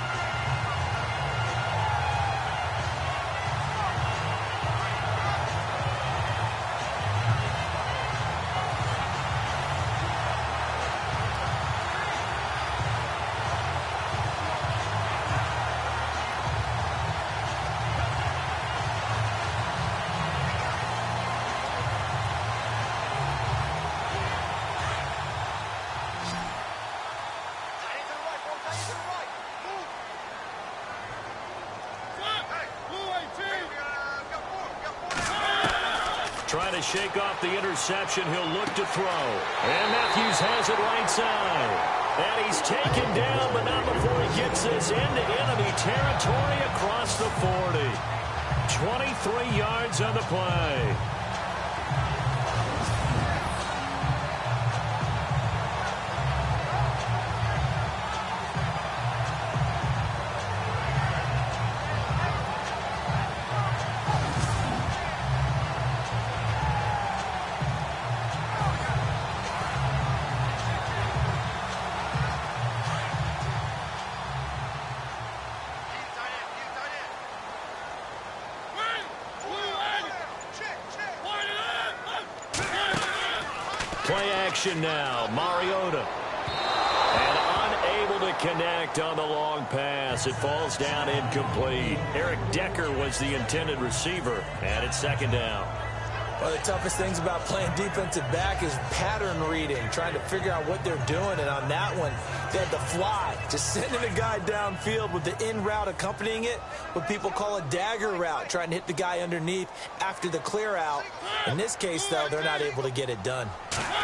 Trying to shake off the interception. He'll look to throw. And Matthews has it right side. And he's taken down, but not before he gets this into enemy territory across the 40. 23 yards on the play. Play action now. Mariota. And unable to connect on the long pass. It falls down incomplete. Eric Decker was the intended receiver. And it's 2nd down. One of the toughest things about playing defensive back is pattern reading, trying to figure out what they're doing. And on that one, they had to fly, just sending a guy downfield with the in route accompanying it, what people call a dagger route, trying to hit the guy underneath after the clear out. In this case, though, they're not able to get it done.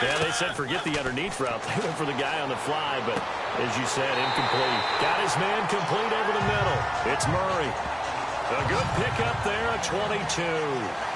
Yeah, they said forget the underneath route. They went for the guy on the fly, but as you said, incomplete. Got his man complete over the middle. It's Murray. A good pickup there at 22.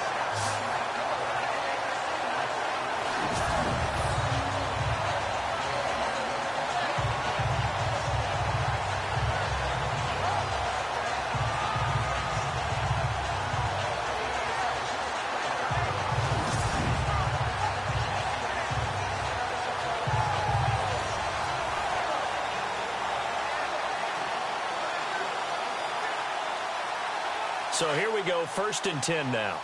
So here we go, 1st and 10 now.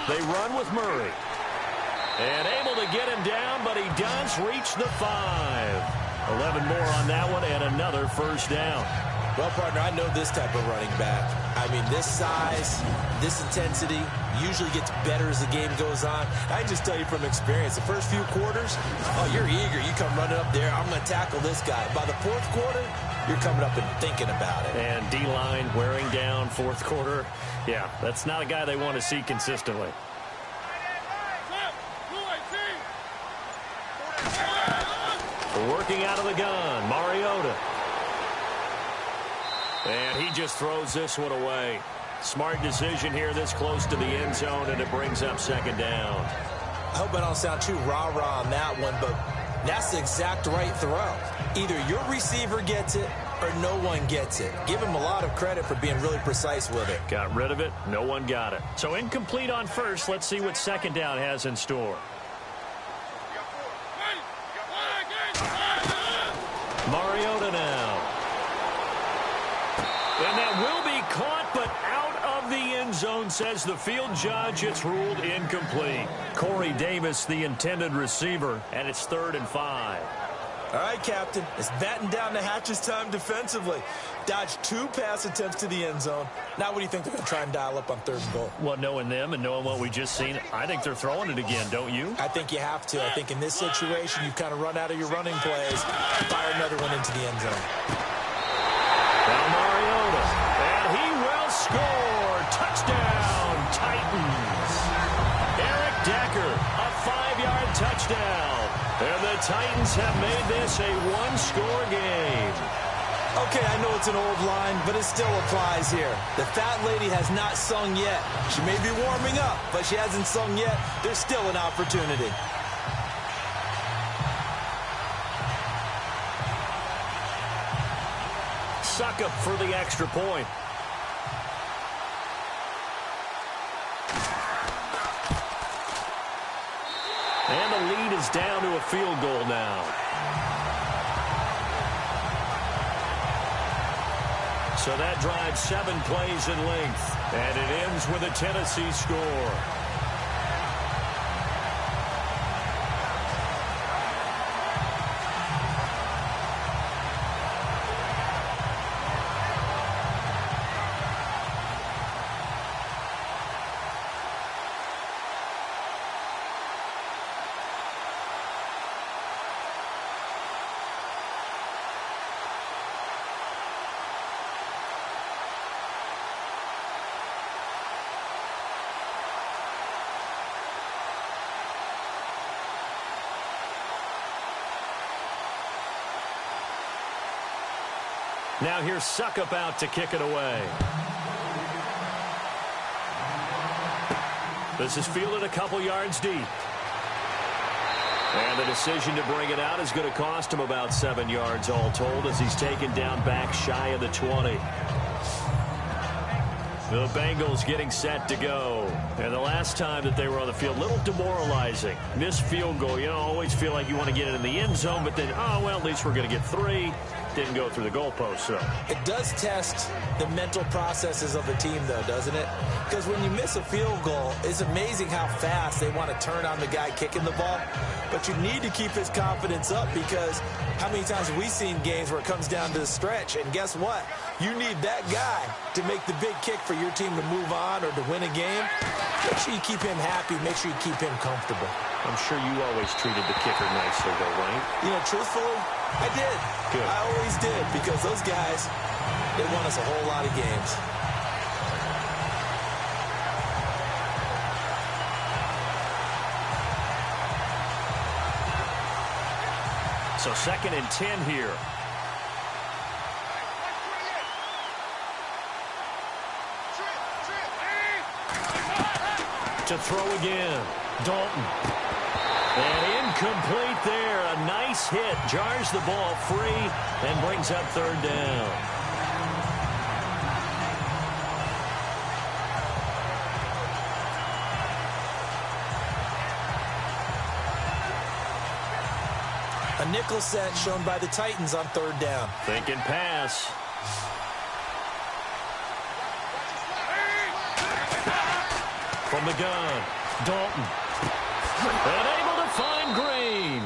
They run with Murray. And able to get him down, but he does reach the 5. 11 more on that one and another 1st down. Well, partner, I know this type of running back. I mean, this size, this intensity usually gets better as the game goes on. I can just tell you from experience, the first few quarters, oh, you're eager. You come running up there, I'm going to tackle this guy. By the 4th quarter, you're coming up and thinking about it. And D-line wearing down 4th quarter. Yeah, that's not a guy they want to see consistently. Working out of the gun, Mariota. And he just throws this one away. Smart decision here this close to the end zone, and it brings up 2nd down. I hope I don't sound too rah-rah on that one, but that's the exact right throw. Either your receiver gets it or no one gets it. Give him a lot of credit for being really precise with it. Got rid of it. No one got it. So incomplete on first. Let's see what second down has in store. Mariota now. And that will be caught, but out of the end zone, says the field judge. It's ruled incomplete. Corey Davis, the intended receiver, and it's 3rd and 5. All right, Captain. It's batten down the hatches time defensively. Dodged 2 pass attempts to the end zone. Now what do you think they're going to try and dial up on 3rd and goal? Well, knowing them and knowing what we just seen, I think they're throwing it again, don't you? I think you have to. I think in this situation, you've kind of run out of your running plays. Fire another one into the end zone. Now Mariota, and he will score. Touchdown, Titans. Eric Decker, a 5-yard touchdown. And the Titans have made this a 1-score game. Okay, I know it's an old line, but it still applies here. The fat lady has not sung yet. She may be warming up, but she hasn't sung yet. There's still an opportunity. Suckup for the extra point. And the lead is down to a field goal now. So that drives 7 plays in length. And it ends with a Tennessee score. Now here's Suckup out to kick it away. This is fielded a couple yards deep. And the decision to bring it out is going to cost him about 7 yards all told as he's taken down back shy of the 20. The Bengals getting set to go. And the last time that they were on the field, a little demoralizing. Missed field goal. You know, always feel like you want to get it in the end zone, but then, oh, well, at least we're going to get 3. Didn't go through the goalpost, so. It does test the mental processes of the team, though, doesn't it? Because when you miss a field goal, it's amazing how fast they want to turn on the guy kicking the ball. But you need to keep his confidence up because how many times have we seen games where it comes down to the stretch? And guess what? You need that guy to make the big kick for your team to move on or to win a game. Make sure you keep him happy. Make sure you keep him comfortable. I'm sure you always treated the kicker nicely, though, right? You know, truthfully, I did. Good. I always did because those guys, they won us a whole lot of games. So 2nd and 10 here. To throw again. Dalton. And incomplete there. A nice hit. Jars the ball free and brings up 3rd down. A nickel set shown by the Titans on 3rd down. Thinking pass. From the gun, Dalton. And able to find Green.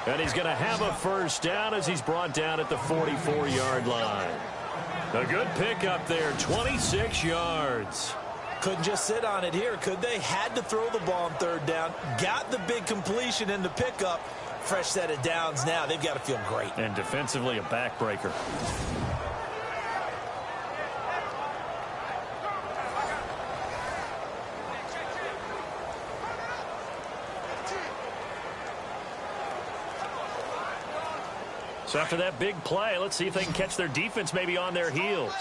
And he's going to have a 1st down as he's brought down at the 44-yard line. A good pickup there, 26 yards. Couldn't just sit on it here, could they? Had to throw the ball on 3rd down. Got the big completion in the pickup. Fresh set of downs now. They've got to feel great. And defensively, a backbreaker. So after that big play, let's see if they can catch their defense maybe on their heels.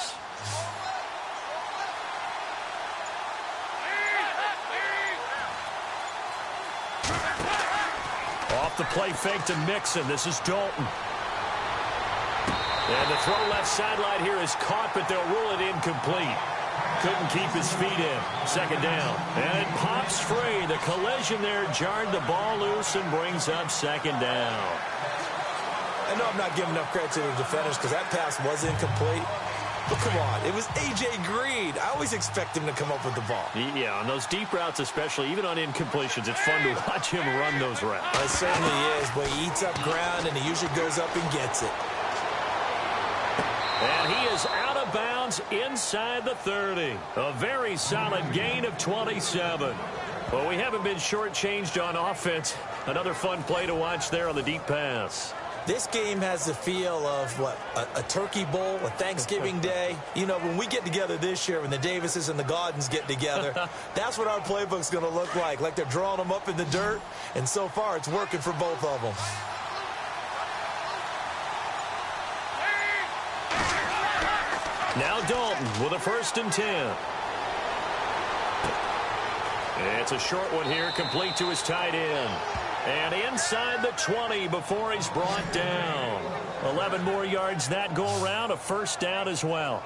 Off the play fake to Mixon. This is Dalton. And the throw left sideline here is caught, but they'll rule it incomplete. Couldn't keep his feet in. Second down. And it pops free. The collision there jarred the ball loose and brings up second down. I know I'm not giving enough credit to the defenders because that pass was incomplete. But come on, it was A.J. Green. I always expect him to come up with the ball. Yeah, on those deep routes especially, even on incompletions, it's fun to watch him run those routes. It certainly is, but he eats up ground and he usually goes up and gets it. And he is out of bounds inside the 30. A very solid gain of 27. Well, we haven't been shortchanged on offense. Another fun play to watch there on the deep pass. This game has the feel of, what, a turkey bowl, a Thanksgiving day. You know, when we get together this year, when the Davises and the Gaudens get together, that's what our playbook's going to look like they're drawing them up in the dirt. And so far, it's working for both of them. Now Dalton with a 1st and 10. It's a short one here, complete to his tight end. And inside the 20 before he's brought down. 11 more yards that go around, a 1st down as well.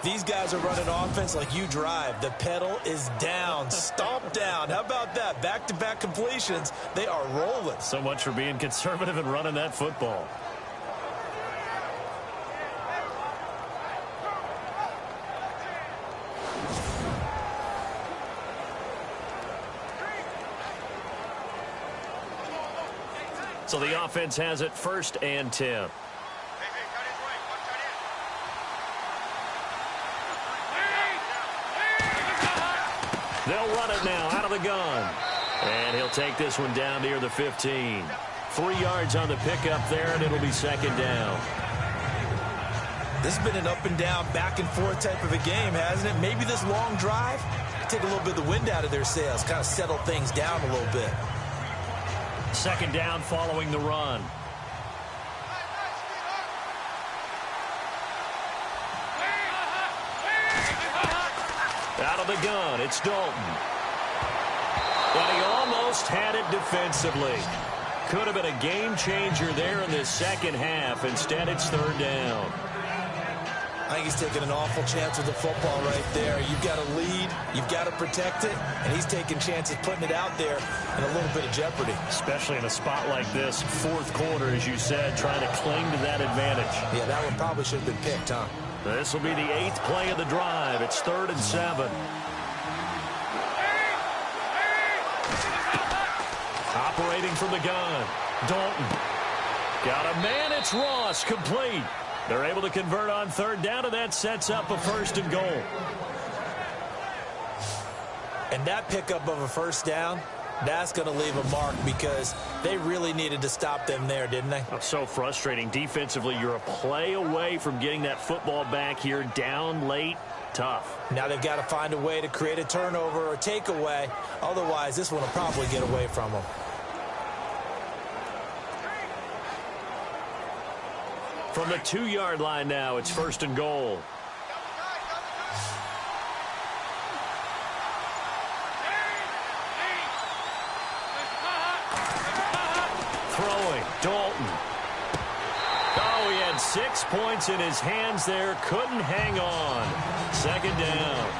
These guys are running offense like you drive. The pedal is down, stomp down. How about that? Back-to-back completions. They are rolling. So much for being conservative and running that football. So the offense has it 1st and 10. They'll run it now out of the gun. And he'll take this one down near the 15. 3 yards on the pickup there, and it'll be 2nd down. This has been an up and down, back and forth type of a game, hasn't it? Maybe this long drive, take a little bit of the wind out of their sails, kind of settle things down a little bit. 2nd down following the run. Out of the gun, it's Dalton. And he almost had it defensively. Could have been a game changer there in the second half. Instead, it's 3rd down. I think he's taking an awful chance with the football right there. You've got to lead, you've got to protect it, and he's taking chances putting it out there in a little bit of jeopardy. Especially in a spot like this, 4th quarter, as you said, trying to cling to that advantage. Yeah, that one probably should have been picked, huh? This will be the 8th play of the drive. It's 3rd and 7. Operating from the gun. Dalton. Got a man. It's Ross. Complete. They're able to convert on 3rd down, and that sets up a 1st and goal. And that pickup of a 1st down, that's going to leave a mark because they really needed to stop them there, didn't they? Oh, so frustrating. Defensively, you're a play away from getting that football back here down late. Tough. Now they've got to find a way to create a turnover or takeaway. Otherwise, this one will probably get away from them. From the 2-yard line now, it's 1st and goal. Throwing, Dalton. Oh, he had 6 points in his hands there. Couldn't hang on. 2nd down.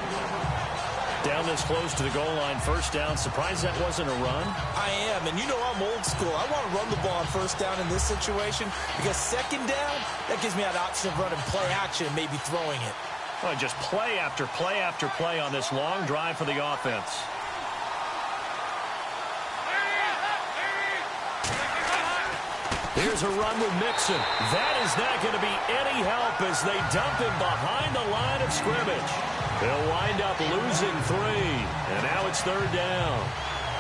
Down this close to the goal line, 1st down. Surprised that wasn't a run? I am, and you know I'm old school. I want to run the ball on 1st down in this situation because 2nd down, that gives me an option of running play action and maybe throwing it. Well, just play after play after play on this long drive for the offense. Here's a run with Mixon. That is not going to be any help as they dump him behind the line of scrimmage. They'll wind up losing 3, and now it's 3rd down.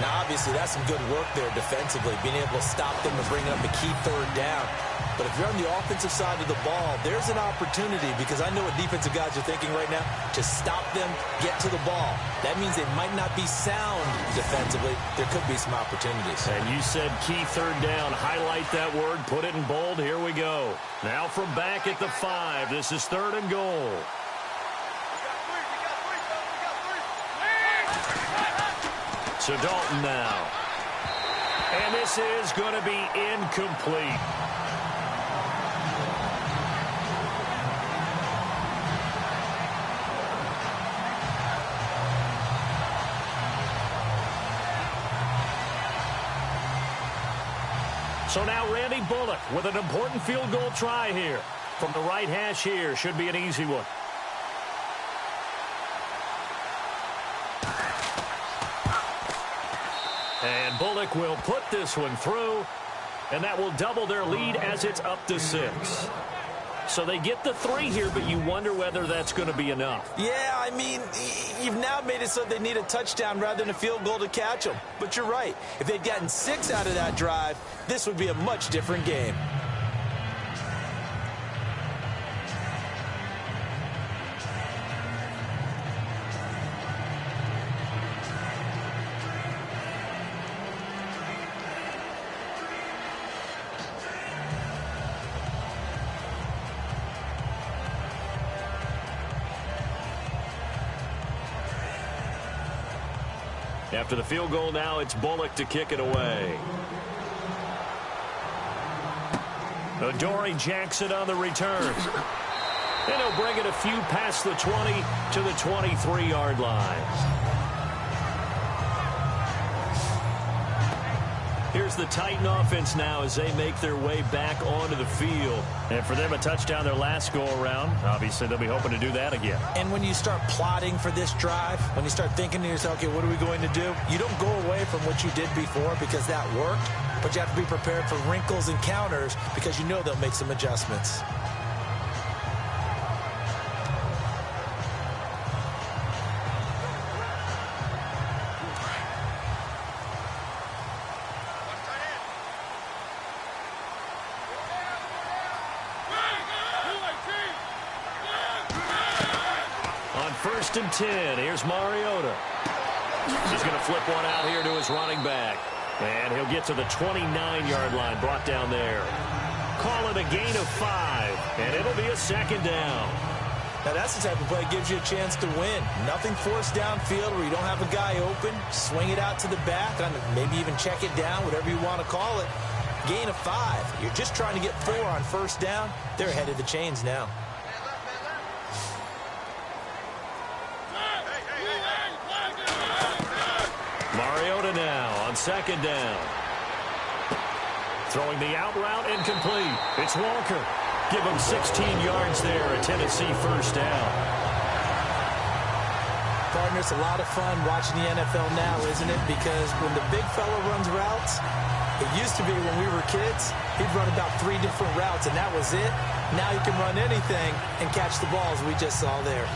Now, obviously, that's some good work there defensively, being able to stop them and bring up a key 3rd down. But if you're on the offensive side of the ball, there's an opportunity because I know what defensive guys are thinking right now, to stop them, get to the ball. That means they might not be sound defensively. There could be some opportunities. And you said key 3rd down. Highlight that word, put it in bold. Here we go. Now from back at the 5, this is 3rd and goal. So Dalton now. And this is going to be incomplete. So now Randy Bullock with an important field goal try here. From the right hash here, should be an easy one. And Bullock will put this one through, and that will double their lead as it's up to 6. So they get the 3 here, but you wonder whether that's going to be enough. Yeah, I mean, you've now made it so they need a touchdown rather than a field goal to catch them. But you're right. If they'd gotten 6 out of that drive, this would be a much different game. After the field goal now, it's Bullock to kick it away. Adoree Jackson on the return. And he'll bring it a few past the 20 to the 23-yard line. Here's the Titan offense now as they make their way back onto the field. And for them, a touchdown their last go-around. Obviously, they'll be hoping to do that again. And when you start plotting for this drive, when you start thinking to yourself, okay, what are we going to do? You don't go away from what you did before because that worked, but you have to be prepared for wrinkles and counters because you know they'll make some adjustments. First and 10. Here's Mariota. He's going to flip one out here to his running back. And he'll get to the 29-yard line, brought down there. Call it a gain of 5, and it'll be a second down. Now, that's the type of play that gives you a chance to win. Nothing forced downfield where you don't have a guy open. Swing it out to the back, maybe even check it down, whatever you want to call it. Gain of 5. You're just trying to get 4 on first down. They're ahead of the chains now. Mariota now on second down. Throwing the out route incomplete. It's Walker. Give him 16 yards there, a Tennessee first down. Partner, it's a lot of fun watching the NFL now, isn't it? Because when the big fella runs routes, it used to be when we were kids, he'd run about 3 different routes, and that was it. Now he can run anything and catch the balls we just saw there.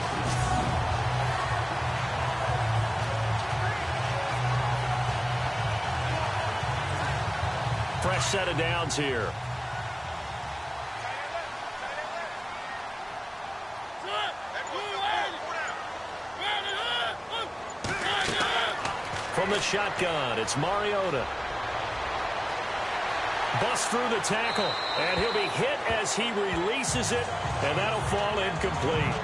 Fresh set of downs here. From the shotgun, it's Mariota. Bust through the tackle, and he'll be hit as he releases it, and that'll fall incomplete.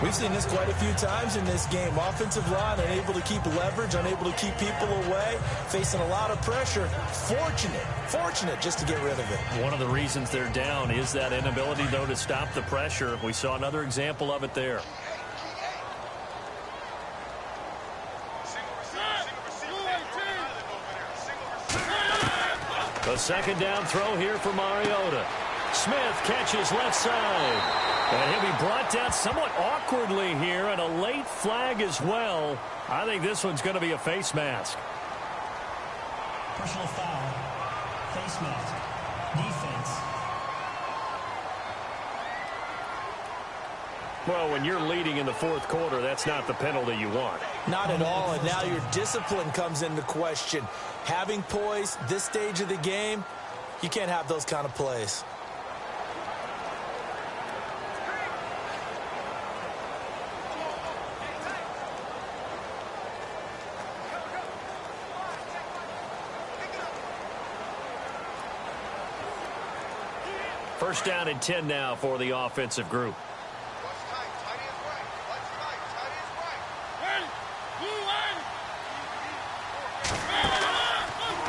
We've seen this quite a few times in this game. Offensive line unable to keep leverage, unable to keep people away, facing a lot of pressure. Fortunate just to get rid of it. One of the reasons they're down is that inability, though, to stop the pressure. We saw another example of it there. A second down throw here for Mariota. Smith catches left side. And he'll be brought down somewhat awkwardly here, and a late flag as well. I think this one's going to be a face mask. Personal foul. Face mask. Defense. Well, when you're leading in the fourth quarter, that's not the penalty you want. Not at all, and now your discipline comes into question. Having poise this stage of the game, you can't have those kind of plays. First down and 10 now for the offensive group.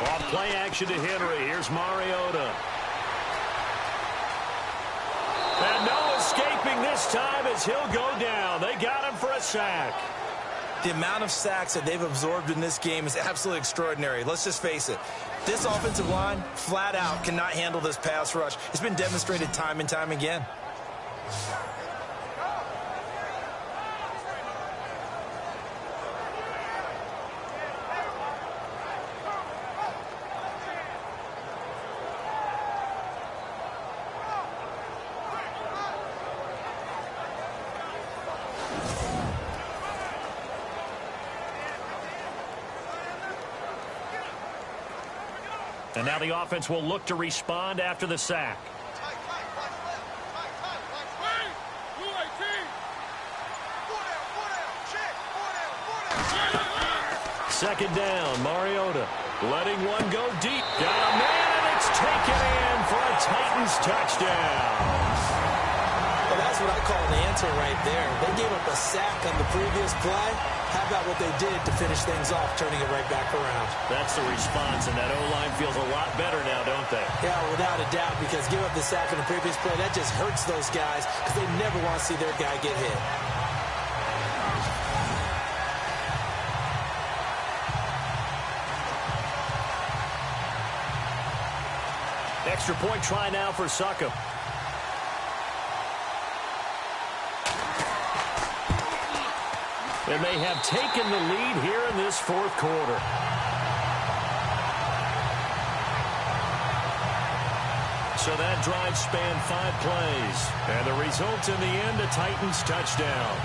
Off play action to Henry. Here's Mariota. And no escaping this time as he'll go down. They got him for a sack. The amount of sacks that they've absorbed in this game is absolutely extraordinary. Let's just face it. This offensive line, flat out, cannot handle this pass rush. It's been demonstrated time and time again. And now the offense will look to respond after the sack. Second down, Mariota letting one go deep. Got a man, and it's taken in for a Titans touchdown. Well, that's what I call an answer right there. They gave up a sack on the previous play. How about what they did to finish things off, turning it right back around? That's the response, and that O-line feels a lot better now, don't they? Yeah, without a doubt, because give up the sack on the previous play, that just hurts those guys because they never want to see their guy get hit. Extra point try now for Succop. And they have taken the lead here in this fourth quarter. So that drive spanned 5 plays. And the result in the end, a Titans touchdown.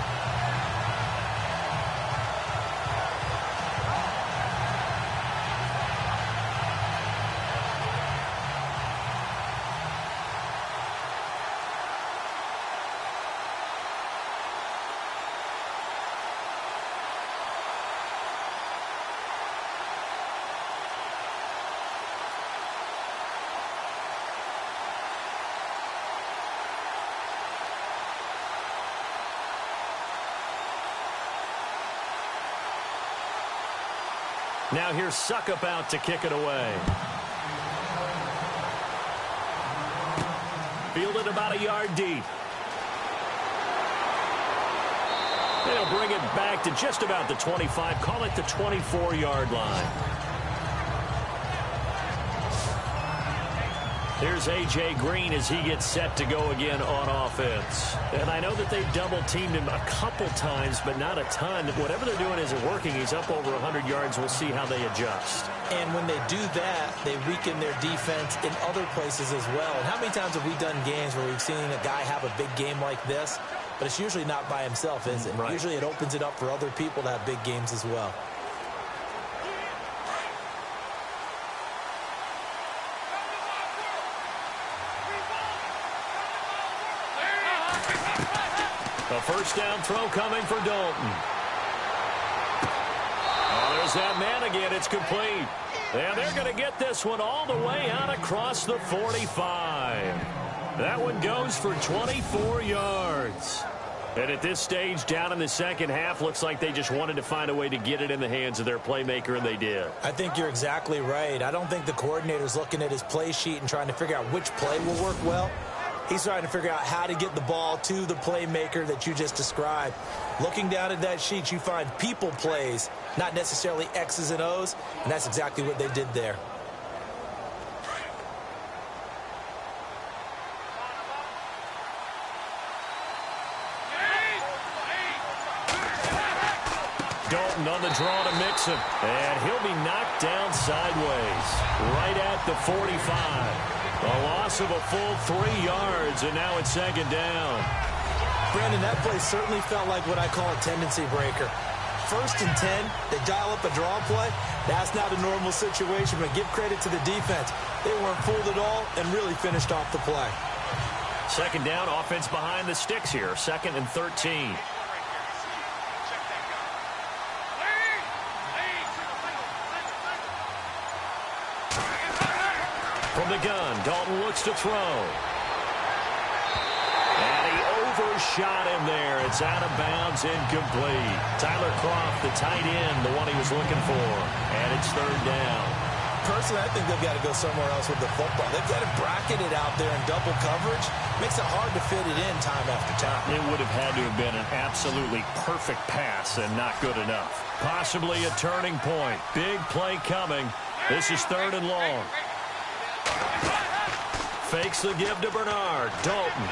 Now here's Succop out to kick it away. Fielded about a yard deep. They'll bring it back to just about the 25. Call it the 24-yard line. Here's A.J. Green as he gets set to go again on offense. And I know that they've double-teamed him a couple times, but not a ton. Whatever they're doing isn't working. He's up over 100 yards. We'll see how they adjust. And when they do that, they weaken their defense in other places as well. And how many times have we done games where we've seen a guy have a big game like this? But it's usually not by himself, is it? Right. Usually it opens it up for other people to have big games as well. A first down throw coming for Dalton. Oh, there's that man again. It's complete. And they're going to get this one all the way out across the 45. That one goes for 24 yards. And at this stage, down in the second half, looks like they just wanted to find a way to get it in the hands of their playmaker, and they did. I think you're exactly right. I don't think the coordinator's looking at his play sheet and trying to figure out which play will work well. He's trying to figure out how to get the ball to the playmaker that you just described. Looking down at that sheet, you find people plays, not necessarily X's and O's, and that's exactly what they did there. Dalton on the draw to Mixon, and he'll be knocked down sideways right at the 45. A loss of a full 3 yards, and now it's second down. Brandon, that play certainly felt like what I call a tendency breaker. 1st and 10, they dial up a draw play. That's not a normal situation, but give credit to the defense. They weren't fooled at all and really finished off the play. Second down, offense behind the sticks here. 2nd and 13. From the gun, Dalton looks to throw. And he overshot him there. It's out of bounds, incomplete. Tyler Kroft, the tight end, the one he was looking for. And it's 3rd down. Personally, I think they've got to go somewhere else with the football. They've got to bracket it out there in double coverage. Makes it hard to fit it in time after time. It would have had to have been an absolutely perfect pass and not good enough. Possibly a turning point. Big play coming. This is 3rd and long. Fakes the give to Bernard. Dalton.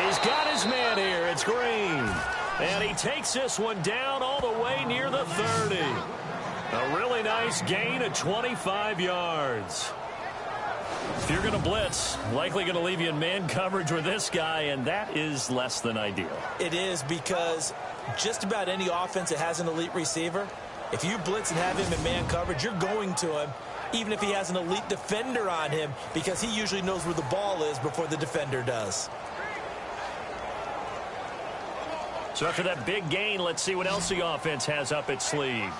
He's got his man here. It's Green. And he takes this one down all the way near the 30. A really nice gain of 25 yards. If you're going to blitz, likely going to leave you in man coverage with this guy, and that is less than ideal. It is, because just about any offense that has an elite receiver, if you blitz and have him in man coverage, you're going to him, even if he has an elite defender on him, because he usually knows where the ball is before the defender does. So after that big gain, let's see what else the offense has up its sleeve.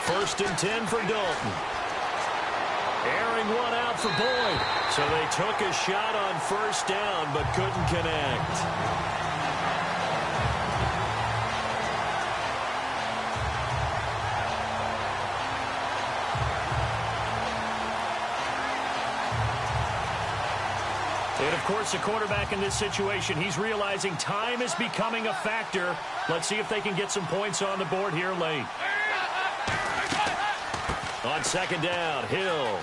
1st and 10 for Dalton. Airing one out for Boyd. So they took a shot on 1st down but couldn't connect. And, of course, the quarterback in this situation, he's realizing time is becoming a factor. Let's see if they can get some points on the board here late. On 2nd down, Hill.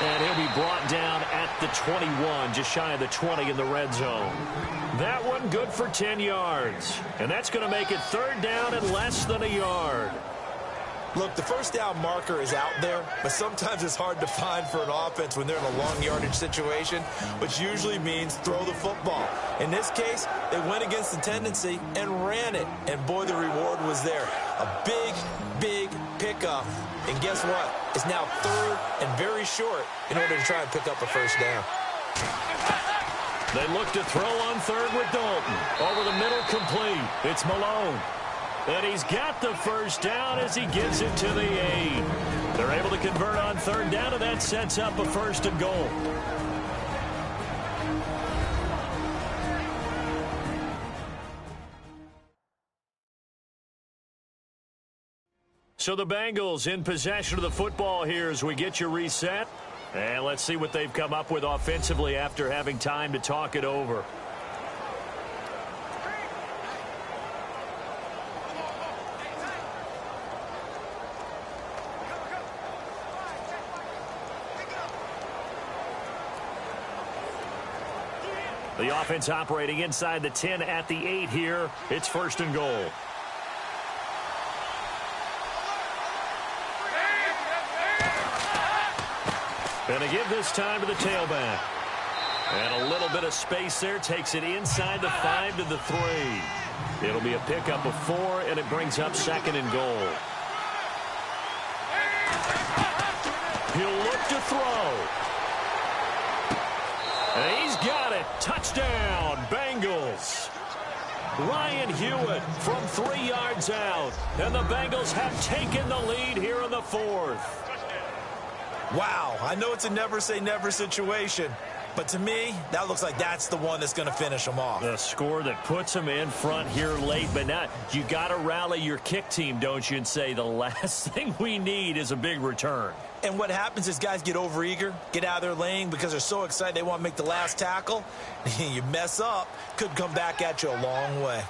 And he'll be brought down at the 21, just shy of the 20 in the red zone. That one good for 10 yards. And that's going to make it 3rd down and less than a yard. Look, the 1st down marker is out there, but sometimes it's hard to find for an offense when they're in a long yardage situation, which usually means throw the football. In this case, they went against the tendency and ran it, and boy, the reward was there. A big, big pickup, and guess what? It's now 3rd and very short in order to try and pick up a 1st down. They look to throw on 3rd with Dalton. Over the middle, complete. It's Malone. And he's got the 1st down as he gets it to the 8. They're able to convert on 3rd down, and that sets up a 1st and goal. So the Bengals in possession of the football here as we get you reset. And let's see what they've come up with offensively after having time to talk it over. The offense operating inside the 10 at the 8 here. It's 1st and goal. And they give this time to the tailback. And a little bit of space there. Takes it inside the 5 to the 3. It'll be a pickup of 4, and it brings up 2nd and goal. He'll look to throw. And he's got it. Touchdown, Bengals. Ryan Hewitt from 3 yards out. And the Bengals have taken the lead here in the 4th. Wow, I know it's a never-say-never situation, but to me, that looks like that's the one that's going to finish them off. The score that puts them in front here late, but not. You got to rally your kick team, don't you, and say the last thing we need is a big return. And what happens is guys get overeager, get out of their lane because they're so excited they want to make the last tackle. You mess up, could come back at you a long way.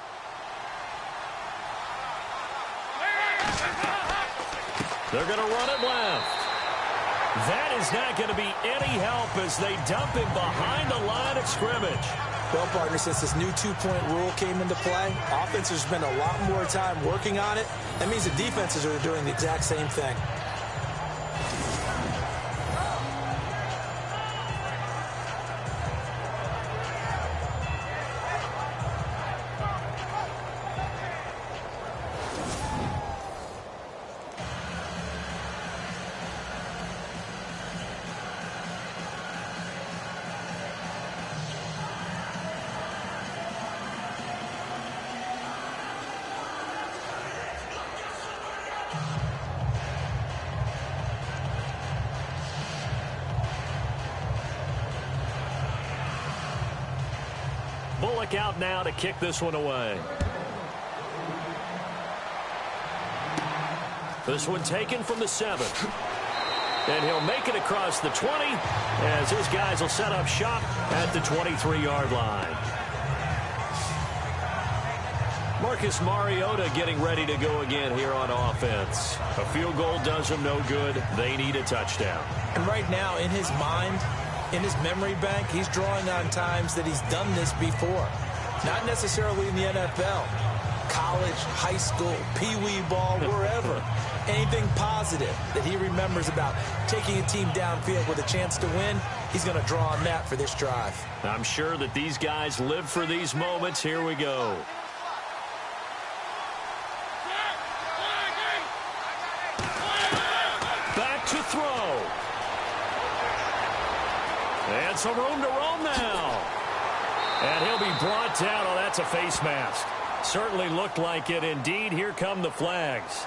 They're going to run it left. That is not going to be any help as they dump him behind the line of scrimmage. Well, partner, since this new two-point rule came into play, offenses spend a lot more time working on it. That means the defenses are doing the exact same thing. clock out now to kick this one away. This one taken from the 7. And he'll make it across the 20 as his guys will set up shop at the 23-yard line. Marcus Mariota getting ready to go again here on offense. A field goal does him no good. They need a touchdown. And right now, in his mind, in his memory bank, he's drawing on times that he's done this before. Not necessarily in the NFL. College, high school, pee-wee ball, wherever. Anything positive that he remembers about taking a team downfield with a chance to win, he's going to draw on that for this drive. I'm sure that these guys live for these moments. Here we go. Back to throw. And some room to roam now. And he'll be brought down. Oh, that's a face mask. Certainly looked like it. Indeed, here come the flags.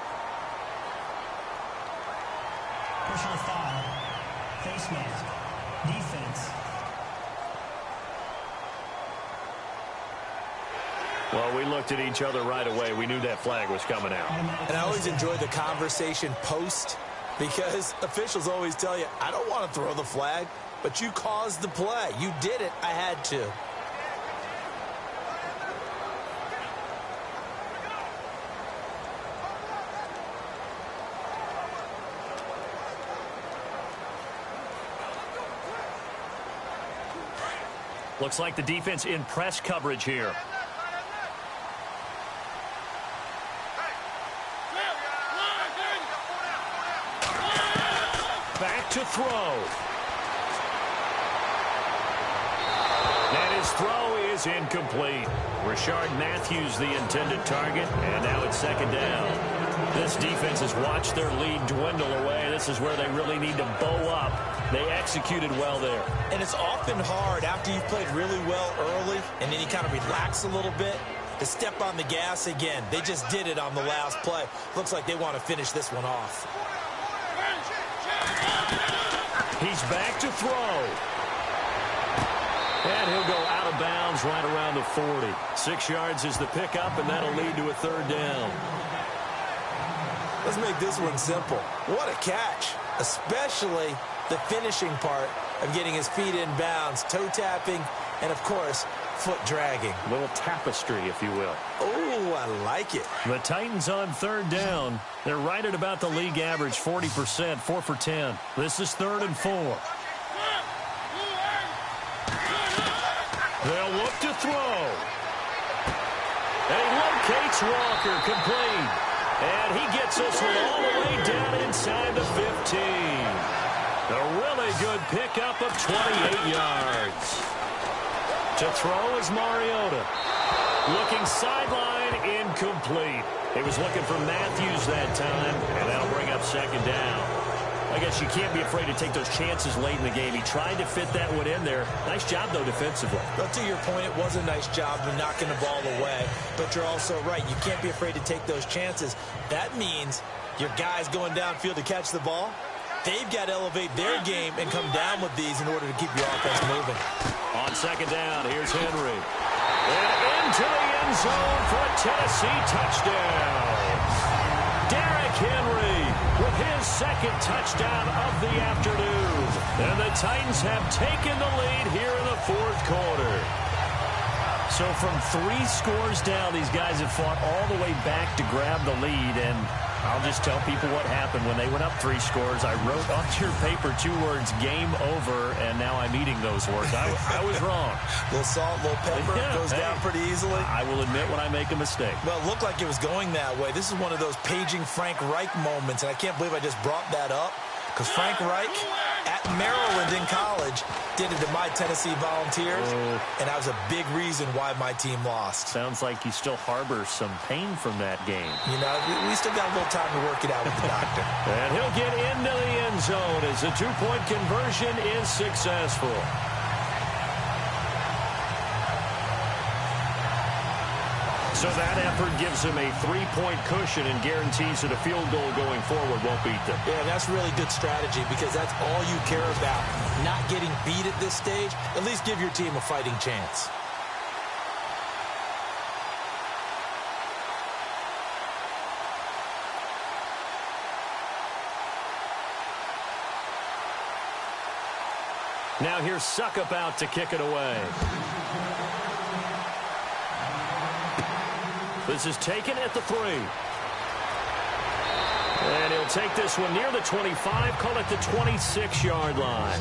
Personal foul. Face mask. Defense. Well, we looked at each other right away. We knew that flag was coming out. And I always enjoy the conversation post because officials always tell you, I don't want to throw the flag, but you caused the play. You did it. I had to. Looks like the defense in press coverage here. Back to throw. And his throw is incomplete. Rashard Matthews the intended target, and now it's second down. This defense has watched their lead dwindle away. This is where they really need to bow up. They executed well there. And it's often hard after you've played really well early and then you kind of relax a little bit to step on the gas again. They just did it on the last play. Looks like they want to finish this one off. He's back to throw. And he'll go out of bounds right around the 40. 6 yards is the pickup, and that'll lead to a third down. Let's make this one simple. What a catch, especially the finishing part of getting his feet in bounds, toe tapping, and, of course, foot dragging. A little tapestry, if you will. Oh, I like it. The Titans on third down. They're right at about the league average, 40%, 4 for 10. This is 3rd and 4. They'll look to throw. And he locates Walker, complete. And he gets this one all the way down inside the 15. A really good pickup of 28 yards. To throw is Mariota. Looking sideline, incomplete. He was looking for Matthews that time, and that'll bring up second down. I guess you can't be afraid to take those chances late in the game. He tried to fit that one in there. Nice job, though, defensively. But to your point, it was a nice job of knocking the ball away. But you're also right. You can't be afraid to take those chances. That means your guys going downfield to catch the ball, they've got to elevate their game and come down with these in order to keep your offense moving. On second down, here's Henry. And into the end zone for a Tennessee touchdown. Derrick Henry with his second touchdown of the afternoon. And the Titans have taken the lead here in the 4th quarter. So from 3 scores down, these guys have fought all the way back to grab the lead. And I'll just tell people what happened when they went up 3 scores. I wrote onto your paper 2 words, game over, and now I'm eating those words. I was wrong. A little salt, a little pepper, goes down pretty easily. I will admit when I make a mistake. Well, it looked like it was going that way. This is one of those paging Frank Reich moments, and I can't believe I just brought that up because Frank Reich at Maryland in college did it to my Tennessee Volunteers, and that was a big reason why my team lost. Sounds like you still harbor some pain from that game. You know, we still got a little time to work it out with the doctor. And he'll get into the end zone as the 2-point conversion is successful. So that effort gives him a 3-point cushion and guarantees that a field goal going forward won't beat them. Yeah, that's really good strategy because that's all you care about. Not getting beat at this stage, at least give your team a fighting chance. Now here's Suckup out to kick it away. This is taken at the 3. And he'll take this one near the 25, call it the 26-yard line.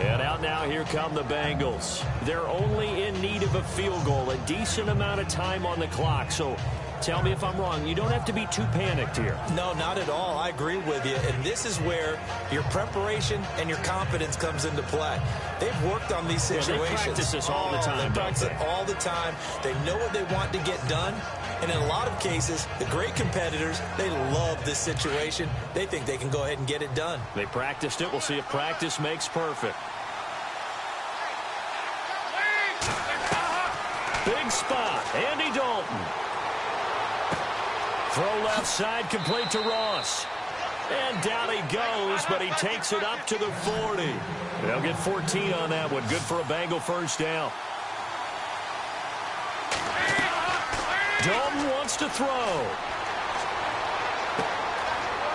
And out now, here come the Bengals. They're only in need of a field goal, a decent amount of time on the clock. So tell me if I'm wrong. You don't have to be too panicked here. No, not at all. I agree with you. And this is where your preparation and your confidence comes into play. They've worked on these situations. They practice this all the time. They practice it all the time. They know what they want to get done. And in a lot of cases, the great competitors, they love this situation. They think they can go ahead and get it done. They practiced it. We'll see if practice makes perfect. Big spot. Andy Dalton. Throw left side, complete to Ross. And down he goes, but he takes it up to the 40. They'll get 14 on that one. Good for a Bengal first down. Dalton wants to throw.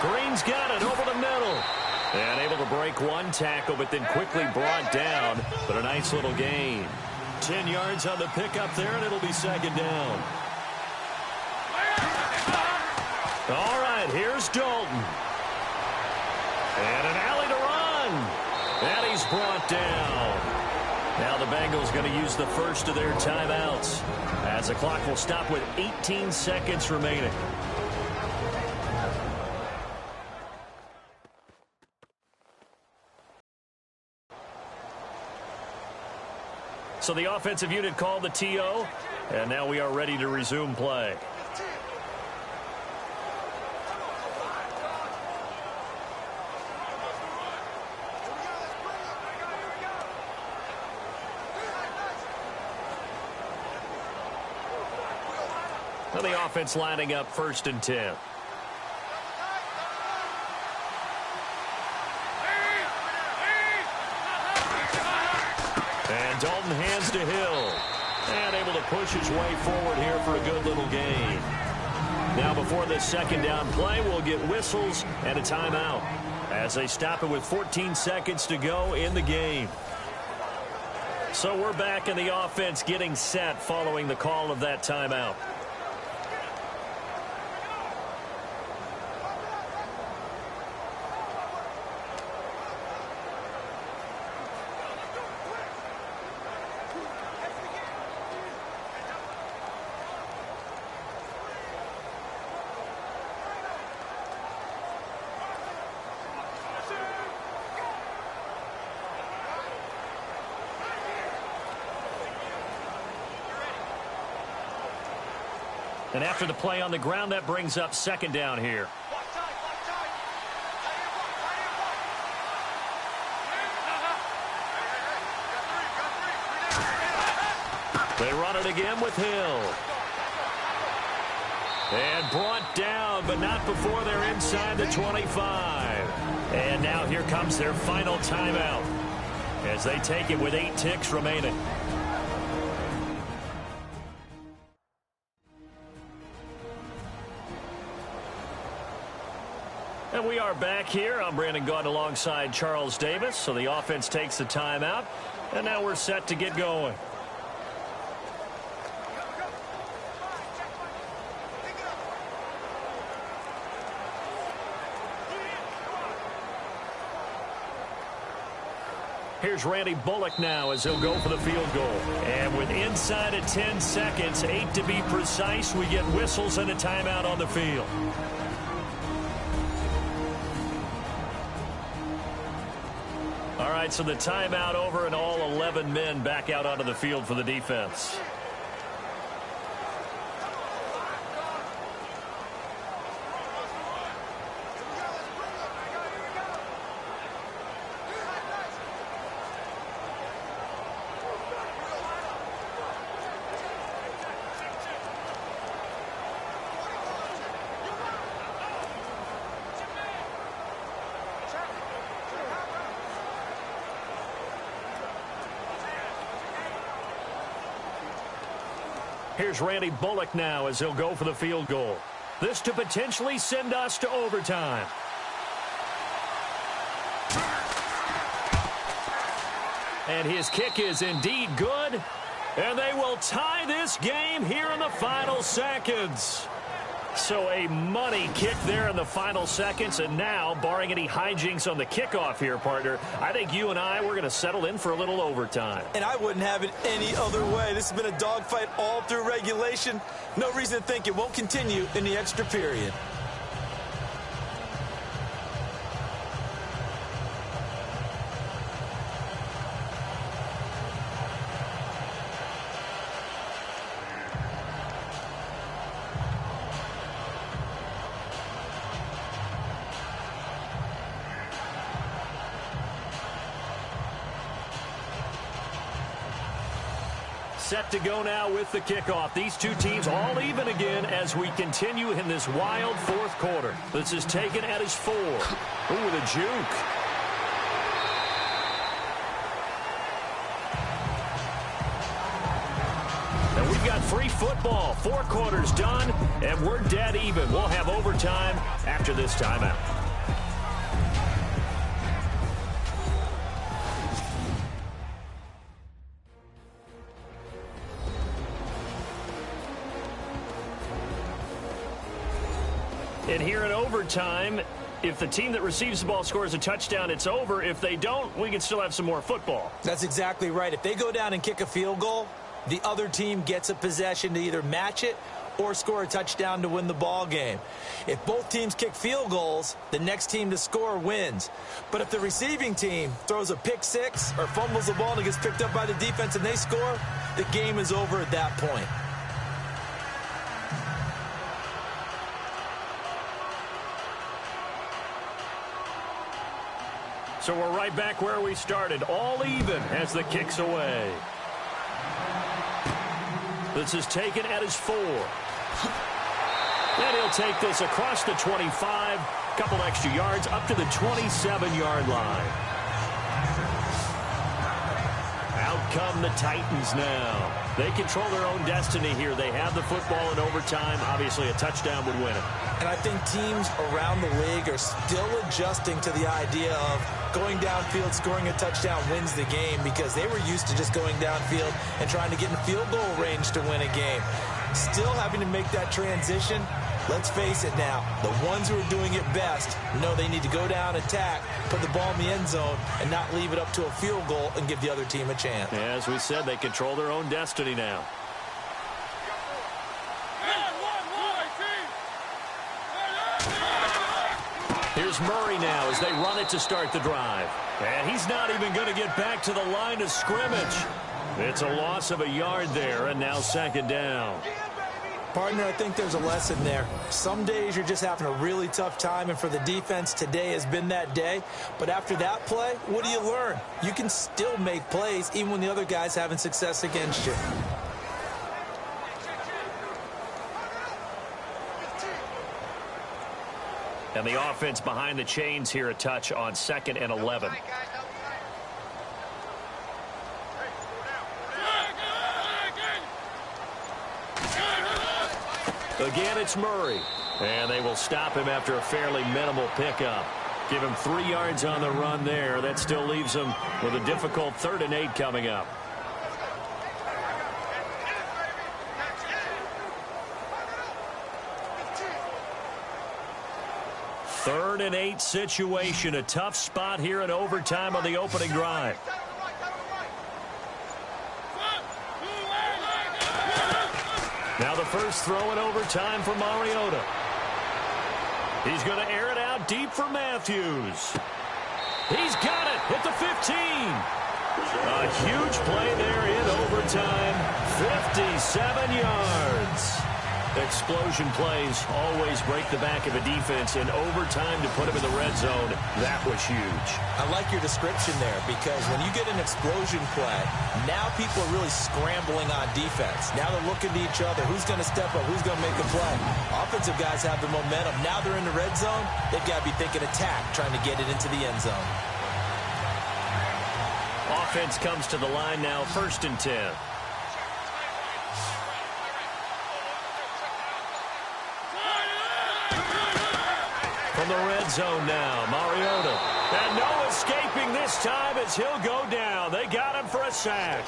Green's got it over the middle. And able to break one tackle, but then quickly brought down. But a nice little gain. 10 yards on the pickup there, and it'll be second down. All right, here's Dalton. And an alley to run. And he's brought down. Now the Bengals going to use the first of their timeouts, as the clock will stop with 18 seconds remaining. So the offensive unit called the TO, and now we are ready to resume play. Well, the offense lining up 1st and 10. And Dalton hands to Hill. And able to push his way forward here for a good little gain. Now before this second down play, we'll get whistles and a timeout, as they stop it with 14 seconds to go in the game. So we're back in the offense getting set following the call of that timeout. And after the play on the ground, that brings up second down here. They run it again with Hill. And brought down, but not before they're inside the 25. And now here comes their final timeout, as they take it with 8 ticks remaining. And we are back here. I'm Brandon Gaunt alongside Charles Davis. So the offense takes the timeout, and now we're set to get going. Here's Randy Bullock now as he'll go for the field goal. And with inside of 10 seconds, 8 to be precise, we get whistles and a timeout on the field. All right, so the timeout over and all 11 men back out onto the field for the defense. Here's Randy Bullock now as he'll go for the field goal. This to potentially send us to overtime. And his kick is indeed good. And they will tie this game here in the final seconds. So a money kick there in the final seconds. And now, barring any hijinks on the kickoff here, partner, I think you and we're going to settle in for a little overtime. And I wouldn't have it any other way. This has been a dogfight all through regulation. No reason to think it won't continue in the extra period. Set to go now with the kickoff. These two teams all even again as we continue in this wild fourth quarter. This is taken at his 4. Ooh, with a juke. And we've got free football. 4 quarters done, and we're dead even. We'll have overtime after this timeout. And here in overtime, if the team that receives the ball scores a touchdown, it's over. If they don't, we can still have some more football. That's exactly right. If they go down and kick a field goal, the other team gets a possession to either match it or score a touchdown to win the ball game. If both teams kick field goals, the next team to score wins. But if the receiving team throws a pick six or fumbles the ball and it gets picked up by the defense and they score, the game is over at that point. So we're right back where we started, all even as the kick's away. This is taken at his 4. And he'll take this across the 25, couple extra yards, up to the 27-yard line. Out come the Titans now. They control their own destiny here. They have the football in overtime. Obviously, a touchdown would win it. And I think teams around the league are still adjusting to the idea of going downfield, scoring a touchdown wins the game, because they were used to just going downfield and trying to get in field goal range to win a game. Still having to make that transition. Let's face it now, the ones who are doing it best know they need to go down, attack, put the ball in the end zone, and not leave it up to a field goal and give the other team a chance. As we said, they control their own destiny now. Here's Murray now as they run it to start the drive. And he's not even going to get back to the line of scrimmage. It's a loss of a yard there, and now second down. Partner, I think there's a lesson there. Some days you're just having a really tough time, and for the defense, today has been that day. But after that play, what do you learn? You can still make plays even when the other guy's having success against you. And the offense behind the chains here, a touch on 2nd and 11. Again, it's Murray. And they will stop him after a fairly minimal pickup. Give him 3 yards on the run there. That still leaves him with a difficult 3rd and 8 coming up. Third and 8 situation. A tough spot here in overtime on the opening drive. Now the first throw in overtime for Mariota. He's going to air it out deep for Matthews. He's got it at the 15. A huge play there in overtime. 57 yards. Explosion plays always break the back of a defense. In overtime to put him in the red zone, that was huge. I like your description there, because when you get an explosion play, now people are really scrambling on defense. Now they're looking to each other. Who's going to step up? Who's going to make a play? Offensive guys have the momentum. Now they're in the red zone. They've got to be thinking attack, trying to get it into the end zone. Offense comes to the line now, 1st and 10. From the red zone now, Mariota. And no escaping this time as he'll go down. They got him a sack.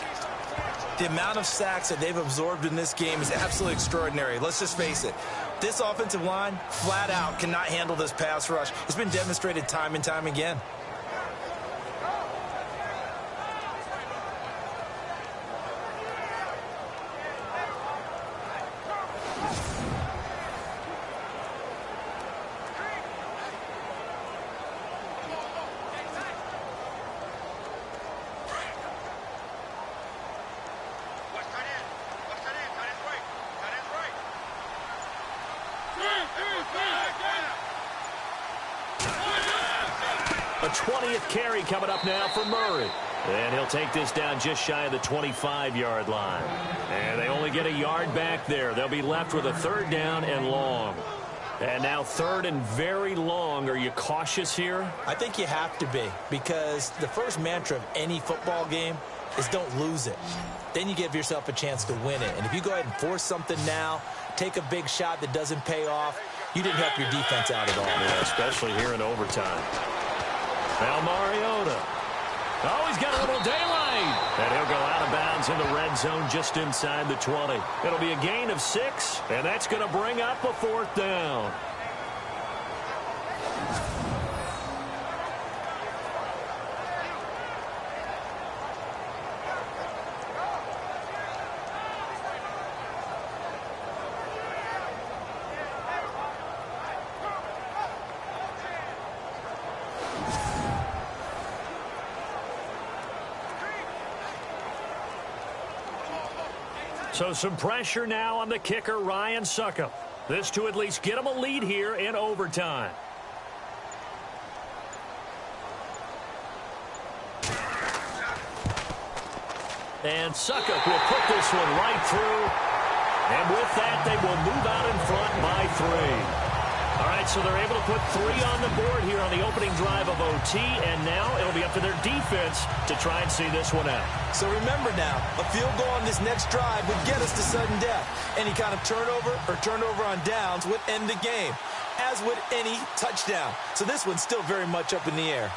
The amount of sacks that they've absorbed in this game is absolutely extraordinary. Let's just face it. This offensive line, flat out, cannot handle this pass rush. It's been demonstrated time and time again. A 20th carry coming up now for Murray. And he'll take this down just shy of the 25-yard line. And they only get a yard back there. They'll be left with a 3rd down and long. And now 3rd and very long. Are you cautious here? I think you have to be, because the first mantra of any football game is don't lose it. Then you give yourself a chance to win it. And if you go ahead and force something now, take a big shot that doesn't pay off, you didn't help your defense out at all. Yeah, especially here in overtime. Now Mariota. Oh, he's got a little daylight. And he'll go out of bounds in the red zone just inside the 20. It'll be a gain of 6, and that's going to bring up a 4th down. So some pressure now on the kicker, Ryan Succop. This to at least get him a lead here in overtime. And Succop will put this one right through. And with that, they will move out in front by 3. All right, so they're able to put 3 on the board here on the opening drive of OT, and now it'll be up to their defense to try and see this one out. So remember now, a field goal on this next drive would get us to sudden death. Any kind of turnover or turnover on downs would end the game, as would any touchdown. So this one's still very much up in the air.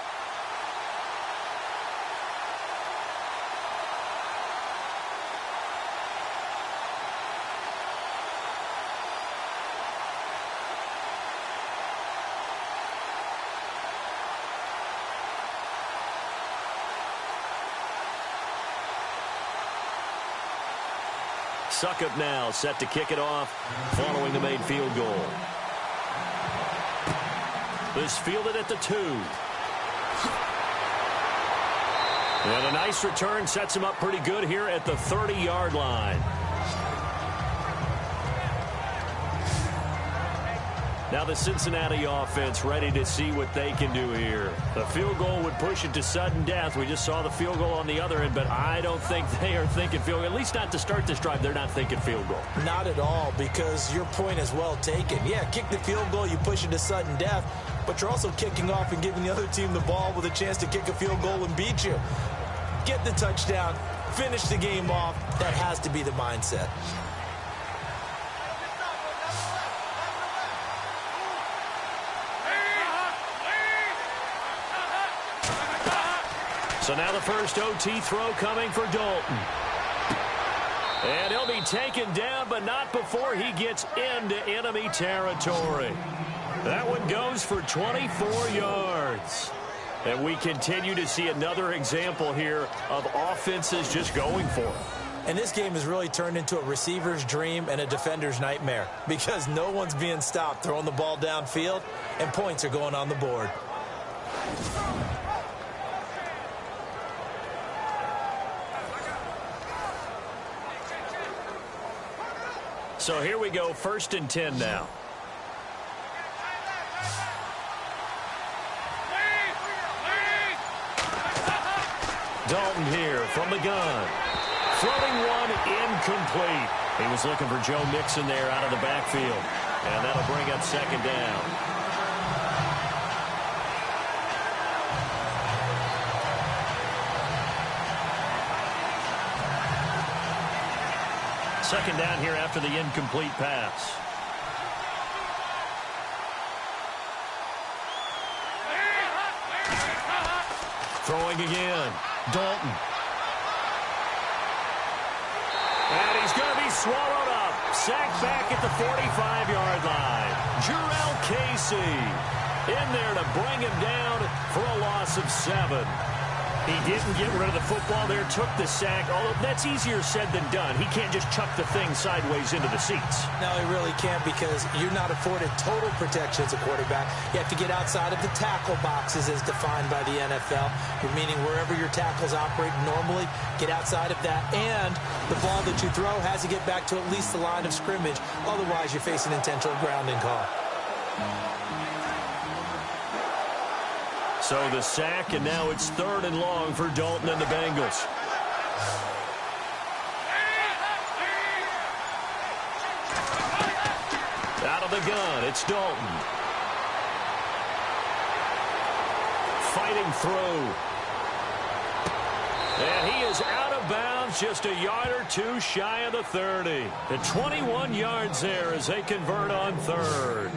Succop now set to kick it off following the made field goal. This fielded at the 2. And a nice return sets him up pretty good here at the 30-yard line. Now the Cincinnati offense ready to see what they can do here. The field goal would push it to sudden death. We just saw the field goal on the other end, but I don't think they are thinking field goal. At least not to start this drive. They're not thinking field goal. Not at all, because your point is well taken. Yeah, kick the field goal, you push it to sudden death, but you're also kicking off and giving the other team the ball with a chance to kick a field goal and beat you. Get the touchdown, finish the game off. That has to be the mindset. So now the first OT throw coming for Dalton. And he'll be taken down, but not before he gets into enemy territory. That one goes for 24 yards. And we continue to see another example here of offenses just going for it. And this game has really turned into a receiver's dream and a defender's nightmare, because no one's being stopped throwing the ball downfield, and points are going on the board. So here we go, 1st and 10 now. Dalton here from the gun. Throwing one incomplete. He was looking for Joe Mixon there out of the backfield. And that'll bring up 2nd down. Second down here after the incomplete pass. Throwing again. Dalton. swallowed up. Sacked back at the 45-yard line. Jurrell Casey in there to bring him down for a loss of 7. He didn't get rid of the football there, took the sack, although that's easier said than done. He can't just chuck the thing sideways into the seats. No, he really can't because you're not afforded total protection as a quarterback. You have to get outside of the tackle boxes as defined by the NFL, meaning wherever your tackles operate normally, get outside of that. And the ball that you throw has to get back to at least the line of scrimmage. Otherwise, you're facing intentional grounding call. So the sack, and now it's 3rd and long for Dalton and the Bengals. Out of the gun, it's Dalton. Fighting through. And he is out of bounds, just a yard or two shy of the 30. The 21 yards there as they convert on 3rd.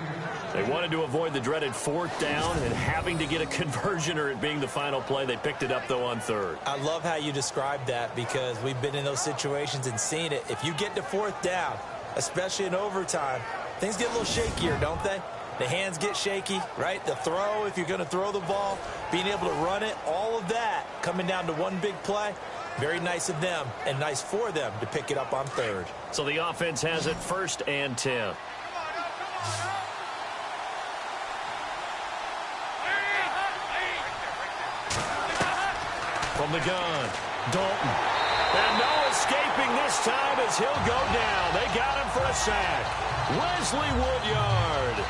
They wanted to avoid the dreaded 4th down and having to get a conversion or it being the final play. They picked it up, though, on 3rd. I love how you described that because we've been in those situations and seen it. If you get to 4th down, especially in overtime, things get a little shakier, don't they? The hands get shaky, right? The throw, if you're going to throw the ball, being able to run it, all of that coming down to one big play. Very nice of them and nice for them to pick it up on 3rd. So the offense has it 1st and 10. From the gun, Dalton. And no escaping this time as he'll go down. They got him for a sack. Wesley Woodyard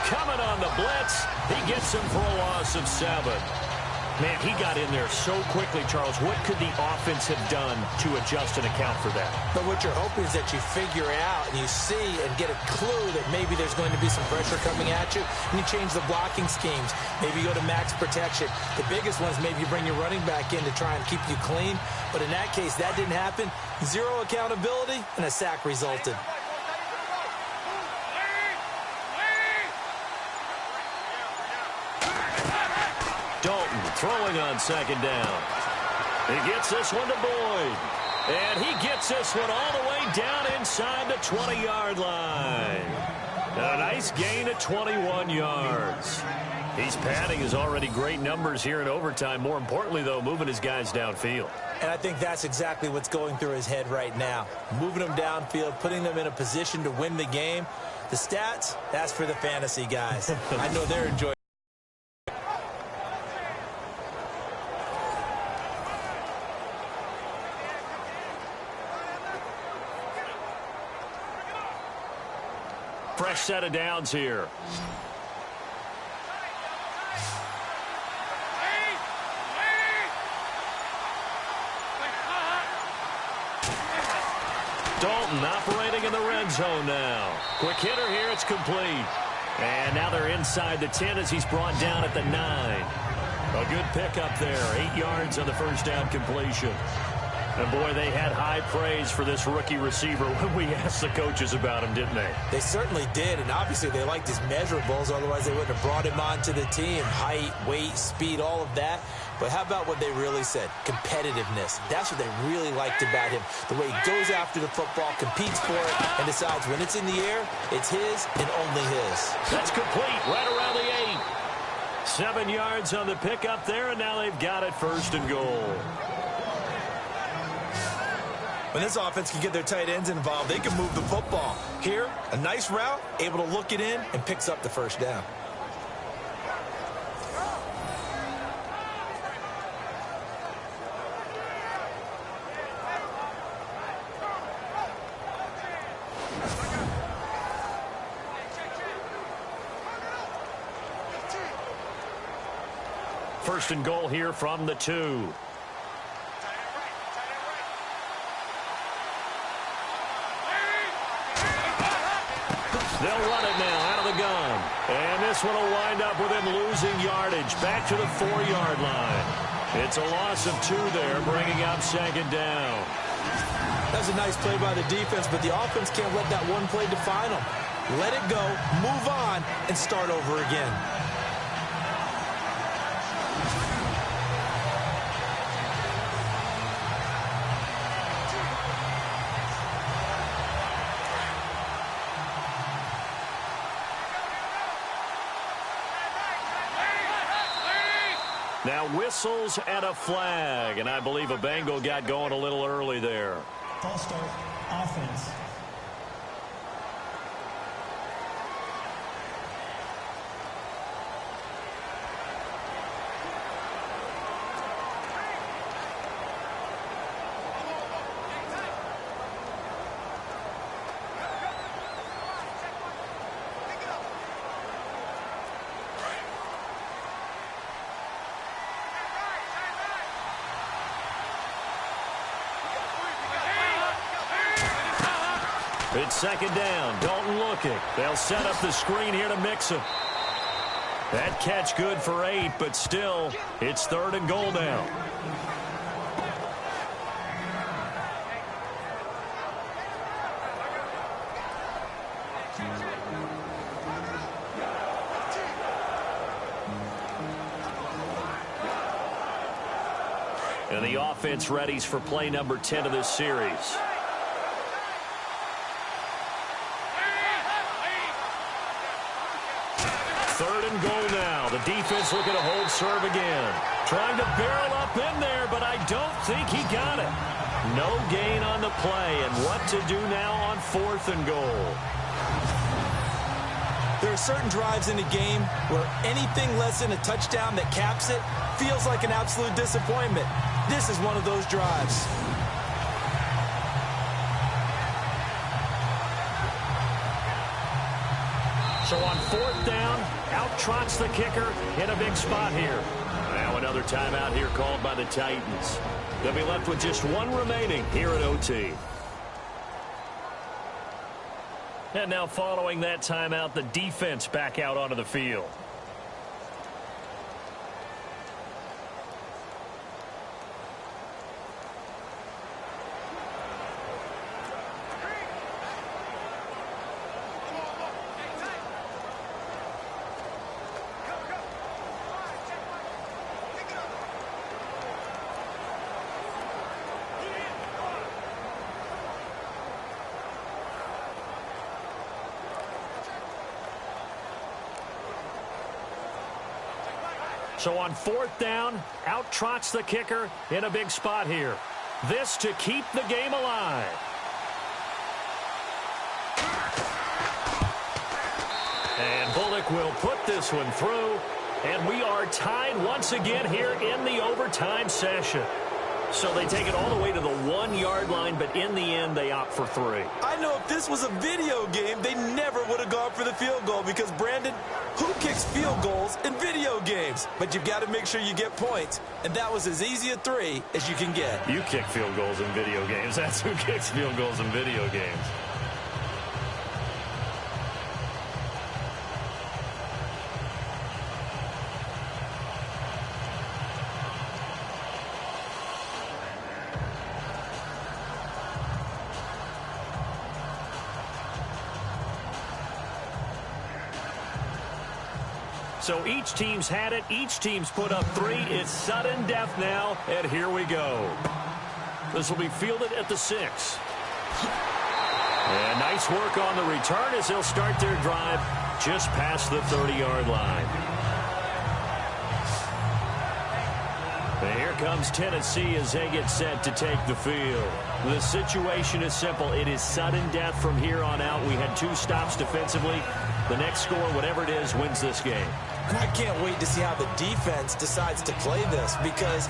coming on the blitz. He gets him for a loss of 7. Man, he got in there so quickly, Charles. What could the offense have done to adjust and account for that? But what you're hoping is that you figure out and you see and get a clue that maybe there's going to be some pressure coming at you, and you change the blocking schemes. Maybe you go to max protection. The biggest one is maybe you bring your running back in to try and keep you clean. But in that case, that didn't happen. 0 accountability, and a sack resulted. Dalton throwing on 2nd down. He gets this one to Boyd. And he gets this one all the way down inside the 20-yard line. A nice gain of 21 yards. He's padding his already great numbers here in overtime. More importantly, though, moving his guys downfield. And I think that's exactly what's going through his head right now. Moving them downfield, putting them in a position to win the game. The stats, that's for the fantasy guys. I know they're enjoying. Fresh set of downs here. Dalton operating in the red zone now. Quick hitter here, it's complete. And now they're inside the 10 as he's brought down at the 9. A good pickup there. 8 yards on the 1st down completion. And, boy, they had high praise for this rookie receiver when we asked the coaches about him, didn't they? They certainly did, and obviously they liked his measurables. Otherwise, they wouldn't have brought him onto the team. Height, weight, speed, all of that. But how about what they really said? Competitiveness. That's what they really liked about him. The way he goes after the football, competes for it, and decides when it's in the air, it's his and only his. That's complete right around the 8. 7 yards on the pickup there, and now they've got it 1st and goal. When this offense can get their tight ends involved, they can move the football. Here, a nice route, able to look it in, and picks up the 1st down. First and goal here from the 2. They'll run it now out of the gun. And this one will wind up with him losing yardage back to the 4-yard line. It's a loss of 2 there, bringing up 2nd down. That's a nice play by the defense, but the offense can't let that one play define them. Let it go, move on, and start over again. Now whistles and a flag, and I believe a Bengal got going a little early there. False start, offense. It's second down. Dalton looking. They'll set up the screen here to mix him. That catch good for 8, but still, it's 3rd and goal now. And the offense readies for play number 10 of this series. Third and goal now. The defense looking to hold serve again. Trying to barrel up in there, but I don't think he got it. No gain on the play, and what to do now on 4th and goal. There are certain drives in a game where anything less than a touchdown that caps it feels like an absolute disappointment. This is one of those drives. So on 4th down, out trots the kicker in a big spot here. Now another timeout here called by the Titans. They'll be left with just one remaining here at OT. And now following that timeout, the defense back out onto the field. So on 4th down, out trots the kicker in a big spot here. This to keep the game alive. And Bullock will put this one through. And we are tied once again here in the overtime session. So they take it all the way to the 1-yard line, but in the end, they opt for 3. I know if this was a video game, they never would have gone for the field goal because, Brandon, who kicks field goals in video games? But you've got to make sure you get points, and that was as easy a 3 as you can get. You kick field goals in video games. That's who kicks field goals in video games. So each team's had it. Each team's put up 3. It's sudden death now, and here we go. This will be fielded at the 6. And nice work on the return as they'll start their drive just past the 30-yard line. And here comes Tennessee as they get set to take the field. The situation is simple. It is sudden death from here on out. We had 2 stops defensively. The next score, whatever it is, wins this game. And I can't wait to see how the defense decides to play this because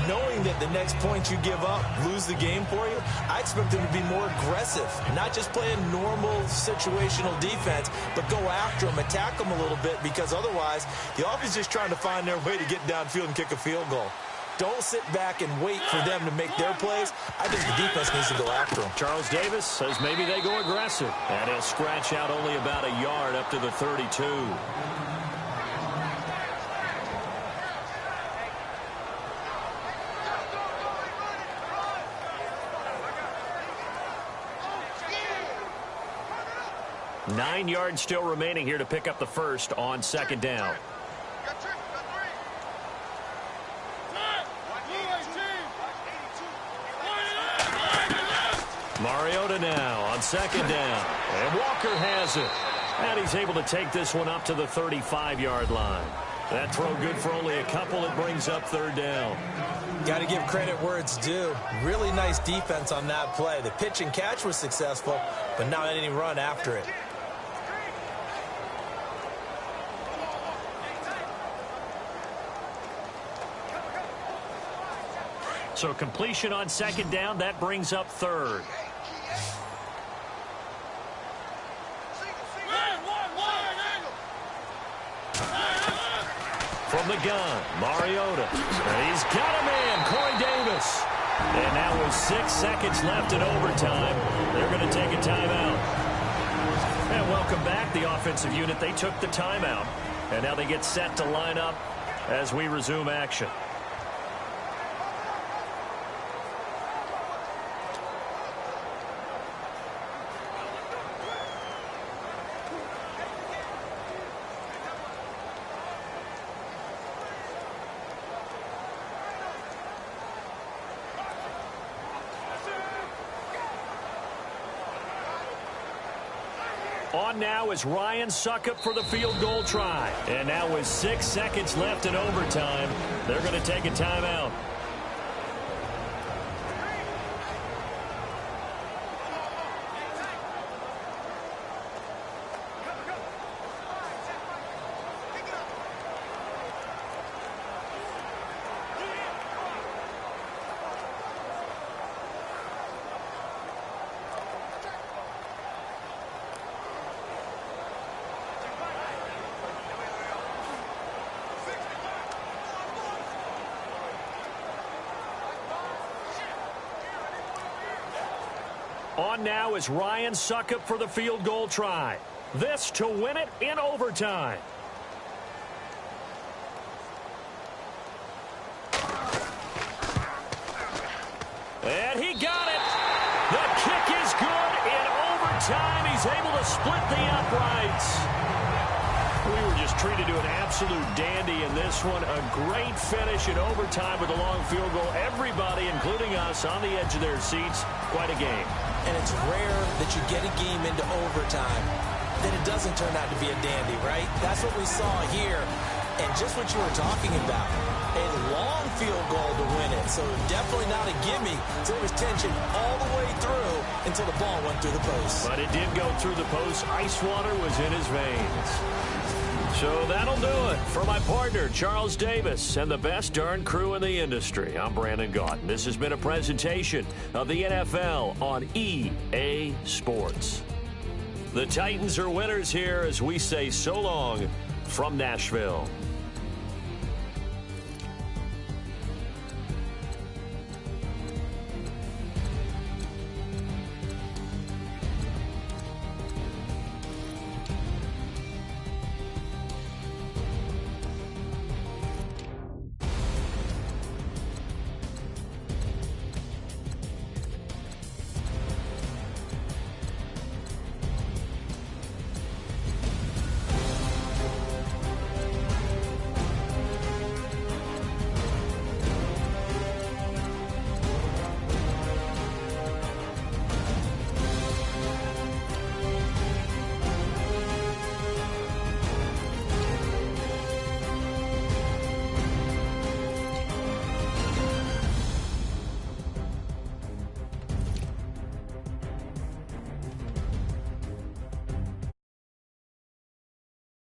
knowing that the next point you give up, lose the game for you, I expect them to be more aggressive, not just play a normal situational defense, but go after them, attack them a little bit because otherwise the offense is just trying to find their way to get downfield and kick a field goal. Don't sit back and wait for them to make their plays. I think the defense needs to go after them. Charles Davis says maybe they go aggressive. And he'll scratch out only about a yard up to the 32. Nine yards still remaining here to pick up the first on second down. Mariota now on second down. And Walker has it. And he's able to take this one up to the 35-yard line. That throw good for only a couple. It brings up third down. Got to give credit where it's due. Really nice defense on that play. The pitch and catch was successful, but not any run after it. So completion on second down, that brings up third. From the gun, Mariota. And he's got a man, Corey Davis. And now with 6 seconds left in overtime, they're going to take a timeout. And welcome back, the offensive unit. They took the timeout. And now they get set to line up as we resume action. On now is Ryan Suckup for the field goal try. And now with 6 seconds left in overtime, they're going to take a timeout. On now is Ryan Suckup for the field goal try. This to win it in overtime. And he got it. The kick is good in overtime. He's able to split the uprights. We were just treated to an absolute dandy in this one. A great finish in overtime with a long field goal. Everybody, including us, on the edge of their seats. Quite a game. And it's rare that you get a game into overtime that it doesn't turn out to be a dandy, right? That's what we saw here. And just what you were talking about, a long field goal to win it. So definitely not a gimme. So there was tension all the way through until the ball went through the post. But it did go through the post. Ice water was in his veins. So that'll do it for my partner, Charles Davis, and the best darn crew in the industry. I'm Brandon Gaudin. This has been a presentation of the NFL on EA Sports. The Titans are winners here as we say so long from Nashville.